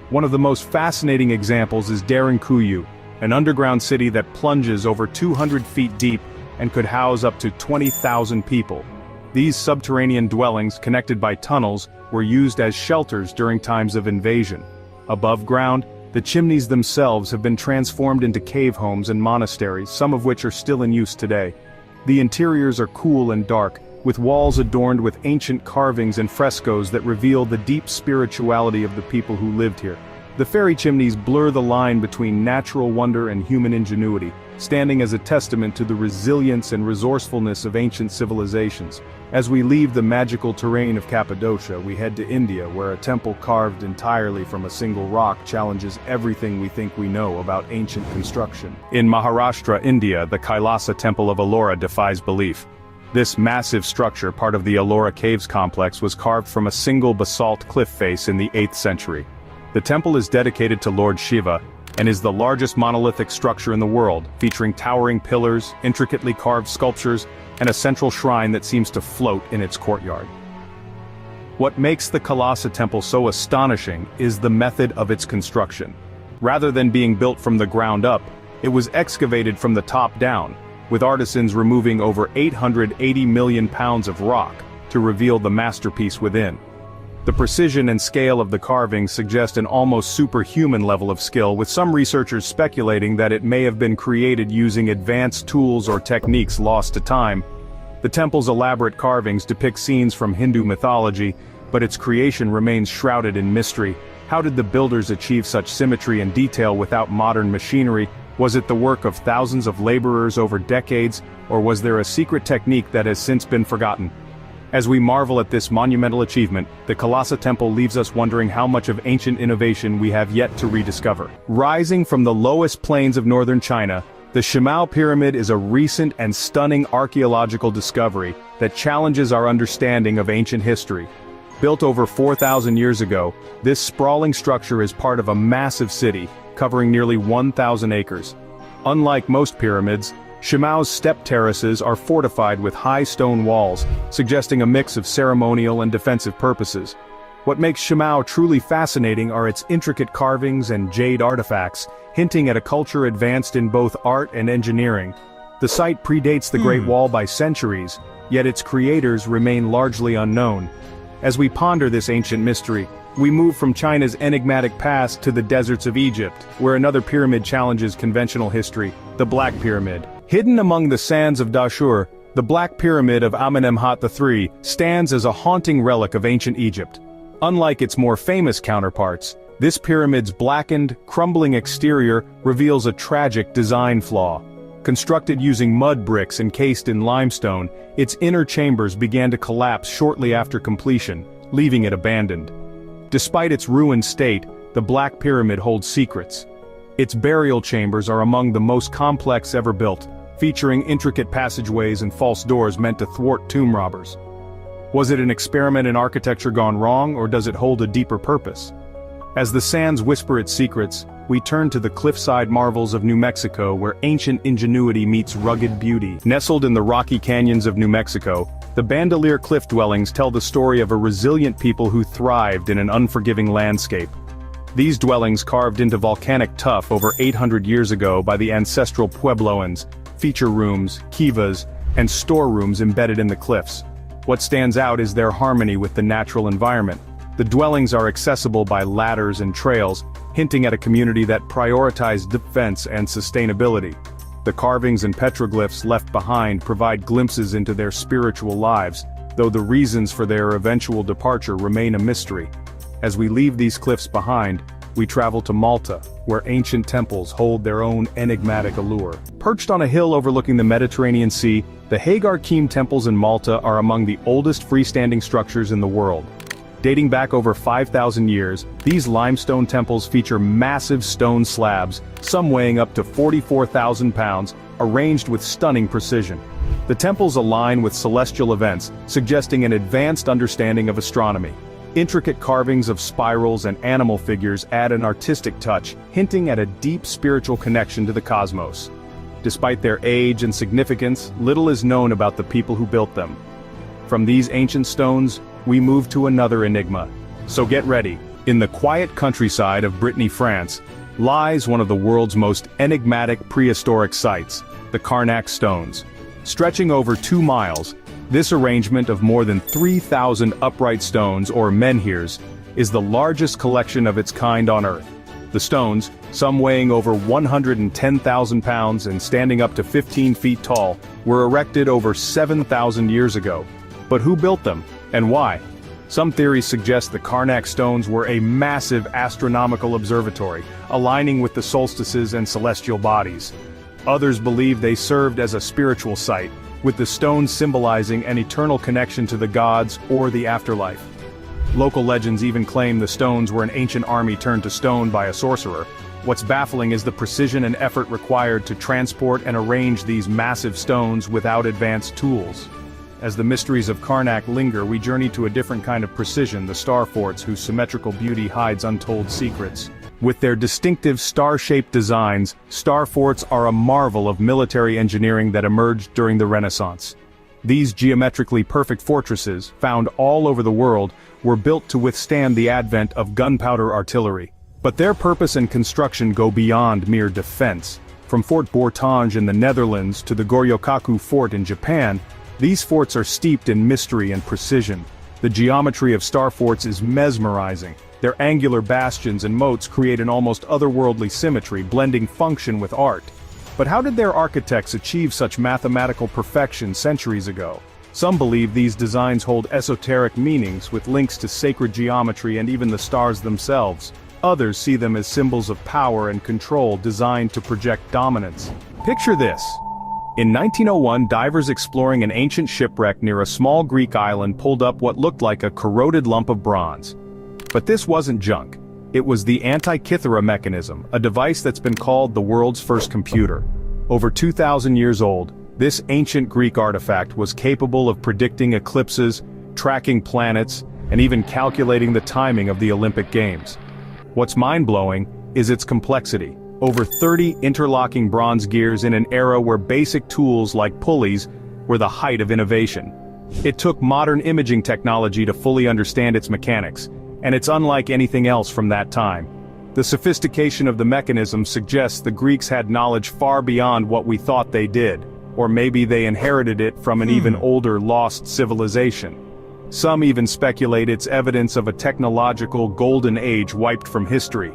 One of the most fascinating examples is Derinkuyu, an underground city that plunges over 200 feet deep and could house up to 20,000 people. These subterranean dwellings, connected by tunnels, were used as shelters during times of invasion. Above ground, the chimneys themselves have been transformed into cave homes and monasteries, some of which are still in use today. The interiors are cool and dark, with walls adorned with ancient carvings and frescoes that reveal the deep spirituality of the people who lived here. The fairy chimneys blur the line between natural wonder and human ingenuity, standing as a testament to the resilience and resourcefulness of ancient civilizations. As we leave the magical terrain of Cappadocia, we head to India, where a temple carved entirely from a single rock challenges everything we think we know about ancient construction. In Maharashtra, India, the Kailasa Temple of Ellora defies belief. This massive structure, part of the Ellora Caves complex, was carved from a single basalt cliff face in the 8th century. The temple is dedicated to Lord Shiva, and is the largest monolithic structure in the world, featuring towering pillars, intricately carved sculptures, and a central shrine that seems to float in its courtyard. What makes the Kailasa Temple so astonishing is the method of its construction. Rather than being built from the ground up, it was excavated from the top down, with artisans removing over 880 million pounds of rock to reveal the masterpiece within. The precision and scale of the carvings suggest an almost superhuman level of skill, with some researchers speculating that it may have been created using advanced tools or techniques lost to time. The temple's elaborate carvings depict scenes from Hindu mythology, but its creation remains shrouded in mystery. How did the builders achieve such symmetry and detail without modern machinery? Was it the work of thousands of laborers over decades, or was there a secret technique that has since been forgotten? As we marvel at this monumental achievement, the Kailasa Temple leaves us wondering how much of ancient innovation we have yet to rediscover. Rising from the lowest plains of northern China, the Shimao Pyramid is a recent and stunning archaeological discovery that challenges our understanding of ancient history. Built over 4,000 years ago, this sprawling structure is part of a massive city, covering nearly 1,000 acres. Unlike most pyramids, Shimao's step terraces are fortified with high stone walls, suggesting a mix of ceremonial and defensive purposes. What makes Shimao truly fascinating are its intricate carvings and jade artifacts, hinting at a culture advanced in both art and engineering. The site predates the Great Wall by centuries, yet its creators remain largely unknown. As we ponder this ancient mystery, we move from China's enigmatic past to the deserts of Egypt, where another pyramid challenges conventional history, the Black Pyramid. Hidden among the sands of Dashur, the Black Pyramid of Amenemhat III stands as a haunting relic of ancient Egypt. Unlike its more famous counterparts, this pyramid's blackened, crumbling exterior reveals a tragic design flaw. Constructed using mud bricks encased in limestone, its inner chambers began to collapse shortly after completion, leaving it abandoned. Despite its ruined state, the Black Pyramid holds secrets. Its burial chambers are among the most complex ever built, featuring intricate passageways and false doors meant to thwart tomb robbers. Was it an experiment in architecture gone wrong, or does it hold a deeper purpose? As the sands whisper its secrets, we turn to the cliffside marvels of New Mexico, where ancient ingenuity meets rugged beauty. Nestled in the rocky canyons of New Mexico, the Bandelier Cliff Dwellings tell the story of a resilient people who thrived in an unforgiving landscape. These dwellings, carved into volcanic tuff over 800 years ago by the ancestral Puebloans, feature rooms, kivas, and storerooms embedded in the cliffs. What stands out is their harmony with the natural environment. The dwellings are accessible by ladders and trails, hinting at a community that prioritized defense and sustainability. The carvings and petroglyphs left behind provide glimpses into their spiritual lives, though the reasons for their eventual departure remain a mystery. As we leave these cliffs behind, we travel to Malta, where ancient temples hold their own enigmatic allure. Perched on a hill overlooking the Mediterranean Sea, the Hagar Kim temples in Malta are among the oldest freestanding structures in the world. Dating back over 5,000 years, these limestone temples feature massive stone slabs, some weighing up to 44,000 pounds, arranged with stunning precision. The temples align with celestial events, suggesting an advanced understanding of astronomy. Intricate carvings of spirals and animal figures add an artistic touch, hinting at a deep spiritual connection to the cosmos. Despite their age and significance, little is known about the people who built them. From these ancient stones, we move to another enigma. So get ready. In the quiet countryside of Brittany, France, lies one of the world's most enigmatic prehistoric sites, the Karnak Stones. Stretching over 2 miles, this arrangement of more than 3,000 upright stones, or menhirs, is the largest collection of its kind on Earth. The stones, some weighing over 110,000 pounds and standing up to 15 feet tall, were erected over 7,000 years ago. But who built them, and why? Some theories suggest the Karnak stones were a massive astronomical observatory, aligning with the solstices and celestial bodies. Others believe they served as a spiritual site, with the stones symbolizing an eternal connection to the gods or the afterlife. Local legends even claim the stones were an ancient army turned to stone by a sorcerer. What's baffling is the precision and effort required to transport and arrange these massive stones without advanced tools. As the mysteries of Karnak linger, we journey to a different kind of precision, the star forts whose symmetrical beauty hides untold secrets. With their distinctive star-shaped designs, star forts are a marvel of military engineering that emerged during the Renaissance. These geometrically perfect fortresses, found all over the world, were built to withstand the advent of gunpowder artillery. But their purpose and construction go beyond mere defense. From Fort Bourtange in the Netherlands to the Goryokaku Fort in Japan, these forts are steeped in mystery and precision. The geometry of star forts is mesmerizing. Their angular bastions and moats create an almost otherworldly symmetry, blending function with art. But how did their architects achieve such mathematical perfection centuries ago? Some believe these designs hold esoteric meanings with links to sacred geometry and even the stars themselves. Others see them as symbols of power and control designed to project dominance. Picture this. In 1901, divers exploring an ancient shipwreck near a small Greek island pulled up what looked like a corroded lump of bronze. But this wasn't junk. It was the Antikythera mechanism, a device that's been called the world's first computer. Over 2,000 years old, this ancient Greek artifact was capable of predicting eclipses, tracking planets, and even calculating the timing of the Olympic Games. What's mind-blowing is its complexity. Over 30 interlocking bronze gears in an era where basic tools like pulleys were the height of innovation. It took modern imaging technology to fully understand its mechanics, and it's unlike anything else from that time. The sophistication of the mechanism suggests the Greeks had knowledge far beyond what we thought they did, or maybe they inherited it from an even older lost civilization. Some even speculate it's evidence of a technological golden age wiped from history.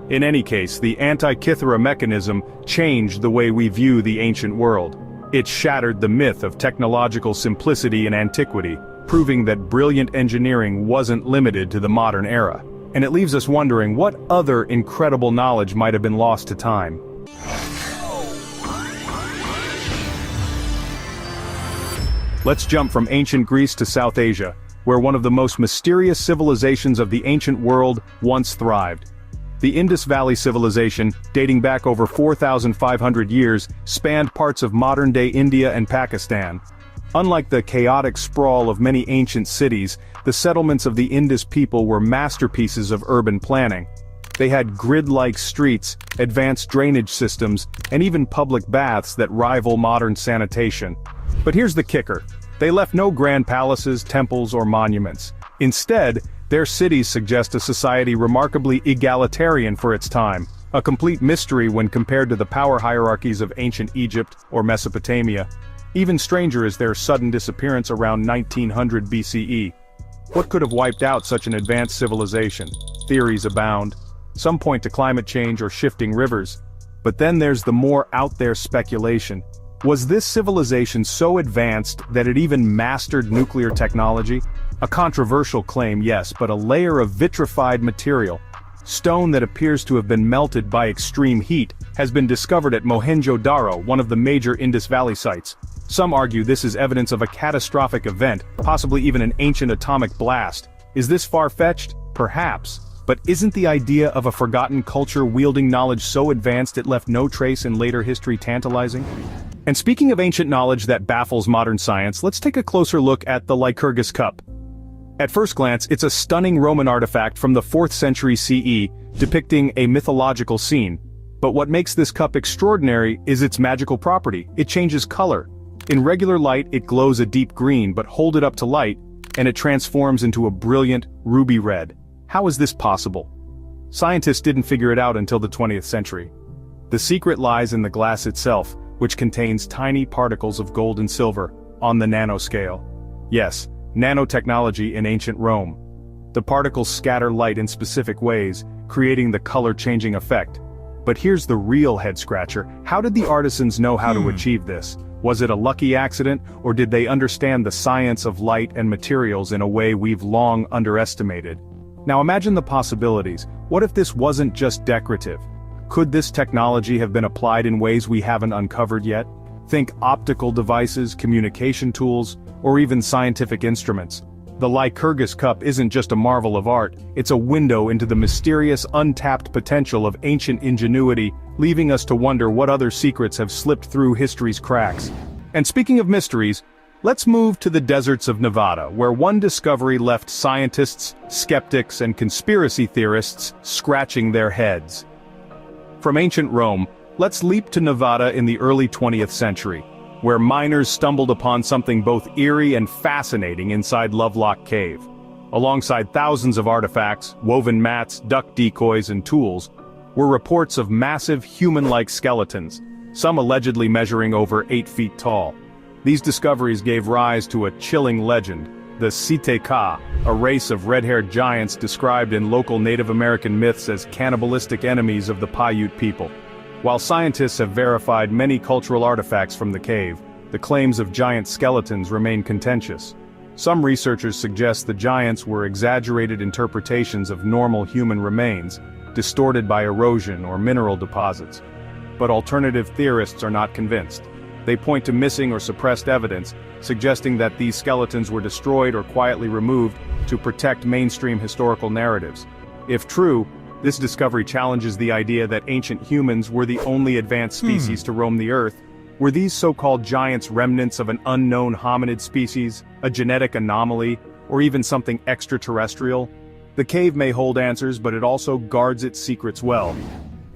In any case, the Antikythera mechanism changed the way we view the ancient world. It shattered the myth of technological simplicity in antiquity, proving that brilliant engineering wasn't limited to the modern era. And it leaves us wondering what other incredible knowledge might have been lost to time. Let's jump from ancient Greece to South Asia, where one of the most mysterious civilizations of the ancient world once thrived. The Indus Valley Civilization, dating back over 4,500 years, spanned parts of modern-day India and Pakistan. Unlike the chaotic sprawl of many ancient cities, the settlements of the Indus people were masterpieces of urban planning. They had grid-like streets, advanced drainage systems, and even public baths that rival modern sanitation. But here's the kicker. They left no grand palaces, temples, or monuments. Instead, their cities suggest a society remarkably egalitarian for its time, a complete mystery when compared to the power hierarchies of ancient Egypt or Mesopotamia. Even stranger is their sudden disappearance around 1900 BCE. What could have wiped out such an advanced civilization? Theories abound. Some point to climate change or shifting rivers. But then there's the more out-there speculation. Was this civilization so advanced that it even mastered nuclear technology? A controversial claim, yes, but a layer of vitrified material, stone that appears to have been melted by extreme heat, has been discovered at Mohenjo-Daro, one of the major Indus Valley sites. Some argue this is evidence of a catastrophic event, possibly even an ancient atomic blast. Is this far-fetched? Perhaps. But isn't the idea of a forgotten culture wielding knowledge so advanced it left no trace in later history tantalizing? And speaking of ancient knowledge that baffles modern science, let's take a closer look at the Lycurgus Cup. At first glance, it's a stunning Roman artifact from the 4th century CE, depicting a mythological scene. But what makes this cup extraordinary is its magical property. It changes color. In regular light, it glows a deep green, but hold it up to light, and it transforms into a brilliant ruby red. How is this possible? Scientists didn't figure it out until the 20th century. The secret lies in the glass itself, which contains tiny particles of gold and silver, on the nanoscale. Yes, nanotechnology in ancient Rome. The particles scatter light in specific ways, creating the color-changing effect. But here's the real head-scratcher. How did the artisans know how to achieve this? Was it a lucky accident, or did they understand the science of light and materials in a way we've long underestimated? Now imagine the possibilities. What if this wasn't just decorative? Could this technology have been applied in ways we haven't uncovered yet? Think optical devices, communication tools, or even scientific instruments. The Lycurgus Cup isn't just a marvel of art, it's a window into the mysterious, untapped potential of ancient ingenuity, leaving us to wonder what other secrets have slipped through history's cracks. And speaking of mysteries, let's move to the deserts of Nevada, where one discovery left scientists, skeptics, and conspiracy theorists scratching their heads. From ancient Rome, let's leap to Nevada in the early 20th century, where miners stumbled upon something both eerie and fascinating inside Lovelock Cave. Alongside thousands of artifacts, woven mats, duck decoys, and tools, were reports of massive human-like skeletons, some allegedly measuring over 8 feet tall. These discoveries gave rise to a chilling legend, the Siteka, a race of red-haired giants described in local Native American myths as cannibalistic enemies of the Paiute people. While scientists have verified many cultural artifacts from the cave, the claims of giant skeletons remain contentious. Some researchers suggest the giants were exaggerated interpretations of normal human remains, distorted by erosion or mineral deposits. But alternative theorists are not convinced. They point to missing or suppressed evidence, suggesting that these skeletons were destroyed or quietly removed to protect mainstream historical narratives. If true, this discovery challenges the idea that ancient humans were the only advanced species to roam the Earth. Were these so-called giants remnants of an unknown hominid species, a genetic anomaly, or even something extraterrestrial? The cave may hold answers, but it also guards its secrets well.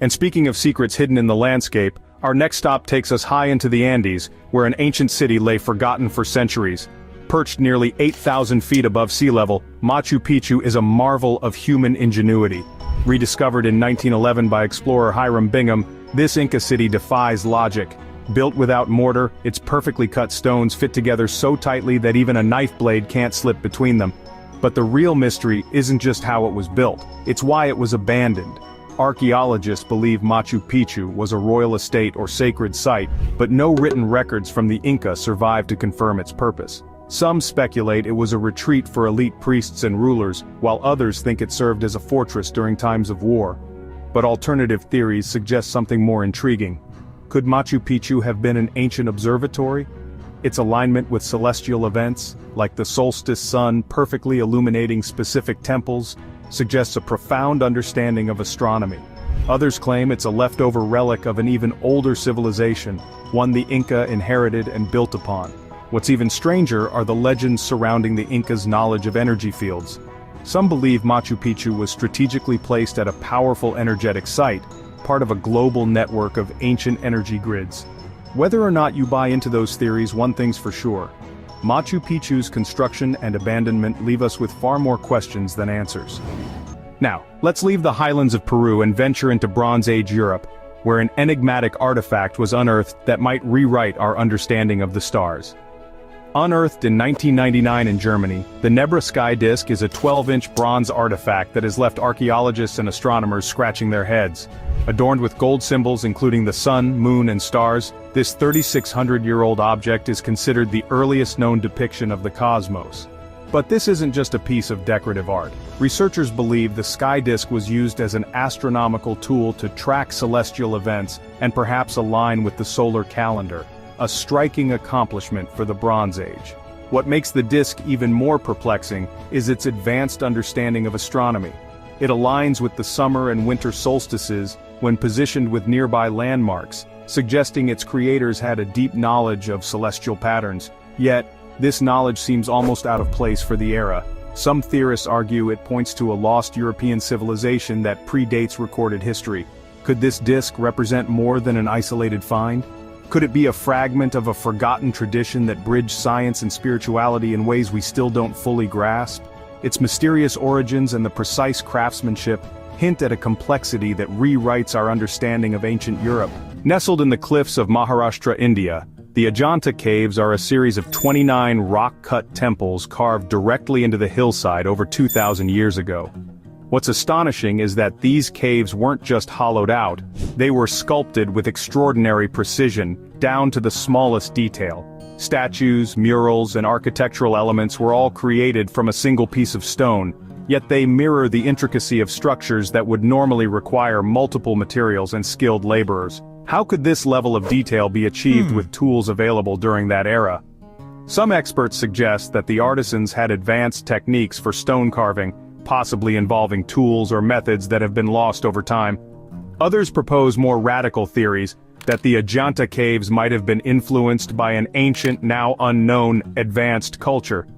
And speaking of secrets hidden in the landscape, our next stop takes us high into the Andes, where an ancient city lay forgotten for centuries. Perched nearly 8,000 feet above sea level, Machu Picchu is a marvel of human ingenuity. Rediscovered in 1911 by explorer Hiram Bingham, this Inca city defies logic. Built without mortar, its perfectly cut stones fit together so tightly that even a knife blade can't slip between them. But the real mystery isn't just how it was built, it's why it was abandoned. Archaeologists believe Machu Picchu was a royal estate or sacred site, but no written records from the Inca survive to confirm its purpose. Some speculate it was a retreat for elite priests and rulers, while others think it served as a fortress during times of war. But alternative theories suggest something more intriguing. Could Machu Picchu have been an ancient observatory? Its alignment with celestial events, like the solstice sun perfectly illuminating specific temples, suggests a profound understanding of astronomy. Others claim it's a leftover relic of an even older civilization, one the Inca inherited and built upon. What's even stranger are the legends surrounding the Incas' knowledge of energy fields. Some believe Machu Picchu was strategically placed at a powerful energetic site, part of a global network of ancient energy grids. Whether or not you buy into those theories, one thing's for sure. Machu Picchu's construction and abandonment leave us with far more questions than answers. Now, let's leave the highlands of Peru and venture into Bronze Age Europe, where an enigmatic artifact was unearthed that might rewrite our understanding of the stars. Unearthed in 1999 in Germany, the Nebra sky disk is a 12-inch bronze artifact that has left archaeologists and astronomers scratching their heads. Adorned with gold symbols including the sun, moon, and stars, this 3,600-year-old object is considered the earliest known depiction of the cosmos. But this isn't just a piece of decorative art. Researchers believe the sky disk was used as an astronomical tool to track celestial events and perhaps align with the solar calendar. A striking accomplishment for the Bronze Age. What makes the disk even more perplexing is its advanced understanding of astronomy. It aligns with the summer and winter solstices when positioned with nearby landmarks, suggesting its creators had a deep knowledge of celestial patterns. Yet, this knowledge seems almost out of place for the era. Some theorists argue it points to a lost European civilization that predates recorded history. Could this disk represent more than an isolated find? Could it be a fragment of a forgotten tradition that bridged science and spirituality in ways we still don't fully grasp? Its mysterious origins and the precise craftsmanship hint at a complexity that rewrites our understanding of ancient Europe. Nestled in the cliffs of Maharashtra, India, the Ajanta caves are a series of 29 rock-cut temples carved directly into the hillside over 2,000 years ago. What's astonishing is that these caves weren't just hollowed out, they were sculpted with extraordinary precision, down to the smallest detail. Statues, murals, and architectural elements were all created from a single piece of stone, yet they mirror the intricacy of structures that would normally require multiple materials and skilled laborers. How could this level of detail be achieved with tools available during that era? Some experts suggest that the artisans had advanced techniques for stone carving, possibly involving tools or methods that have been lost over time. Others propose more radical theories, that the Ajanta caves might have been influenced by an ancient, now unknown, advanced culture.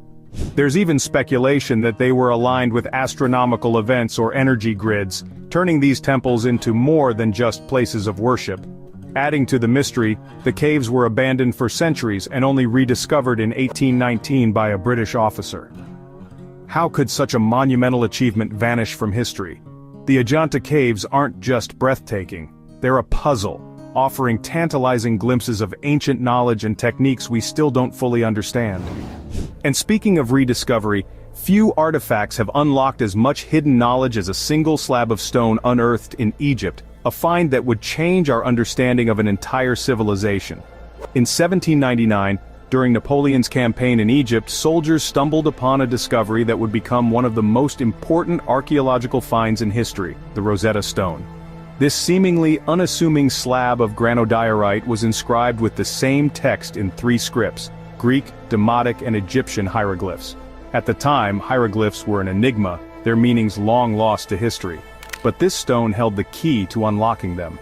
There's even speculation that they were aligned with astronomical events or energy grids, turning these temples into more than just places of worship. Adding to the mystery, the caves were abandoned for centuries and only rediscovered in 1819 by a British officer. How could such a monumental achievement vanish from history? The Ajanta caves aren't just breathtaking, they're a puzzle, offering tantalizing glimpses of ancient knowledge and techniques we still don't fully understand. And speaking of rediscovery, few artifacts have unlocked as much hidden knowledge as a single slab of stone unearthed in Egypt, a find that would change our understanding of an entire civilization. In 1799, during Napoleon's campaign in Egypt, soldiers stumbled upon a discovery that would become one of the most important archaeological finds in history, the Rosetta Stone. This seemingly unassuming slab of granodiorite was inscribed with the same text in 3 scripts: Greek, Demotic, and Egyptian hieroglyphs. At the time, hieroglyphs were an enigma, their meanings long lost to history. But this stone held the key to unlocking them.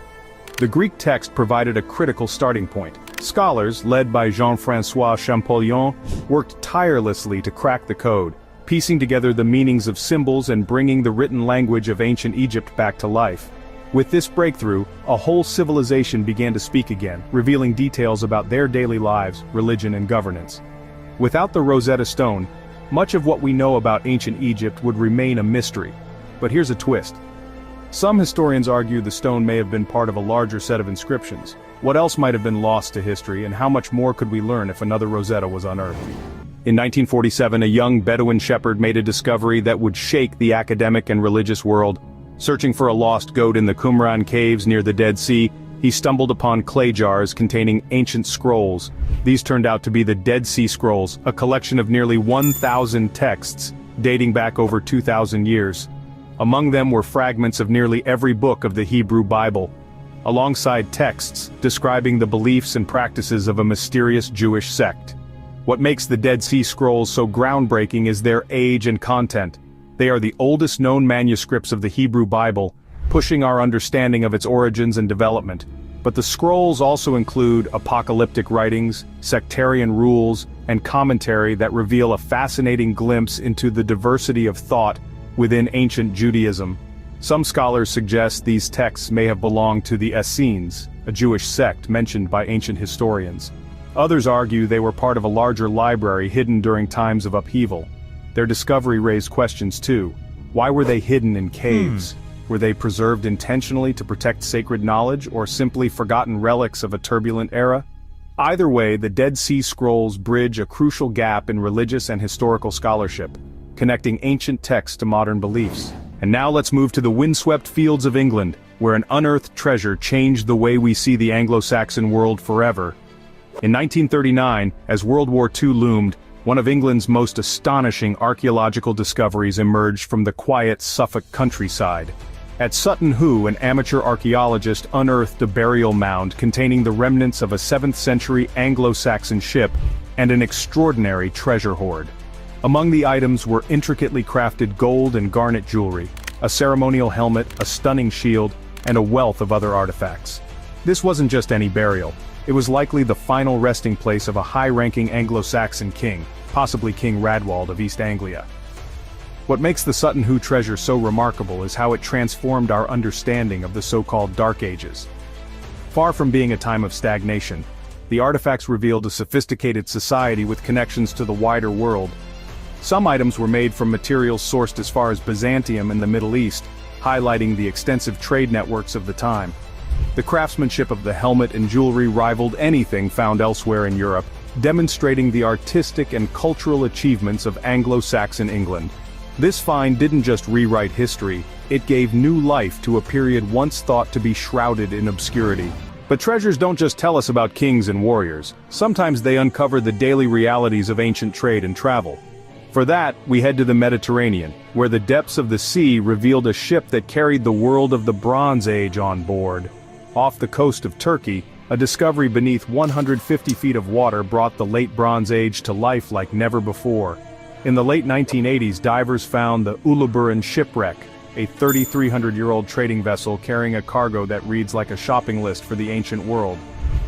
The Greek text provided a critical starting point. Scholars, led by Jean-François Champollion, worked tirelessly to crack the code, piecing together the meanings of symbols and bringing the written language of ancient Egypt back to life. With this breakthrough, a whole civilization began to speak again, revealing details about their daily lives, religion, and governance. Without the Rosetta Stone, much of what we know about ancient Egypt would remain a mystery. But here's a twist. Some historians argue the stone may have been part of a larger set of inscriptions. What else might have been lost to history, and how much more could we learn if another Rosetta was unearthed? In 1947, a young Bedouin shepherd made a discovery that would shake the academic and religious world. Searching for a lost goat in the Qumran caves near the Dead Sea, he stumbled upon clay jars containing ancient scrolls. These turned out to be the Dead Sea Scrolls, a collection of nearly 1,000 texts, dating back over 2,000 years. Among them were fragments of nearly every book of the Hebrew Bible, alongside texts describing the beliefs and practices of a mysterious Jewish sect. What makes the Dead Sea Scrolls so groundbreaking is their age and content. They are the oldest known manuscripts of the Hebrew Bible, pushing our understanding of its origins and development. But the scrolls also include apocalyptic writings, sectarian rules, and commentary that reveal a fascinating glimpse into the diversity of thought within ancient Judaism. Some scholars suggest these texts may have belonged to the Essenes, a Jewish sect mentioned by ancient historians. Others argue they were part of a larger library hidden during times of upheaval. Their discovery raised questions too. Why were they hidden in caves? Were they preserved intentionally to protect sacred knowledge, or simply forgotten relics of a turbulent era? Either way, the Dead Sea Scrolls bridge a crucial gap in religious and historical scholarship, connecting ancient texts to modern beliefs. And now let's move to the windswept fields of England, where an unearthed treasure changed the way we see the Anglo-Saxon world forever. In 1939, as World War II loomed, one of England's most astonishing archaeological discoveries emerged from the quiet Suffolk countryside. At Sutton Hoo, an amateur archaeologist unearthed a burial mound containing the remnants of a 7th century Anglo-Saxon ship and an extraordinary treasure hoard. Among the items were intricately crafted gold and garnet jewelry, a ceremonial helmet, a stunning shield, and a wealth of other artifacts. This wasn't just any burial. It was likely the final resting place of a high-ranking Anglo-Saxon king, possibly King Radwald of East Anglia. What makes the Sutton Hoo treasure so remarkable is how it transformed our understanding of the so-called Dark Ages. Far from being a time of stagnation, the artifacts revealed a sophisticated society with connections to the wider world. Some items were made from materials sourced as far as Byzantium and the Middle East, highlighting the extensive trade networks of the time. The craftsmanship of the helmet and jewelry rivaled anything found elsewhere in Europe, demonstrating the artistic and cultural achievements of Anglo-Saxon England. This find didn't just rewrite history, it gave new life to a period once thought to be shrouded in obscurity. But treasures don't just tell us about kings and warriors. Sometimes they uncover the daily realities of ancient trade and travel. For that, we head to the Mediterranean, where the depths of the sea revealed a ship that carried the world of the Bronze Age on board. Off the coast of Turkey, a discovery beneath 150 feet of water brought the late Bronze Age to life like never before. In the late 1980s, divers found the Uluburun shipwreck, a 3,300-year-old trading vessel carrying a cargo that reads like a shopping list for the ancient world.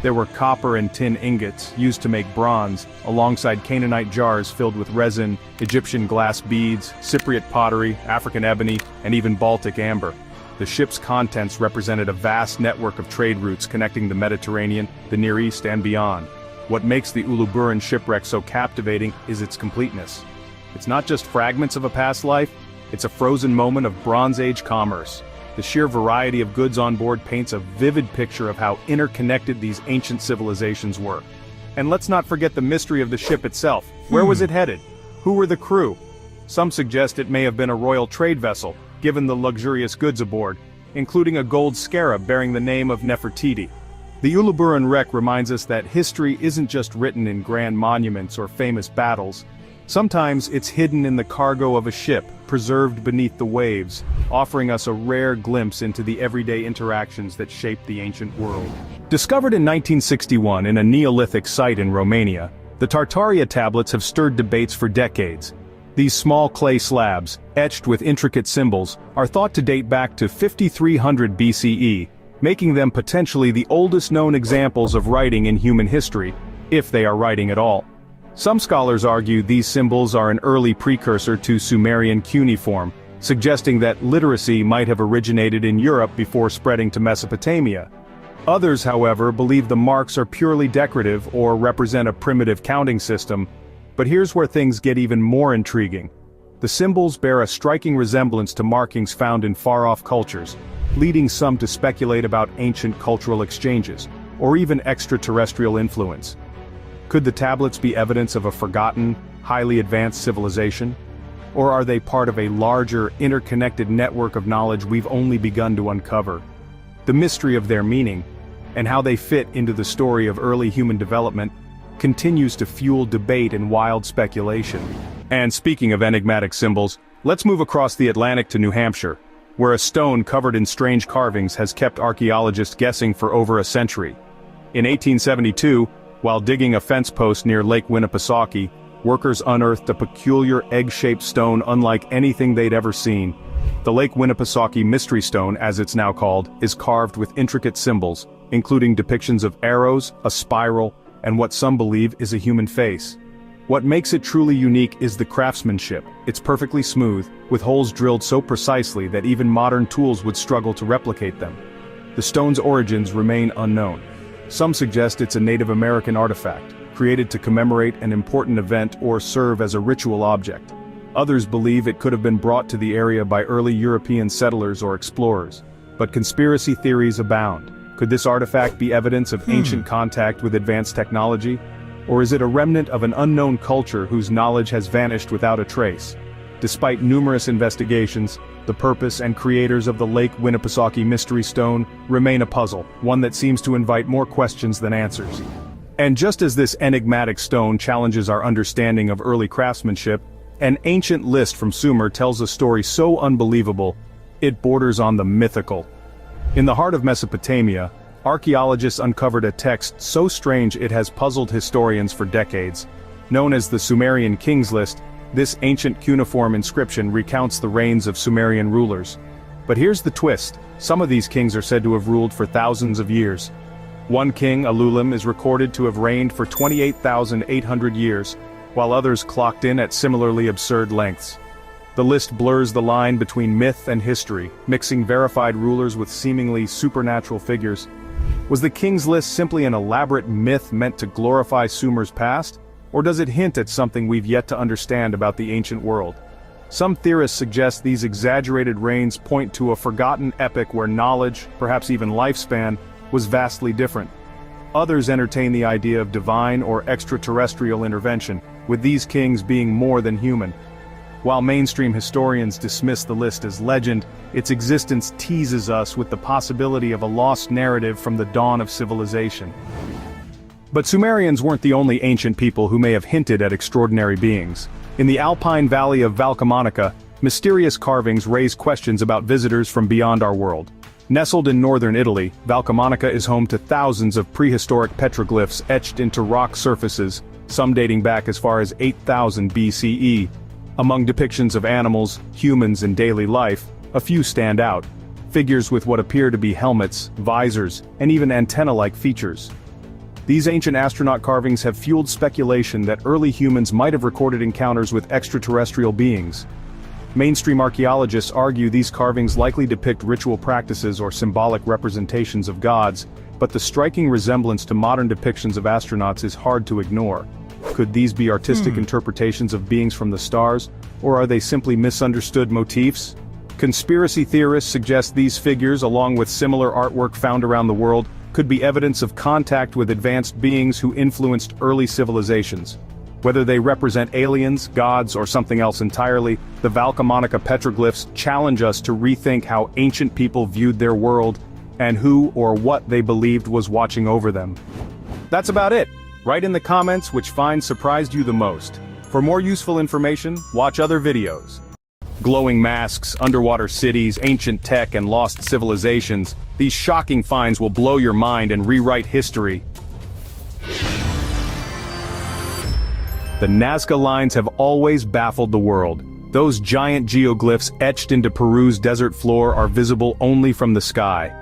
There were copper and tin ingots, used to make bronze, alongside Canaanite jars filled with resin, Egyptian glass beads, Cypriot pottery, African ebony, and even Baltic amber. The ship's contents represented a vast network of trade routes connecting the Mediterranean, the Near East, and beyond. What makes the Uluburun shipwreck so captivating is its completeness. It's not just fragments of a past life, it's a frozen moment of Bronze Age commerce. The sheer variety of goods on board paints a vivid picture of how interconnected these ancient civilizations were. And let's not forget the mystery of the ship itself. Where was it headed? Who were the crew? Some suggest it may have been a royal trade vessel, given the luxurious goods aboard, including a gold scarab bearing the name of Nefertiti. The Uluburun wreck reminds us that history isn't just written in grand monuments or famous battles. Sometimes it's hidden in the cargo of a ship, preserved beneath the waves, offering us a rare glimpse into the everyday interactions that shaped the ancient world. Discovered in 1961 in a Neolithic site in Romania, the Tartaria tablets have stirred debates for decades. These small clay slabs, etched with intricate symbols, are thought to date back to 5300 BCE, making them potentially the oldest known examples of writing in human history, if they are writing at all. Some scholars argue these symbols are an early precursor to Sumerian cuneiform, suggesting that literacy might have originated in Europe before spreading to Mesopotamia. Others, however, believe the marks are purely decorative or represent a primitive counting system. But here's where things get even more intriguing. The symbols bear a striking resemblance to markings found in far-off cultures, leading some to speculate about ancient cultural exchanges, or even extraterrestrial influence. Could the tablets be evidence of a forgotten, highly advanced civilization? Or are they part of a larger, interconnected network of knowledge we've only begun to uncover? The mystery of their meaning, and how they fit into the story of early human development, continues to fuel debate and wild speculation. And speaking of enigmatic symbols, let's move across the Atlantic to New Hampshire, where a stone covered in strange carvings has kept archaeologists guessing for over a century. In 1872, while digging a fence post near Lake Winnipesaukee, workers unearthed a peculiar egg-shaped stone unlike anything they'd ever seen. The Lake Winnipesaukee Mystery Stone, as it's now called, is carved with intricate symbols, including depictions of arrows, a spiral, and what some believe is a human face. What makes it truly unique is the craftsmanship. It's perfectly smooth, with holes drilled so precisely that even modern tools would struggle to replicate them. The stone's origins remain unknown. Some suggest it's a Native American artifact, created to commemorate an important event or serve as a ritual object. Others believe it could have been brought to the area by early European settlers or explorers. But conspiracy theories abound. Could this artifact be evidence of ancient contact with advanced technology? Or is it a remnant of an unknown culture whose knowledge has vanished without a trace? Despite numerous investigations, the purpose and creators of the Lake Winnipesaukee Mystery Stone remain a puzzle, one that seems to invite more questions than answers. And just as this enigmatic stone challenges our understanding of early craftsmanship, an ancient list from Sumer tells a story so unbelievable, it borders on the mythical. In the heart of Mesopotamia, archaeologists uncovered a text so strange it has puzzled historians for decades. Known as the Sumerian Kings List, this ancient cuneiform inscription recounts the reigns of Sumerian rulers. But here's the twist: some of these kings are said to have ruled for thousands of years. One king, Alulim, is recorded to have reigned for 28,800 years, while others clocked in at similarly absurd lengths. The list blurs the line between myth and history, mixing verified rulers with seemingly supernatural figures. Was the King's List simply an elaborate myth meant to glorify Sumer's past? Or does it hint at something we've yet to understand about the ancient world? Some theorists suggest these exaggerated reigns point to a forgotten epoch where knowledge, perhaps even lifespan, was vastly different. Others entertain the idea of divine or extraterrestrial intervention, with these kings being more than human. While mainstream historians dismiss the list as legend, its existence teases us with the possibility of a lost narrative from the dawn of civilization. But Sumerians weren't the only ancient people who may have hinted at extraordinary beings. In the Alpine valley of Valcamonica, mysterious carvings raise questions about visitors from beyond our world. Nestled in northern Italy, Valcamonica is home to thousands of prehistoric petroglyphs etched into rock surfaces, some dating back as far as 8000 BCE. Among depictions of animals, humans, and daily life, a few stand out. Figures with what appear to be helmets, visors, and even antenna-like features. These ancient astronaut carvings have fueled speculation that early humans might have recorded encounters with extraterrestrial beings. Mainstream archaeologists argue these carvings likely depict ritual practices or symbolic representations of gods, but the striking resemblance to modern depictions of astronauts is hard to ignore. Could these be artistic interpretations of beings from the stars, or are they simply misunderstood motifs? Conspiracy theorists suggest these figures, along with similar artwork found around the world, could be evidence of contact with advanced beings who influenced early civilizations. Whether they represent aliens, gods, or something else entirely, the Valcamonica petroglyphs challenge us to rethink how ancient people viewed their world, and who or what they believed was watching over them. That's about it. Write in the comments which find surprised you the most. For more useful information, watch other videos. Glowing masks, underwater cities, ancient tech, and lost civilizations. These shocking finds will blow your mind and rewrite history. The Nazca lines have always baffled the world. Those giant geoglyphs etched into Peru's desert floor are visible only from the sky.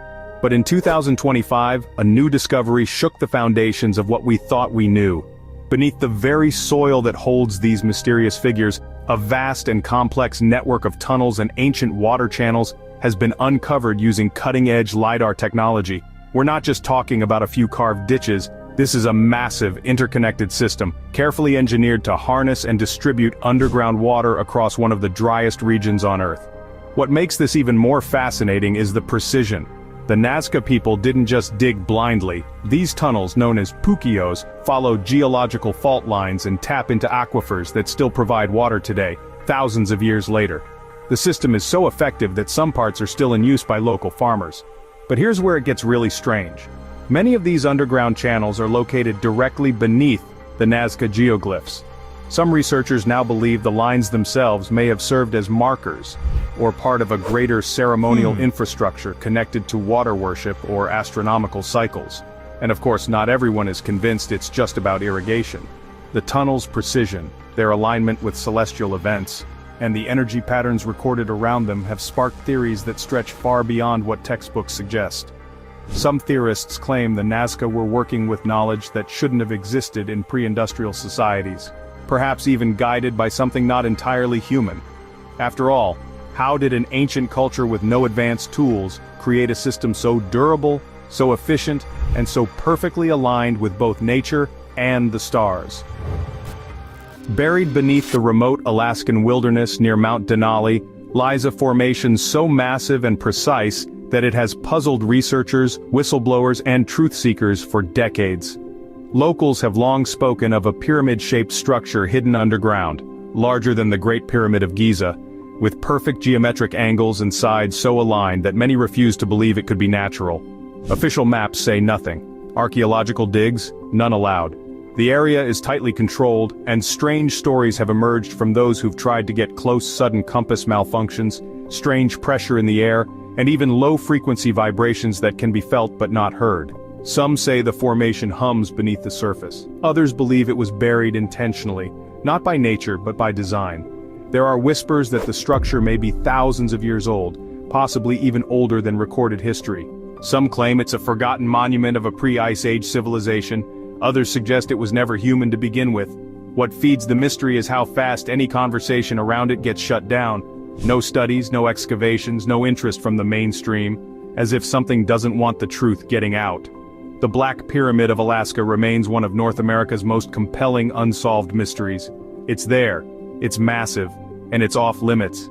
But in 2025, a new discovery shook the foundations of what we thought we knew. Beneath the very soil that holds these mysterious figures, a vast and complex network of tunnels and ancient water channels has been uncovered using cutting-edge LiDAR technology. We're not just talking about a few carved ditches, This is a massive, interconnected system, carefully engineered to harness and distribute underground water across one of the driest regions on Earth. What makes this even more fascinating is the precision. The Nazca people didn't just dig blindly. These tunnels, known as puquios, follow geological fault lines and tap into aquifers that still provide water today, thousands of years later. The system is so effective that some parts are still in use by local farmers. But here's where it gets really strange. Many of these underground channels are located directly beneath the Nazca geoglyphs. Some researchers now believe the lines themselves may have served as markers, or part of a greater ceremonial infrastructure connected to water worship or astronomical cycles. And of course, not everyone is convinced it's just about irrigation. The tunnel's precision, their alignment with celestial events, and the energy patterns recorded around them have sparked theories that stretch far beyond what textbooks suggest. Some theorists claim the Nazca were working with knowledge that shouldn't have existed in pre-industrial societies, perhaps even guided by something not entirely human. After all, how did an ancient culture with no advanced tools create a system so durable, so efficient, and so perfectly aligned with both nature and the stars? Buried beneath the remote Alaskan wilderness near Mount Denali lies a formation so massive and precise that it has puzzled researchers, whistleblowers, and truth-seekers for decades. Locals have long spoken of a pyramid-shaped structure hidden underground, larger than the Great Pyramid of Giza, with perfect geometric angles and sides so aligned that many refuse to believe it could be natural. Official maps say nothing. Archaeological digs, none allowed. The area is tightly controlled, and strange stories have emerged from those who've tried to get close. Sudden compass malfunctions, strange pressure in the air, and even low-frequency vibrations that can be felt but not heard. Some say the formation hums beneath the surface. Others believe it was buried intentionally, not by nature but by design. There are whispers that the structure may be thousands of years old, possibly even older than recorded history. Some claim it's a forgotten monument of a pre-Ice Age civilization. Others suggest it was never human to begin with. What feeds the mystery is how fast any conversation around it gets shut down. No studies, no excavations, no interest from the mainstream, as if something doesn't want the truth getting out. The Black Pyramid of Alaska remains one of North America's most compelling unsolved mysteries. It's there, it's massive, and it's off limits.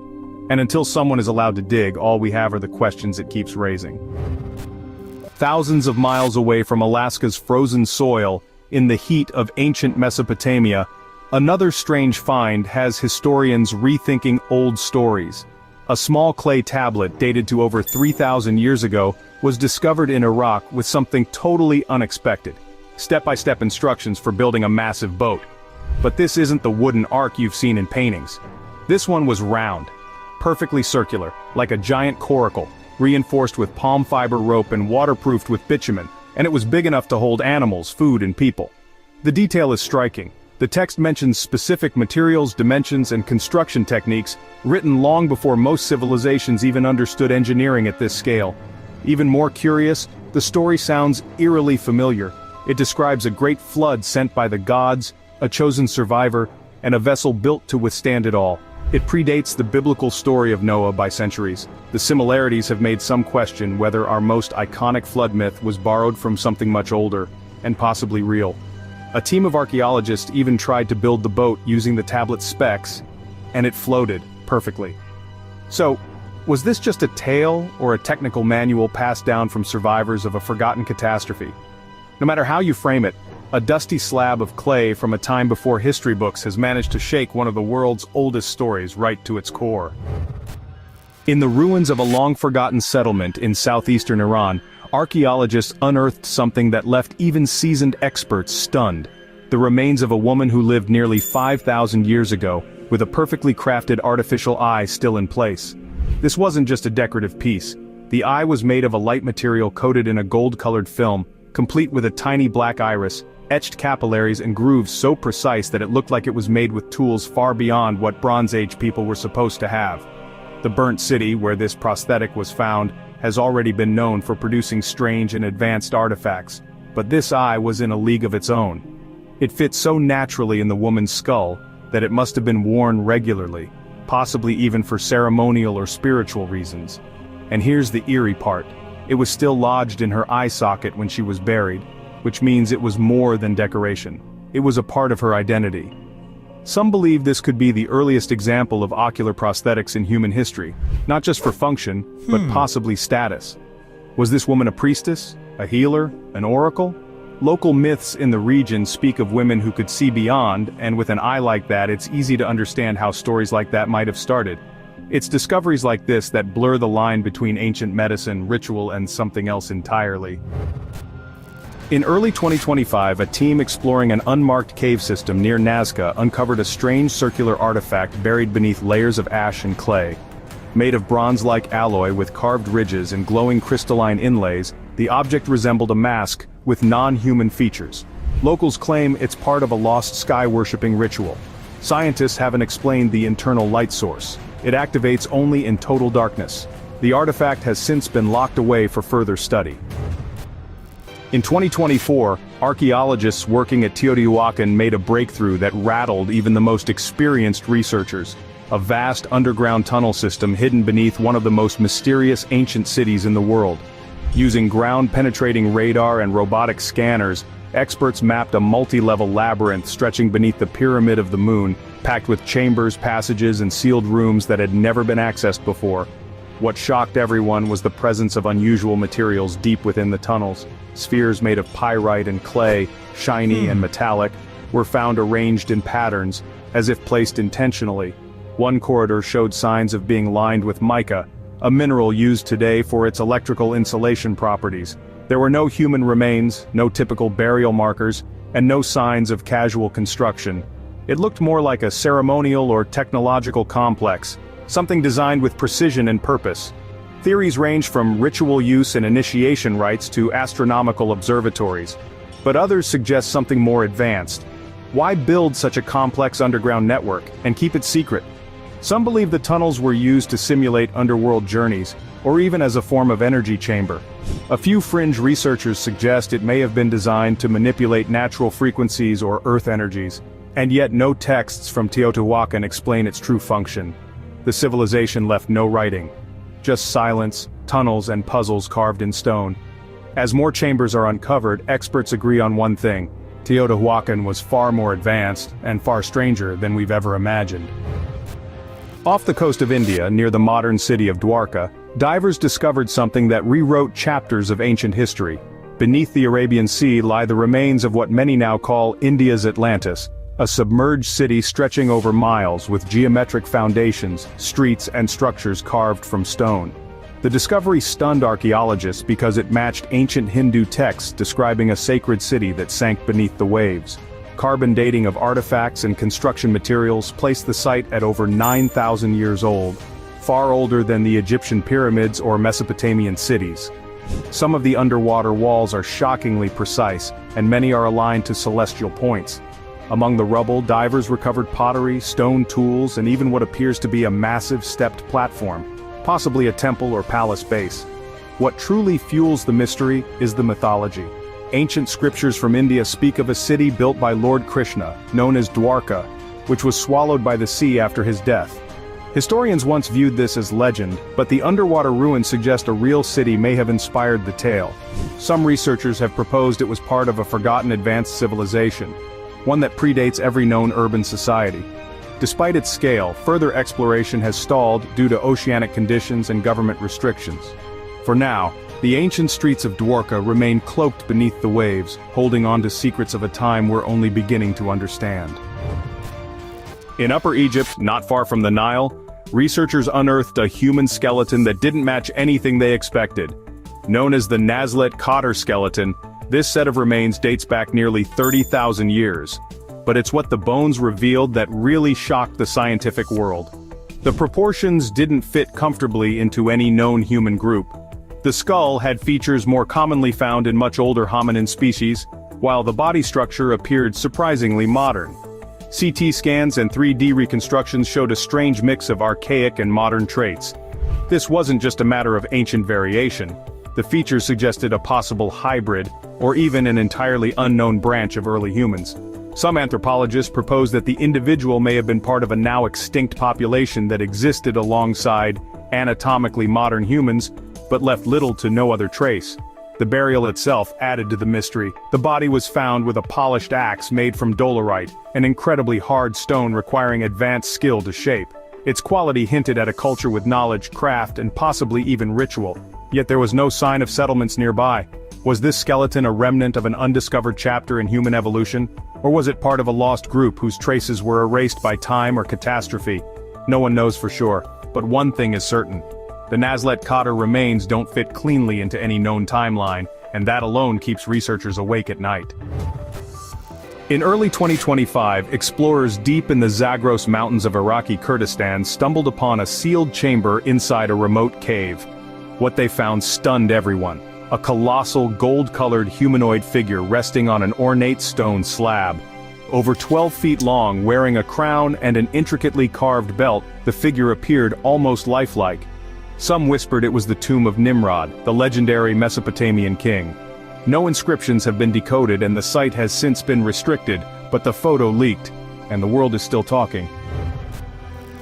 And until someone is allowed to dig, all we have are the questions it keeps raising. Thousands of miles away from Alaska's frozen soil, in the heat of ancient Mesopotamia, another strange find has historians rethinking old stories. A small clay tablet dated to over 3,000 years ago was discovered in Iraq with something totally unexpected: step-by-step instructions for building a massive boat. But this isn't the wooden ark you've seen in paintings. This one was round, perfectly circular, like a giant coracle, reinforced with palm fiber rope and waterproofed with bitumen, and it was big enough to hold animals, food, and people. The detail is striking. The text mentions specific materials, dimensions, and construction techniques, written long before most civilizations even understood engineering at this scale. Even more curious, the story sounds eerily familiar. It describes a great flood sent by the gods, a chosen survivor, and a vessel built to withstand it all. It predates the biblical story of Noah by centuries. The similarities have made some question whether our most iconic flood myth was borrowed from something much older, and possibly real. A team of archaeologists even tried to build the boat using the tablet's specs, and it floated perfectly. So, was this just a tale or a technical manual passed down from survivors of a forgotten catastrophe? No matter how you frame it, a dusty slab of clay from a time before history books has managed to shake one of the world's oldest stories right to its core. In the ruins of a long-forgotten settlement in southeastern Iran, archaeologists unearthed something that left even seasoned experts stunned: the remains of a woman who lived nearly 5,000 years ago, with a perfectly crafted artificial eye still in place. This wasn't just a decorative piece. The eye was made of a light material coated in a gold-colored film, complete with a tiny black iris, etched capillaries and grooves so precise that it looked like it was made with tools far beyond what Bronze Age people were supposed to have. The burnt city where this prosthetic was found has already been known for producing strange and advanced artifacts, but this eye was in a league of its own. It fit so naturally in the woman's skull that it must have been worn regularly, possibly even for ceremonial or spiritual reasons. And here's the eerie part: it was still lodged in her eye socket when she was buried. which means it was more than decoration. It was a part of her identity. Some believe this could be the earliest example of ocular prosthetics in human history, not just for function, but possibly status. Was this woman a priestess, a healer, an oracle? Local myths in the region speak of women who could see beyond, and with an eye like that, it's easy to understand how stories like that might have started. It's discoveries like this that blur the line between ancient medicine, ritual, and something else entirely. In early 2025, a team exploring an unmarked cave system near Nazca uncovered a strange circular artifact buried beneath layers of ash and clay. Made of bronze-like alloy with carved ridges and glowing crystalline inlays, the object resembled a mask with non-human features. Locals claim it's part of a lost sky-worshipping ritual. Scientists haven't explained the internal light source. It activates only in total darkness. The artifact has since been locked away for further study. In 2024, archaeologists working at Teotihuacan made a breakthrough that rattled even the most experienced researchers. A vast underground tunnel system hidden beneath one of the most mysterious ancient cities in the world. Using ground-penetrating radar and robotic scanners, experts mapped a multi-level labyrinth stretching beneath the Pyramid of the Moon, packed with chambers, passages, and sealed rooms that had never been accessed before. What shocked everyone was the presence of unusual materials deep within the tunnels. Spheres made of pyrite and clay, shiny and metallic, were found arranged in patterns, as if placed intentionally. One corridor showed signs of being lined with mica, a mineral used today for its electrical insulation properties. There were no human remains, no typical burial markers, and no signs of casual construction. It looked more like a ceremonial or technological complex, something designed with precision and purpose. Theories range from ritual use and initiation rites to astronomical observatories, but others suggest something more advanced. Why build such a complex underground network, and keep it secret? Some believe the tunnels were used to simulate underworld journeys, or even as a form of energy chamber. A few fringe researchers suggest it may have been designed to manipulate natural frequencies or earth energies, and yet no texts from Teotihuacan explain its true function. The civilization left no writing. Just silence, tunnels, and puzzles carved in stone. As more chambers are uncovered, experts agree on one thing: Teotihuacan was far more advanced, and far stranger than we've ever imagined. Off the coast of India, near the modern city of Dwarka, divers discovered something that rewrote chapters of ancient history. Beneath the Arabian Sea lie the remains of what many now call India's Atlantis, a submerged city stretching over miles with geometric foundations, streets, and structures carved from stone. The discovery stunned archaeologists because it matched ancient Hindu texts describing a sacred city that sank beneath the waves. Carbon dating of artifacts and construction materials placed the site at over 9,000 years old, far older than the Egyptian pyramids or Mesopotamian cities. Some of the underwater walls are shockingly precise, and many are aligned to celestial points. Among the rubble, divers recovered pottery, stone tools, and even what appears to be a massive stepped platform, possibly a temple or palace base. What truly fuels the mystery is the mythology. Ancient scriptures from India speak of a city built by Lord Krishna, known as Dwarka, which was swallowed by the sea after his death. Historians once viewed this as legend, but the underwater ruins suggest a real city may have inspired the tale. Some researchers have proposed it was part of a forgotten advanced civilization, one that predates every known urban society. Despite its scale, further exploration has stalled due to oceanic conditions and government restrictions. For now, the ancient streets of Dwarka remain cloaked beneath the waves, holding on to secrets of a time we're only beginning to understand. In Upper Egypt, not far from the Nile, researchers unearthed a human skeleton that didn't match anything they expected. Known as the Nazlet Cotter skeleton, this set of remains dates back nearly 30,000 years. But it's what the bones revealed that really shocked the scientific world. The proportions didn't fit comfortably into any known human group. The skull had features more commonly found in much older hominin species, while the body structure appeared surprisingly modern. CT scans and 3D reconstructions showed a strange mix of archaic and modern traits. This wasn't just a matter of ancient variation. The features suggested a possible hybrid, or even an entirely unknown branch of early humans. Some anthropologists propose that the individual may have been part of a now extinct population that existed alongside anatomically modern humans, but left little to no other trace. The burial itself added to the mystery. The body was found with a polished axe made from dolerite, an incredibly hard stone requiring advanced skill to shape. Its quality hinted at a culture with knowledge, craft, and possibly even ritual. Yet there was no sign of settlements nearby. Was this skeleton a remnant of an undiscovered chapter in human evolution? Or was it part of a lost group whose traces were erased by time or catastrophe? No one knows for sure, but one thing is certain. The Nazlet-Khater remains don't fit cleanly into any known timeline, and that alone keeps researchers awake at night. In early 2025, explorers deep in the Zagros Mountains of Iraqi Kurdistan stumbled upon a sealed chamber inside a remote cave. What they found stunned everyone. A colossal gold-colored humanoid figure resting on an ornate stone slab. Over 12 feet long, wearing a crown and an intricately carved belt, the figure appeared almost lifelike. Some whispered it was the tomb of Nimrod, the legendary Mesopotamian king. No inscriptions have been decoded and the site has since been restricted, but the photo leaked, and the world is still talking.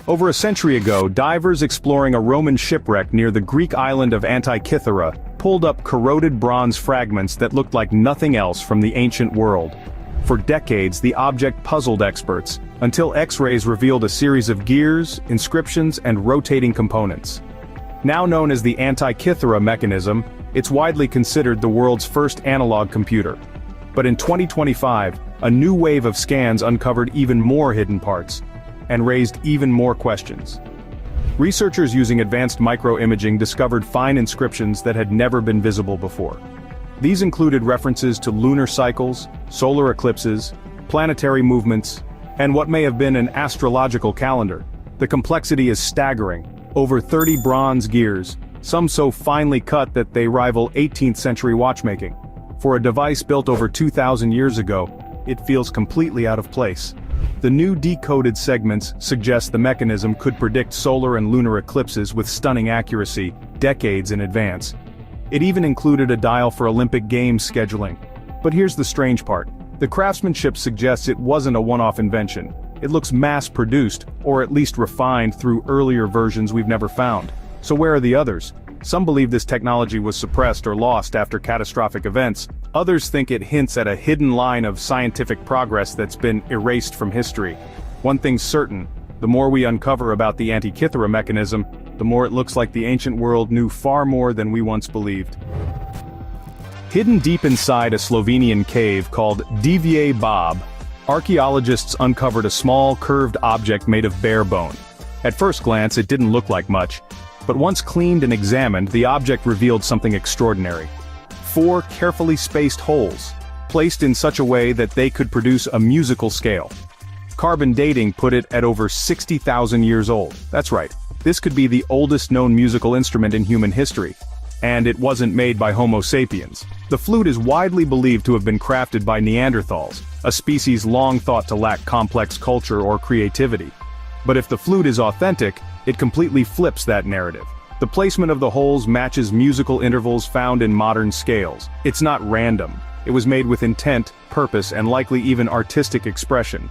Over a century ago, divers exploring a Roman shipwreck near the Greek island of Antikythera pulled up corroded bronze fragments that looked like nothing else from the ancient world. For decades, the object puzzled experts, until X-rays revealed a series of gears, inscriptions, and rotating components. Now known as the Antikythera mechanism, it's widely considered the world's first analog computer. But in 2025, a new wave of scans uncovered even more hidden parts, and raised even more questions. Researchers using advanced microimaging discovered fine inscriptions that had never been visible before. These included references to lunar cycles, solar eclipses, planetary movements, and what may have been an astrological calendar. The complexity is staggering. Over 30 bronze gears, some so finely cut that they rival 18th century watchmaking. For a device built over 2,000 years ago, it feels completely out of place. The new decoded segments suggest the mechanism could predict solar and lunar eclipses with stunning accuracy, decades in advance. It even included a dial for Olympic Games scheduling. But here's the strange part. The craftsmanship suggests it wasn't a one-off invention. It looks mass-produced, or at least refined through earlier versions we've never found. So where are the others? Some believe this technology was suppressed or lost after catastrophic events. Others think it hints at a hidden line of scientific progress that's been erased from history. One thing's certain, the more we uncover about the Antikythera mechanism, the more it looks like the ancient world knew far more than we once believed. Hidden deep inside a Slovenian cave called Divje Bab, archaeologists uncovered a small, curved object made of bare bone. At first glance, it didn't look like much, but once cleaned and examined, the object revealed something extraordinary. 4 carefully spaced holes, placed in such a way that they could produce a musical scale. Carbon dating put it at over 60,000 years old. That's right, this could be the oldest known musical instrument in human history. And it wasn't made by Homo sapiens. The flute is widely believed to have been crafted by Neanderthals, a species long thought to lack complex culture or creativity. But if the flute is authentic, it completely flips that narrative. The placement of the holes matches musical intervals found in modern scales. It's not random. It was made with intent, purpose, and likely even artistic expression.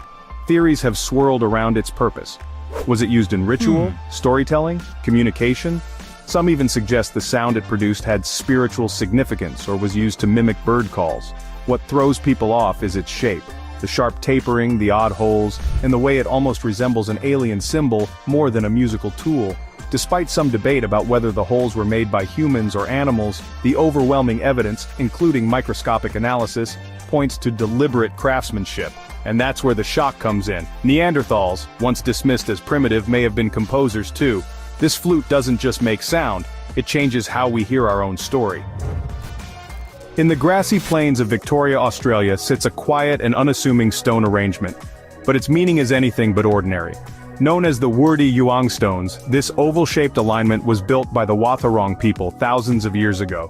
Theories have swirled around its purpose. Was it used in ritual, storytelling, communication? Some even suggest the sound it produced had spiritual significance or was used to mimic bird calls. What throws people off is its shape. The sharp tapering, the odd holes, and the way it almost resembles an alien symbol more than a musical tool. Despite some debate about whether the holes were made by humans or animals, the overwhelming evidence, including microscopic analysis, points to deliberate craftsmanship. And that's where the shock comes in. Neanderthals, once dismissed as primitive, may have been composers too. This flute doesn't just make sound, it changes how we hear our own story. In the grassy plains of Victoria, Australia sits a quiet and unassuming stone arrangement. But its meaning is anything but ordinary. Known as the Wurdi Yuang stones, this oval-shaped alignment was built by the Wathaurong people thousands of years ago.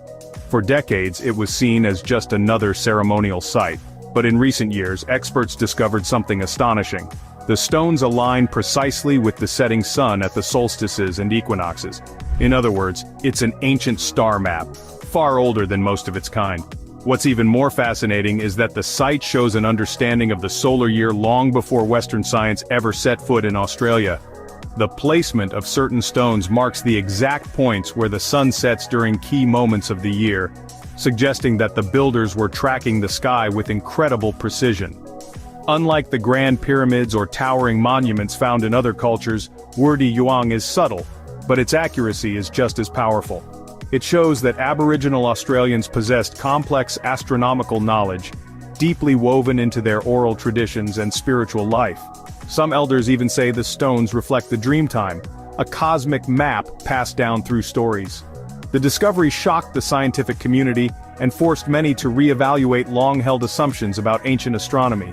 For decades, it was seen as just another ceremonial site. But in recent years, experts discovered something astonishing. The stones align precisely with the setting sun at the solstices and equinoxes. In other words, it's an ancient star map, far older than most of its kind. What's even more fascinating is that the site shows an understanding of the solar year long before Western science ever set foot in Australia. The placement of certain stones marks the exact points where the sun sets during key moments of the year. suggesting that the builders were tracking the sky with incredible precision. Unlike the grand pyramids or towering monuments found in other cultures, Wurdi Yuang is subtle, but its accuracy is just as powerful. It shows that Aboriginal Australians possessed complex astronomical knowledge, deeply woven into their oral traditions and spiritual life. Some elders even say the stones reflect the Dreamtime, a cosmic map passed down through stories. The discovery shocked the scientific community and forced many to re-evaluate long-held assumptions about ancient astronomy.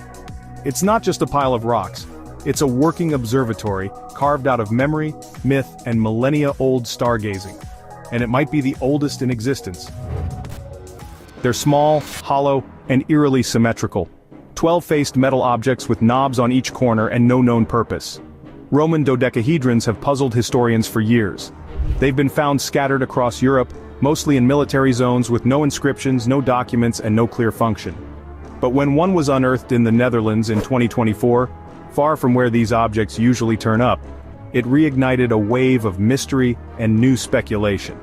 It's not just a pile of rocks. It's a working observatory, carved out of memory, myth, and millennia-old stargazing. And it might be the oldest in existence. They're small, hollow, and eerily symmetrical. 12-faced metal objects with knobs on each corner and no known purpose. Roman dodecahedrons have puzzled historians for years. They've been found scattered across Europe, mostly in military zones with no inscriptions, no documents, and no clear function. But when one was unearthed in the Netherlands in 2024, far from where these objects usually turn up, it reignited a wave of mystery and new speculation.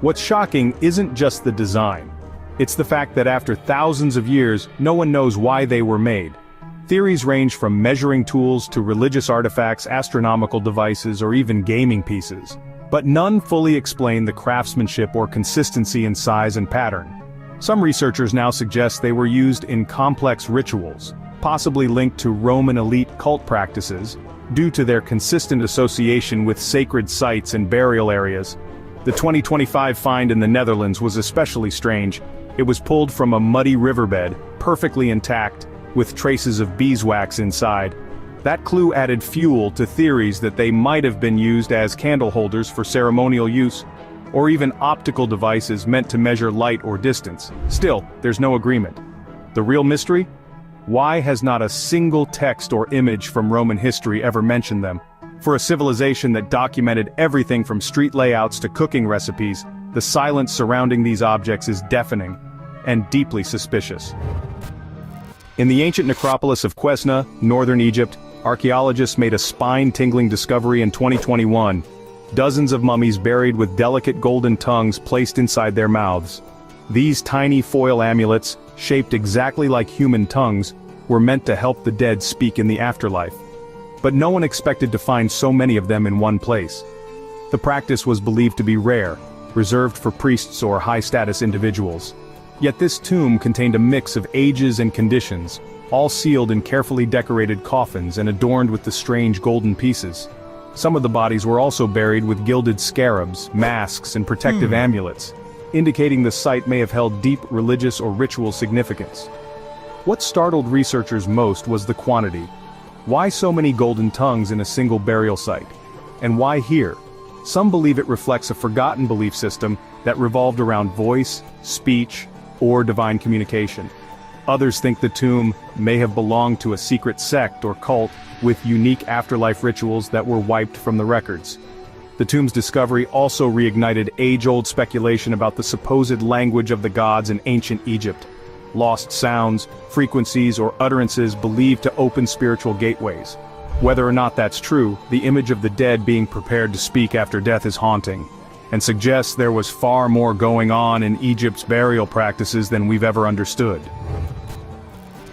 What's shocking isn't just the design. It's the fact that after thousands of years, no one knows why they were made. Theories range from measuring tools to religious artifacts, astronomical devices, or even gaming pieces. But none fully explain the craftsmanship or consistency in size and pattern. Some researchers now suggest they were used in complex rituals, possibly linked to Roman elite cult practices, due to their consistent association with sacred sites and burial areas. The 2025 find in the Netherlands was especially strange. It was pulled from a muddy riverbed, perfectly intact, with traces of beeswax inside. That clue added fuel to theories that they might have been used as candle holders for ceremonial use, or even optical devices meant to measure light or distance. Still, there's no agreement. The real mystery? Why has not a single text or image from Roman history ever mentioned them? For a civilization that documented everything from street layouts to cooking recipes, the silence surrounding these objects is deafening and deeply suspicious. In the ancient necropolis of Quesna, northern Egypt, archaeologists made a spine-tingling discovery in 2021. Dozens of mummies buried with delicate golden tongues placed inside their mouths. These tiny foil amulets, shaped exactly like human tongues, were meant to help the dead speak in the afterlife. But no one expected to find so many of them in one place. The practice was believed to be rare, reserved for priests or high-status individuals. Yet this tomb contained a mix of ages and conditions, all sealed in carefully decorated coffins and adorned with the strange golden pieces. Some of the bodies were also buried with gilded scarabs, masks, and protective amulets, indicating the site may have held deep religious or ritual significance. What startled researchers most was the quantity. Why so many golden tongues in a single burial site? And why here? Some believe it reflects a forgotten belief system that revolved around voice, speech, or divine communication. Others think the tomb may have belonged to a secret sect or cult with unique afterlife rituals that were wiped from the records. The tomb's discovery also reignited age-old speculation about the supposed language of the gods in ancient Egypt. Lost sounds, frequencies, or utterances believed to open spiritual gateways. Whether or not that's true, the image of the dead being prepared to speak after death is haunting, and suggests there was far more going on in Egypt's burial practices than we've ever understood.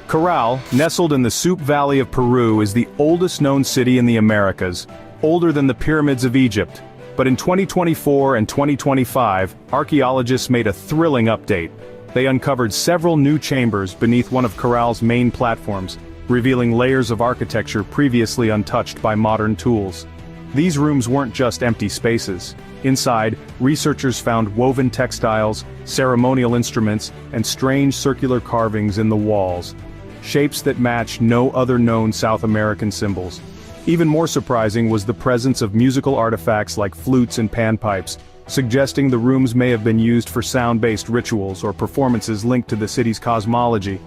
Caral, nestled in the Soup Valley of Peru, is the oldest known city in the Americas, older than the pyramids of Egypt. But in 2024 and 2025, archaeologists made a thrilling update. They uncovered several new chambers beneath one of Caral's main platforms, revealing layers of architecture previously untouched by modern tools. These rooms weren't just empty spaces. Inside, researchers found woven textiles, ceremonial instruments, and strange circular carvings in the walls. Shapes that match no other known South American symbols. Even more surprising was the presence of musical artifacts like flutes and panpipes, suggesting the rooms may have been used for sound-based rituals or performances linked to the city's cosmology.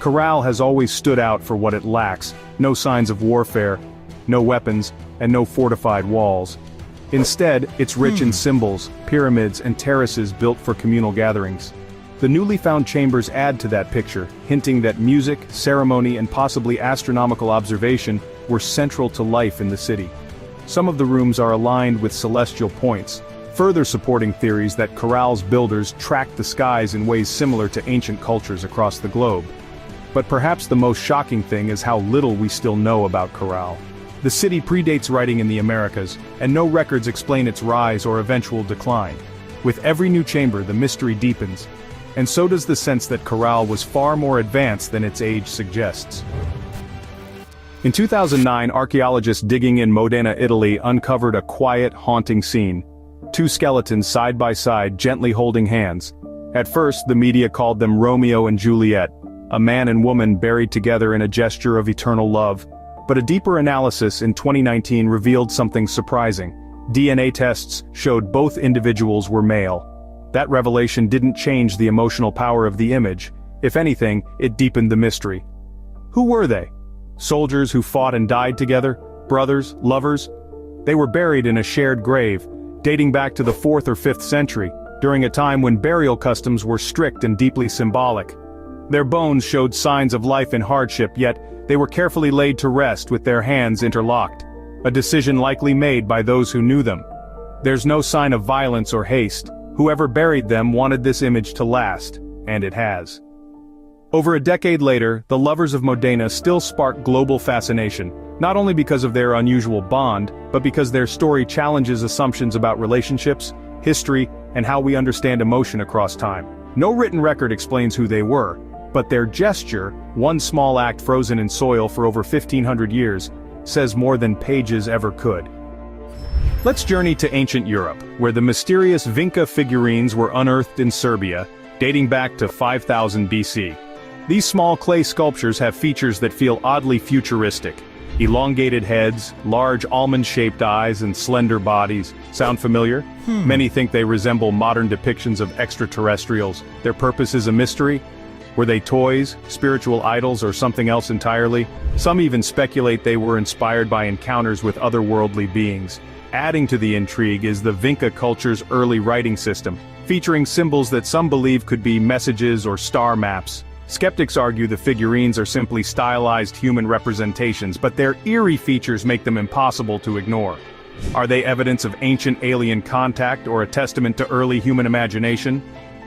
Caral has always stood out for what it lacks: no signs of warfare, no weapons, and no fortified walls. Instead, it's rich in symbols, pyramids, and terraces built for communal gatherings. The newly found chambers add to that picture, hinting that music, ceremony, and possibly astronomical observation were central to life in the city. Some of the rooms are aligned with celestial points, further supporting theories that Corral's builders tracked the skies in ways similar to ancient cultures across the globe. But perhaps the most shocking thing is how little we still know about Corral. The city predates writing in the Americas, and no records explain its rise or eventual decline. With every new chamber, the mystery deepens, and so does the sense that Corral was far more advanced than its age suggests. In 2009, archaeologists digging in Modena, Italy, uncovered a quiet, haunting scene. Two skeletons side by side, gently holding hands. At first, the media called them Romeo and Juliet, a man and woman buried together in a gesture of eternal love. But a deeper analysis in 2019 revealed something surprising. DNA tests showed both individuals were male. That revelation didn't change the emotional power of the image. If anything, it deepened the mystery. Who were they? Soldiers who fought and died together? Brothers? Lovers? They were buried in a shared grave, dating back to the 4th or 5th century, during a time when burial customs were strict and deeply symbolic. Their bones showed signs of life and hardship, yet they were carefully laid to rest with their hands interlocked, a decision likely made by those who knew them. There's no sign of violence or haste. Whoever buried them wanted this image to last, and it has. Over a decade later, the lovers of Modena still spark global fascination, not only because of their unusual bond, but because their story challenges assumptions about relationships, history, and how we understand emotion across time. No written record explains who they were, but their gesture, one small act frozen in soil for over 1,500 years, says more than pages ever could. Let's journey to ancient Europe, where the mysterious Vinca figurines were unearthed in Serbia, dating back to 5000 BC. These small clay sculptures have features that feel oddly futuristic. Elongated heads, large almond-shaped eyes, and slender bodies. Sound familiar? Many think they resemble modern depictions of extraterrestrials. Their purpose is a mystery. Were they toys, spiritual idols, or something else entirely? Some even speculate they were inspired by encounters with otherworldly beings. Adding to the intrigue is the Vinca culture's early writing system, featuring symbols that some believe could be messages or star maps. Skeptics argue the figurines are simply stylized human representations, but their eerie features make them impossible to ignore. Are they evidence of ancient alien contact or a testament to early human imagination?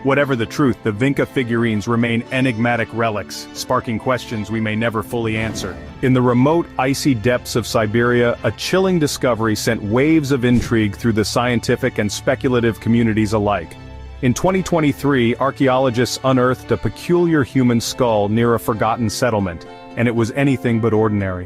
Whatever the truth, the Vinca figurines remain enigmatic relics, sparking questions we may never fully answer. In the remote, icy depths of Siberia, a chilling discovery sent waves of intrigue through the scientific and speculative communities alike. In 2023, archaeologists unearthed a peculiar human skull near a forgotten settlement, and it was anything but ordinary.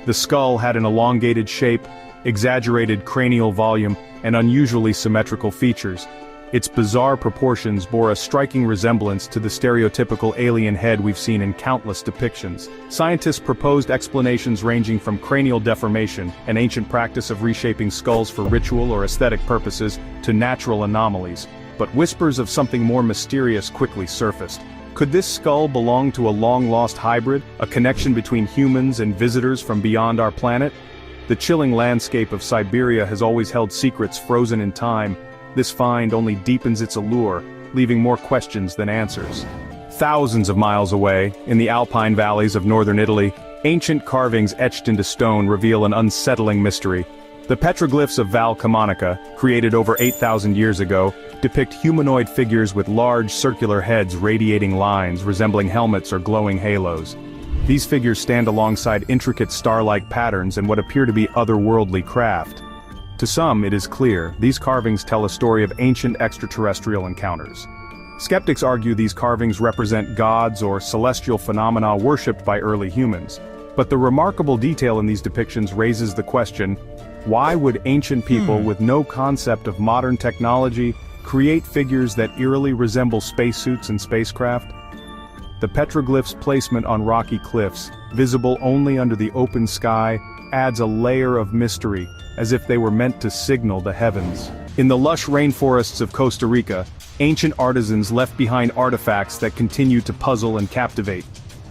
The skull had an elongated shape, exaggerated cranial volume, and unusually symmetrical features. Its bizarre proportions bore a striking resemblance to the stereotypical alien head we've seen in countless depictions. Scientists proposed explanations ranging from cranial deformation, an ancient practice of reshaping skulls for ritual or aesthetic purposes, to natural anomalies. But whispers of something more mysterious quickly surfaced. Could this skull belong to a long-lost hybrid, a connection between humans and visitors from beyond our planet? The chilling landscape of Siberia has always held secrets frozen in time. This find only deepens its allure, leaving more questions than answers. Thousands of miles away, in the alpine valleys of northern Italy, ancient carvings etched into stone reveal an unsettling mystery. The petroglyphs of Val Camonica, created over 8,000 years ago, depict humanoid figures with large circular heads radiating lines resembling helmets or glowing halos. These figures stand alongside intricate star-like patterns and what appear to be otherworldly craft. To some, it is clear, these carvings tell a story of ancient extraterrestrial encounters. Skeptics argue these carvings represent gods or celestial phenomena worshipped by early humans. But the remarkable detail in these depictions raises the question, why would ancient people with no concept of modern technology create figures that eerily resemble spacesuits and spacecraft? The petroglyphs' placement on rocky cliffs, visible only under the open sky, adds a layer of mystery, as if they were meant to signal the heavens. In the lush rainforests of Costa Rica, ancient artisans left behind artifacts that continue to puzzle and captivate.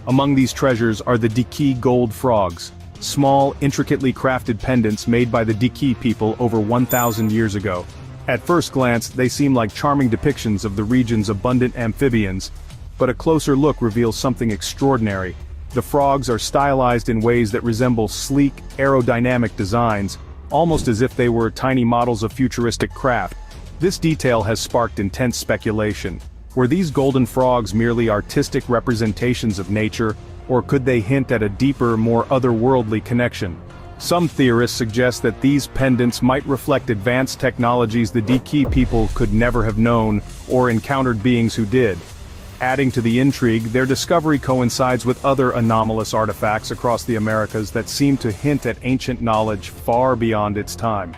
Among these treasures are the Diki gold frogs, small, intricately crafted pendants made by the Diki people over 1,000 years ago. At first glance, they seem like charming depictions of the region's abundant amphibians, but a closer look reveals something extraordinary. The frogs are stylized in ways that resemble sleek, aerodynamic designs, almost as if they were tiny models of futuristic craft. This detail has sparked intense speculation. Were these golden frogs merely artistic representations of nature, or could they hint at a deeper, more otherworldly connection? Some theorists suggest that these pendants might reflect advanced technologies the Diki people could never have known, or encountered beings who did. Adding to the intrigue, their discovery coincides with other anomalous artifacts across the Americas that seem to hint at ancient knowledge far beyond its time.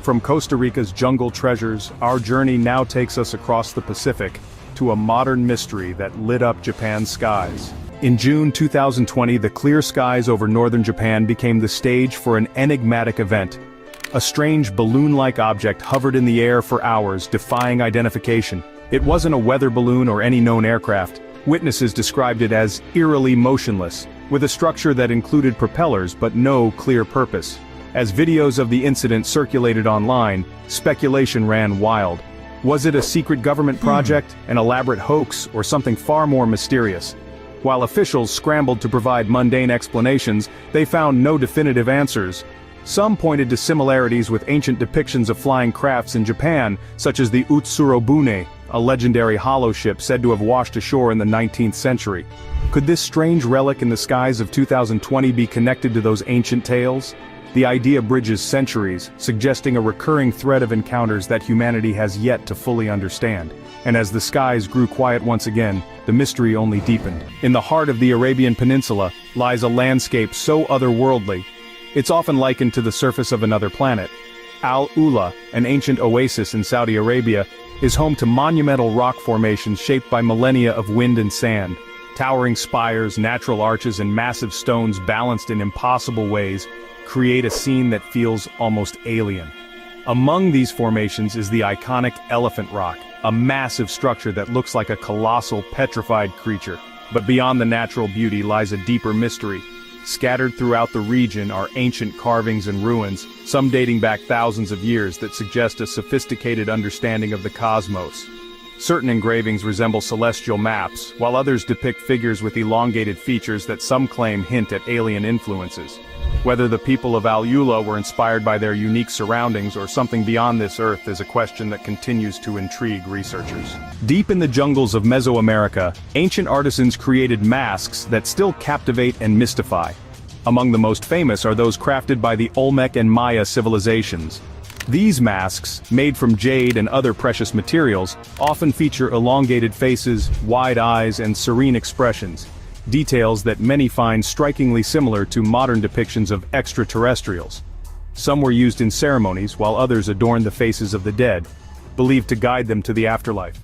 From Costa Rica's jungle treasures, our journey now takes us across the Pacific, to a modern mystery that lit up Japan's skies. In June 2020, the clear skies over northern Japan became the stage for an enigmatic event. A strange balloon-like object hovered in the air for hours, defying identification. It wasn't a weather balloon or any known aircraft. Witnesses described it as eerily motionless, with a structure that included propellers but no clear purpose. As videos of the incident circulated online, speculation ran wild. Was it a secret government project, an elaborate hoax, or something far more mysterious? While officials scrambled to provide mundane explanations, they found no definitive answers. Some pointed to similarities with ancient depictions of flying crafts in Japan, such as the Utsurobune, a legendary hollow ship said to have washed ashore in the 19th century. Could this strange relic in the skies of 2020 be connected to those ancient tales? The idea bridges centuries, suggesting a recurring thread of encounters that humanity has yet to fully understand. And as the skies grew quiet once again, the mystery only deepened. In the heart of the Arabian Peninsula lies a landscape so otherworldly. It's often likened to the surface of another planet. Al-Ula, an ancient oasis in Saudi Arabia, is home to monumental rock formations shaped by millennia of wind and sand. Towering spires, natural arches, and massive stones balanced in impossible ways create a scene that feels almost alien. Among these formations is the iconic Elephant Rock, a massive structure that looks like a colossal petrified creature. But beyond the natural beauty lies a deeper mystery. Scattered throughout the region are ancient carvings and ruins, some dating back thousands of years, that suggest a sophisticated understanding of the cosmos. Certain engravings resemble celestial maps, while others depict figures with elongated features that some claim hint at alien influences. Whether the people of Al-Ula were inspired by their unique surroundings or something beyond this earth is a question that continues to intrigue researchers. Deep in the jungles of Mesoamerica, ancient artisans created masks that still captivate and mystify. Among the most famous are those crafted by the Olmec and Maya civilizations. These masks, made from jade and other precious materials, often feature elongated faces, wide eyes, and serene expressions. Details that many find strikingly similar to modern depictions of extraterrestrials. Some were used in ceremonies, while others adorned the faces of the dead, believed to guide them to the afterlife.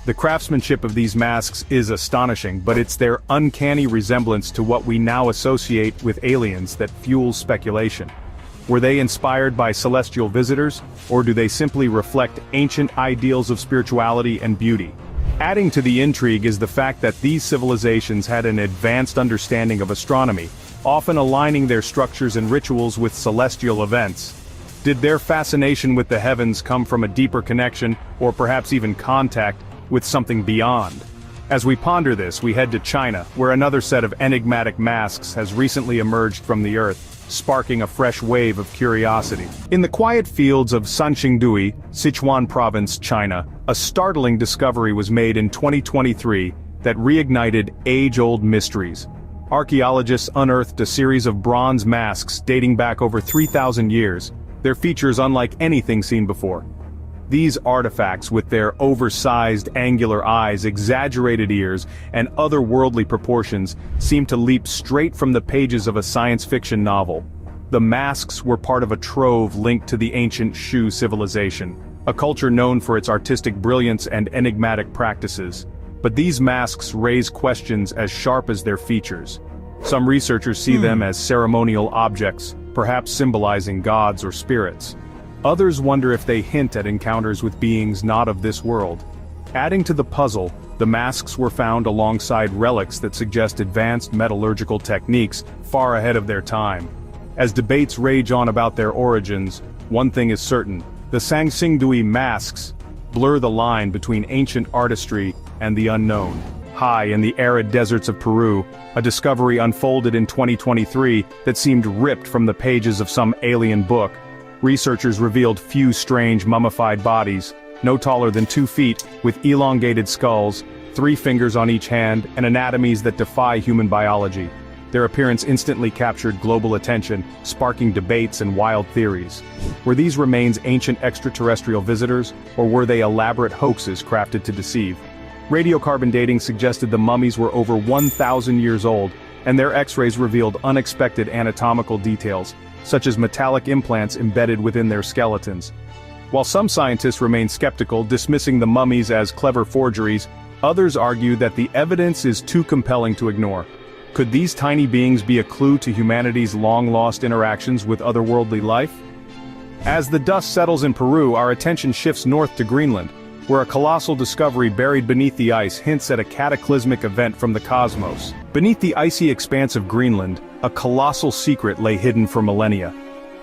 The craftsmanship of these masks is astonishing, but it's their uncanny resemblance to what we now associate with aliens that fuels speculation. Were they inspired by celestial visitors, or do they simply reflect ancient ideals of spirituality and beauty? Adding to the intrigue is the fact that these civilizations had an advanced understanding of astronomy, often aligning their structures and rituals with celestial events. Did their fascination with the heavens come from a deeper connection, or perhaps even contact, with something beyond? As we ponder this, we head to China, where another set of enigmatic masks has recently emerged from the earth, sparking a fresh wave of curiosity. In the quiet fields of Sanxingdui, Sichuan Province, China, a startling discovery was made in 2023 that reignited age-old mysteries. Archaeologists unearthed a series of bronze masks dating back over 3,000 years, their features unlike anything seen before. These artifacts, with their oversized angular eyes, exaggerated ears, and otherworldly proportions, seem to leap straight from the pages of a science fiction novel. The masks were part of a trove linked to the ancient Shu civilization, a culture known for its artistic brilliance and enigmatic practices. But these masks raise questions as sharp as their features. Some researchers see them as ceremonial objects, perhaps symbolizing gods or spirits. Others wonder if they hint at encounters with beings not of this world. Adding to the puzzle, the masks were found alongside relics that suggest advanced metallurgical techniques far ahead of their time. As debates rage on about their origins, one thing is certain: the Sanxingdui masks blur the line between ancient artistry and the unknown. High in the arid deserts of Peru, a discovery unfolded in 2023 that seemed ripped from the pages of some alien book. researchers revealed few strange mummified bodies, no taller than 2 feet, with elongated skulls, 3 fingers on each hand, and anatomies that defy human biology. Their appearance instantly captured global attention, sparking debates and wild theories. Were these remains ancient extraterrestrial visitors, or were they elaborate hoaxes crafted to deceive? Radiocarbon dating suggested the mummies were over 1,000 years old, and their X-rays revealed unexpected anatomical details, such as metallic implants embedded within their skeletons. While some scientists remain skeptical, dismissing the mummies as clever forgeries, others argue that the evidence is too compelling to ignore. Could these tiny beings be a clue to humanity's long-lost interactions with otherworldly life? As the dust settles in Peru, our attention shifts north to Greenland, where a colossal discovery buried beneath the ice hints at a cataclysmic event from the cosmos. Beneath the icy expanse of Greenland, a colossal secret lay hidden for millennia.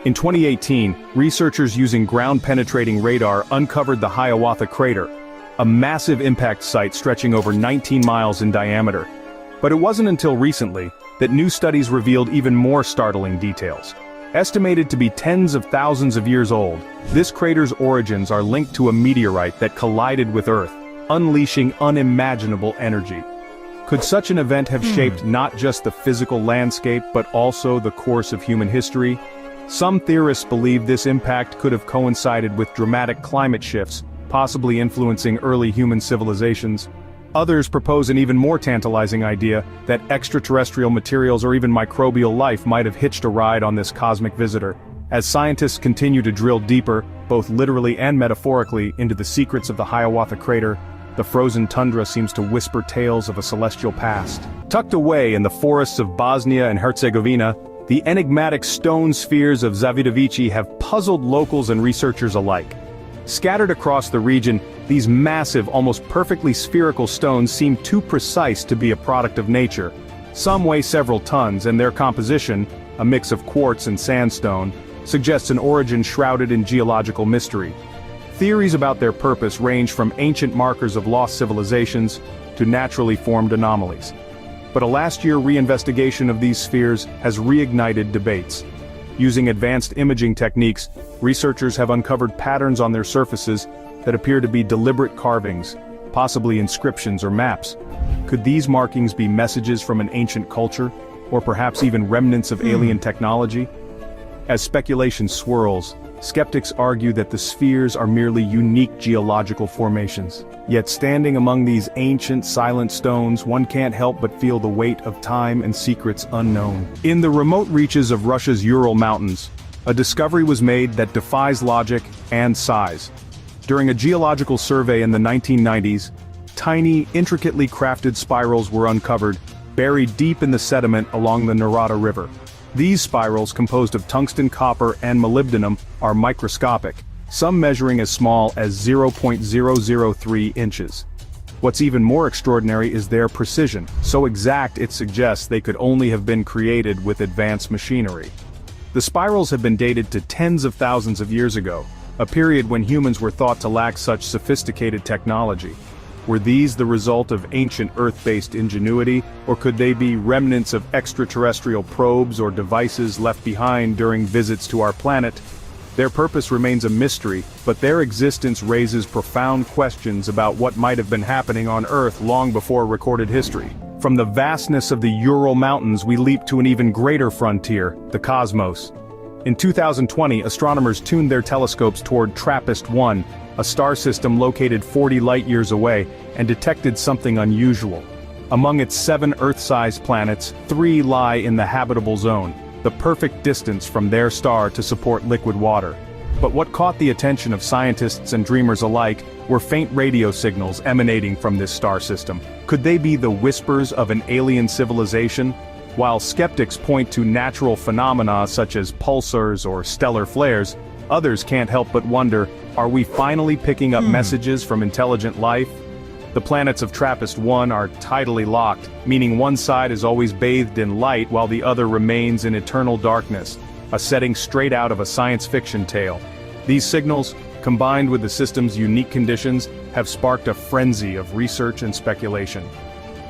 In 2018, researchers using ground-penetrating radar uncovered the Hiawatha Crater, a massive impact site stretching over 19 miles in diameter. But it wasn't until recently that new studies revealed even more startling details. Estimated to be tens of thousands of years old, this crater's origins are linked to a meteorite that collided with Earth, unleashing unimaginable energy. Could such an event have shaped not just the physical landscape but also the course of human history? Some theorists believe this impact could have coincided with dramatic climate shifts, possibly influencing early human civilizations. Others propose an even more tantalizing idea that extraterrestrial materials or even microbial life might have hitched a ride on this cosmic visitor. As scientists continue to drill deeper, both literally and metaphorically, into the secrets of the Hiawatha Crater, the frozen tundra seems to whisper tales of a celestial past. Tucked away in the forests of Bosnia and Herzegovina, the enigmatic stone spheres of Zavidovici have puzzled locals and researchers alike. Scattered across the region, these massive, almost perfectly spherical stones seem too precise to be a product of nature. Some weigh several tons, and their composition, a mix of quartz and sandstone, suggests an origin shrouded in geological mystery. Theories about their purpose range from ancient markers of lost civilizations to naturally formed anomalies. But a last-year reinvestigation of these spheres has reignited debates. Using advanced imaging techniques, researchers have uncovered patterns on their surfaces that appear to be deliberate carvings, possibly inscriptions or maps. Could these markings be messages from an ancient culture, or perhaps even remnants of alien technology? As speculation swirls, skeptics argue that the spheres are merely unique geological formations. Yet standing among these ancient, silent stones, one can't help but feel the weight of time and secrets unknown. In the remote reaches of Russia's Ural Mountains, a discovery was made that defies logic and size. During a geological survey in the 1990s, tiny, intricately crafted spirals were uncovered, buried deep in the sediment along the Narada River. These spirals, composed of tungsten, copper, and molybdenum, are microscopic, some measuring as small as 0.003 inches. What's even more extraordinary is their precision, so exact it suggests they could only have been created with advanced machinery. The spirals have been dated to tens of thousands of years ago, a period when humans were thought to lack such sophisticated technology. Were these the result of ancient Earth-based ingenuity, or could they be remnants of extraterrestrial probes or devices left behind during visits to our planet? Their purpose remains a mystery, but their existence raises profound questions about what might have been happening on Earth long before recorded history. From the vastness of the Ural Mountains, we leap to an even greater frontier, the cosmos. In 2020, astronomers tuned their telescopes toward TRAPPIST-1, a star system located 40 light-years away, and detected something unusual. Among its 7 Earth-sized planets, 3 lie in the habitable zone, the perfect distance from their star to support liquid water. But what caught the attention of scientists and dreamers alike were faint radio signals emanating from this star system. Could they be the whispers of an alien civilization? While skeptics point to natural phenomena such as pulsars or stellar flares, others can't help but wonder, are we finally picking up messages from intelligent life? The planets of TRAPPIST-1 are tidally locked, meaning one side is always bathed in light while the other remains in eternal darkness, a setting straight out of a science fiction tale. These signals, combined with the system's unique conditions, have sparked a frenzy of research and speculation.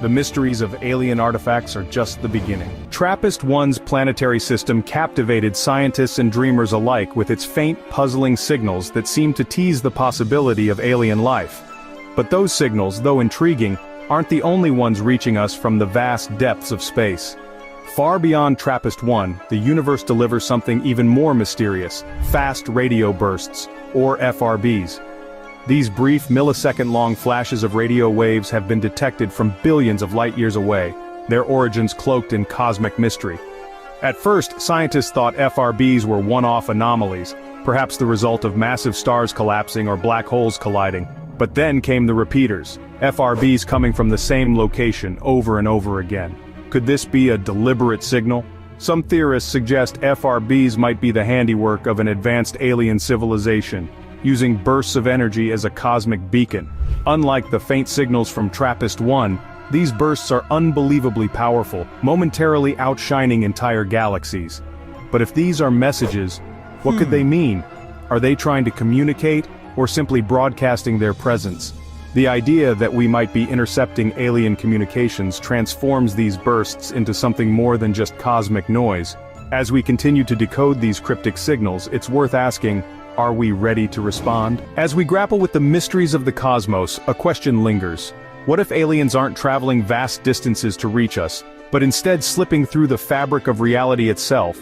the mysteries of alien artifacts are just the beginning. TRAPPIST-1's planetary system captivated scientists and dreamers alike with its faint, puzzling signals that seemed to tease the possibility of alien life. But those signals, though intriguing, aren't the only ones reaching us from the vast depths of space. Far beyond TRAPPIST-1, the universe delivers something even more mysterious: fast radio bursts, or FRBs. These brief, millisecond-long flashes of radio waves have been detected from billions of light-years away, their origins cloaked in cosmic mystery. At first, scientists thought FRBs were one-off anomalies, perhaps the result of massive stars collapsing or black holes colliding. But then came the repeaters, FRBs coming from the same location over and over again. Could this be a deliberate signal? Some theorists suggest FRBs might be the handiwork of an advanced alien civilization, using bursts of energy as a cosmic beacon. Unlike the faint signals from TRAPPIST-1, these bursts are unbelievably powerful, momentarily outshining entire galaxies. But if these are messages, what could they mean? Are they trying to communicate, or simply broadcasting their presence? The idea that we might be intercepting alien communications transforms these bursts into something more than just cosmic noise. As we continue to decode these cryptic signals, it's worth asking, are we ready to respond? As we grapple with the mysteries of the cosmos, a question lingers. What if aliens aren't traveling vast distances to reach us, but instead slipping through the fabric of reality itself?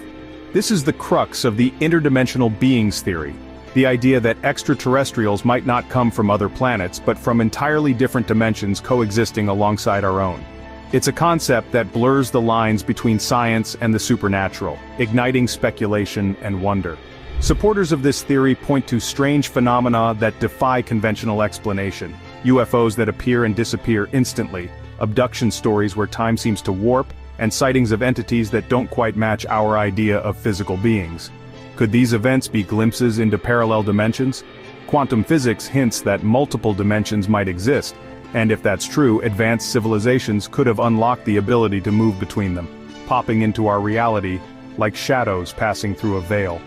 This is the crux of the interdimensional beings theory. The idea that extraterrestrials might not come from other planets but from entirely different dimensions coexisting alongside our own. It's a concept that blurs the lines between science and the supernatural, igniting speculation and wonder. Supporters of this theory point to strange phenomena that defy conventional explanation: UFOs that appear and disappear instantly, abduction stories where time seems to warp, and sightings of entities that don't quite match our idea of physical beings. Could these events be glimpses into parallel dimensions? Quantum physics hints that multiple dimensions might exist, and if that's true, advanced civilizations could have unlocked the ability to move between them, popping into our reality like shadows passing through a veil.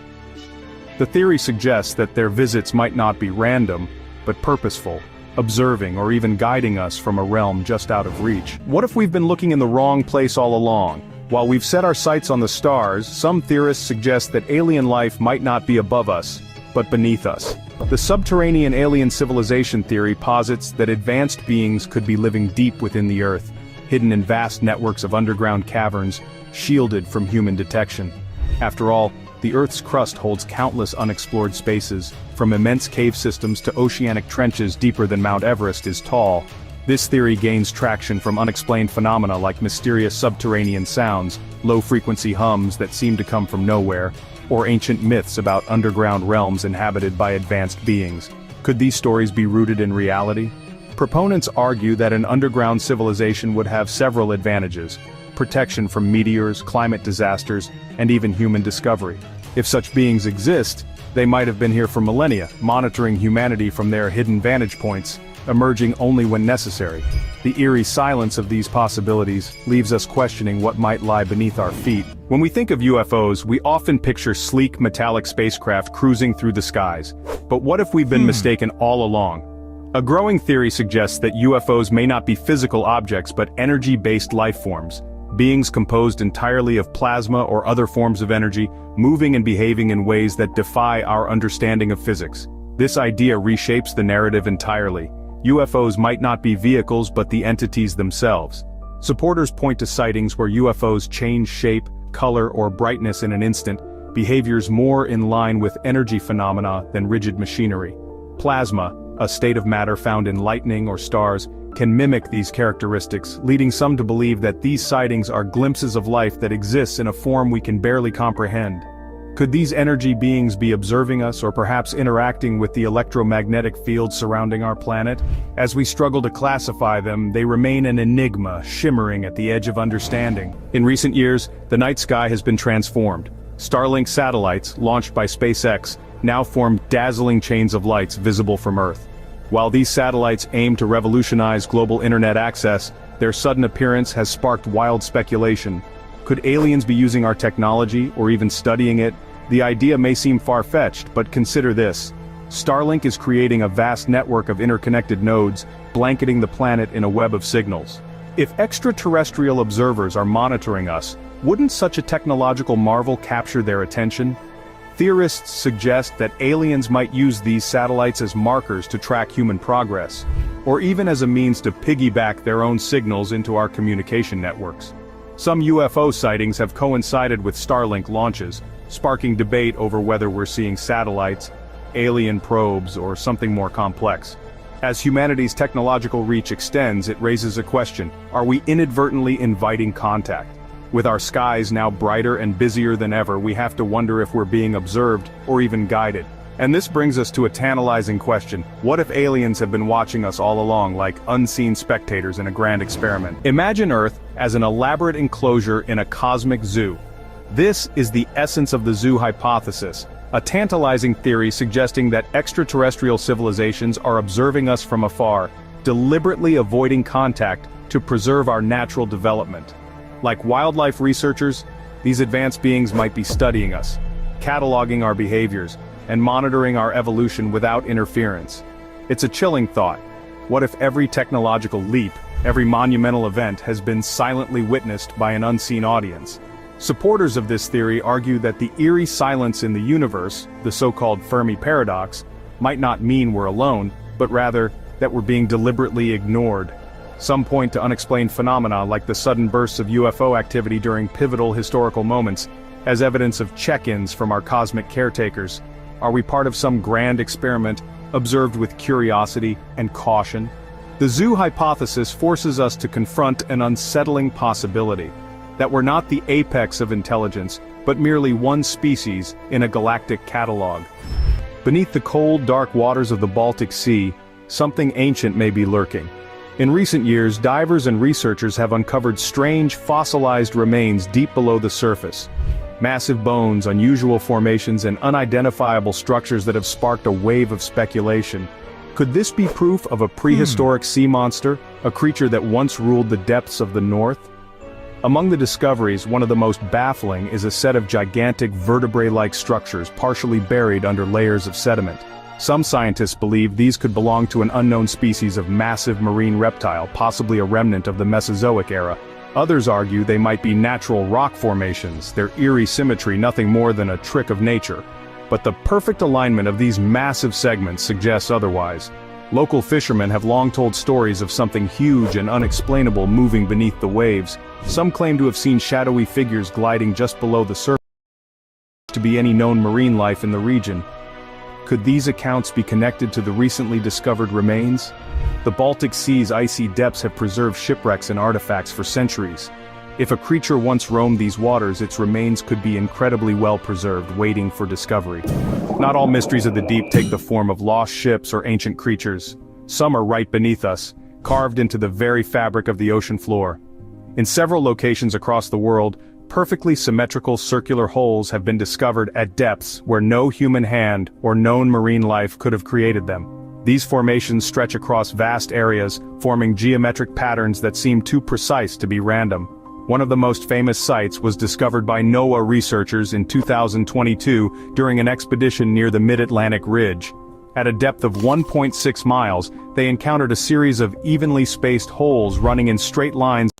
The theory suggests that their visits might not be random, but purposeful, observing or even guiding us from a realm just out of reach. What if we've been looking in the wrong place all along? While we've set our sights on the stars, some theorists suggest that alien life might not be above us, but beneath us. The subterranean alien civilization theory posits that advanced beings could be living deep within the Earth, hidden in vast networks of underground caverns, shielded from human detection. After all, the Earth's crust holds countless unexplored spaces, from immense cave systems to oceanic trenches deeper than Mount Everest is tall. This theory gains traction from unexplained phenomena like mysterious subterranean sounds, low-frequency hums that seem to come from nowhere, or ancient myths about underground realms inhabited by advanced beings. Could these stories be rooted in reality? Proponents argue that an underground civilization would have several advantages: protection from meteors, climate disasters, and even human discovery. If such beings exist, they might have been here for millennia, monitoring humanity from their hidden vantage points, emerging only when necessary. The eerie silence of these possibilities leaves us questioning what might lie beneath our feet. When we think of UFOs, we often picture sleek metallic spacecraft cruising through the skies. But what if we've been mistaken all along? A growing theory suggests that UFOs may not be physical objects but energy-based life forms, beings composed entirely of plasma or other forms of energy, moving and behaving in ways that defy our understanding of physics. This idea reshapes the narrative entirely. UFOs might not be vehicles but the entities themselves. Supporters point to sightings where UFOs change shape, color, or brightness in an instant, behaviors more in line with energy phenomena than rigid machinery. Plasma, a state of matter found in lightning or stars, can mimic these characteristics, leading some to believe that these sightings are glimpses of life that exists in a form we can barely comprehend. Could these energy beings be observing us or perhaps interacting with the electromagnetic field surrounding our planet? As we struggle to classify them, they remain an enigma, shimmering at the edge of understanding. In recent years, the night sky has been transformed. Starlink satellites, launched by SpaceX, now form dazzling chains of lights visible from Earth. While these satellites aim to revolutionize global internet access, their sudden appearance has sparked wild speculation. Could aliens be using our technology, or even studying it? The idea may seem far-fetched, but consider this. Starlink is creating a vast network of interconnected nodes, blanketing the planet in a web of signals. If extraterrestrial observers are monitoring us, wouldn't such a technological marvel capture their attention? Theorists suggest that aliens might use these satellites as markers to track human progress, or even as a means to piggyback their own signals into our communication networks. Some UFO sightings have coincided with Starlink launches, sparking debate over whether we're seeing satellites, alien probes, or something more complex. As humanity's technological reach extends, it raises a question: are we inadvertently inviting contact? With our skies now brighter and busier than ever, we have to wonder if we're being observed or even guided. And this brings us to a tantalizing question: what if aliens have been watching us all along, like unseen spectators in a grand experiment? Imagine Earth as an elaborate enclosure in a cosmic zoo. This is the essence of the zoo hypothesis, a tantalizing theory suggesting that extraterrestrial civilizations are observing us from afar, deliberately avoiding contact to preserve our natural development. Like wildlife researchers, these advanced beings might be studying us, cataloging our behaviors, and monitoring our evolution without interference. It's a chilling thought. What if every technological leap, every monumental event has been silently witnessed by an unseen audience? Supporters of this theory argue that the eerie silence in the universe, the so-called Fermi paradox, might not mean we're alone, but rather that we're being deliberately ignored. Some point to unexplained phenomena like the sudden bursts of UFO activity during pivotal historical moments as evidence of check-ins from our cosmic caretakers. Are we part of some grand experiment, observed with curiosity and caution? The zoo hypothesis forces us to confront an unsettling possibility: that we're not the apex of intelligence, but merely one species in a galactic catalog. Beneath the cold, dark waters of the Baltic Sea, something ancient may be lurking. In recent years, divers and researchers have uncovered strange fossilized remains deep below the surface. Massive bones, unusual formations, and unidentifiable structures that have sparked a wave of speculation. Could this be proof of a prehistoric sea monster, a creature that once ruled the depths of the North? Among the discoveries, one of the most baffling is a set of gigantic vertebrae-like structures partially buried under layers of sediment. Some scientists believe these could belong to an unknown species of massive marine reptile, possibly a remnant of the Mesozoic era. Others argue they might be natural rock formations, their eerie symmetry nothing more than a trick of nature. But the perfect alignment of these massive segments suggests otherwise. Local fishermen have long told stories of something huge and unexplainable moving beneath the waves. Some claim to have seen shadowy figures gliding just below the surface to be any known marine life in the region. Could these accounts be connected to the recently discovered remains? The Baltic Sea's icy depths have preserved shipwrecks and artifacts for centuries. If a creature once roamed these waters, its remains could be incredibly well preserved, waiting for discovery. Not all mysteries of the deep take the form of lost ships or ancient creatures. Some are right beneath us, carved into the very fabric of the ocean floor. In several locations across the world, perfectly symmetrical circular holes have been discovered at depths where no human hand or known marine life could have created them. These formations stretch across vast areas, forming geometric patterns that seem too precise to be random. One of the most famous sites was discovered by NOAA researchers in 2022 during an expedition near the Mid-Atlantic Ridge. At a depth of 1.6 miles, they encountered a series of evenly spaced holes running in straight lines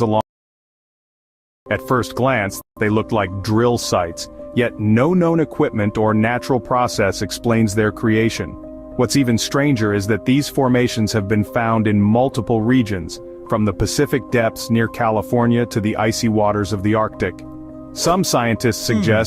along. At first glance, they looked like drill sites, yet no known equipment or natural process explains their creation. What's even stranger is that these formations have been found in multiple regions, from the Pacific depths near California to the icy waters of the Arctic. Some scientists suggest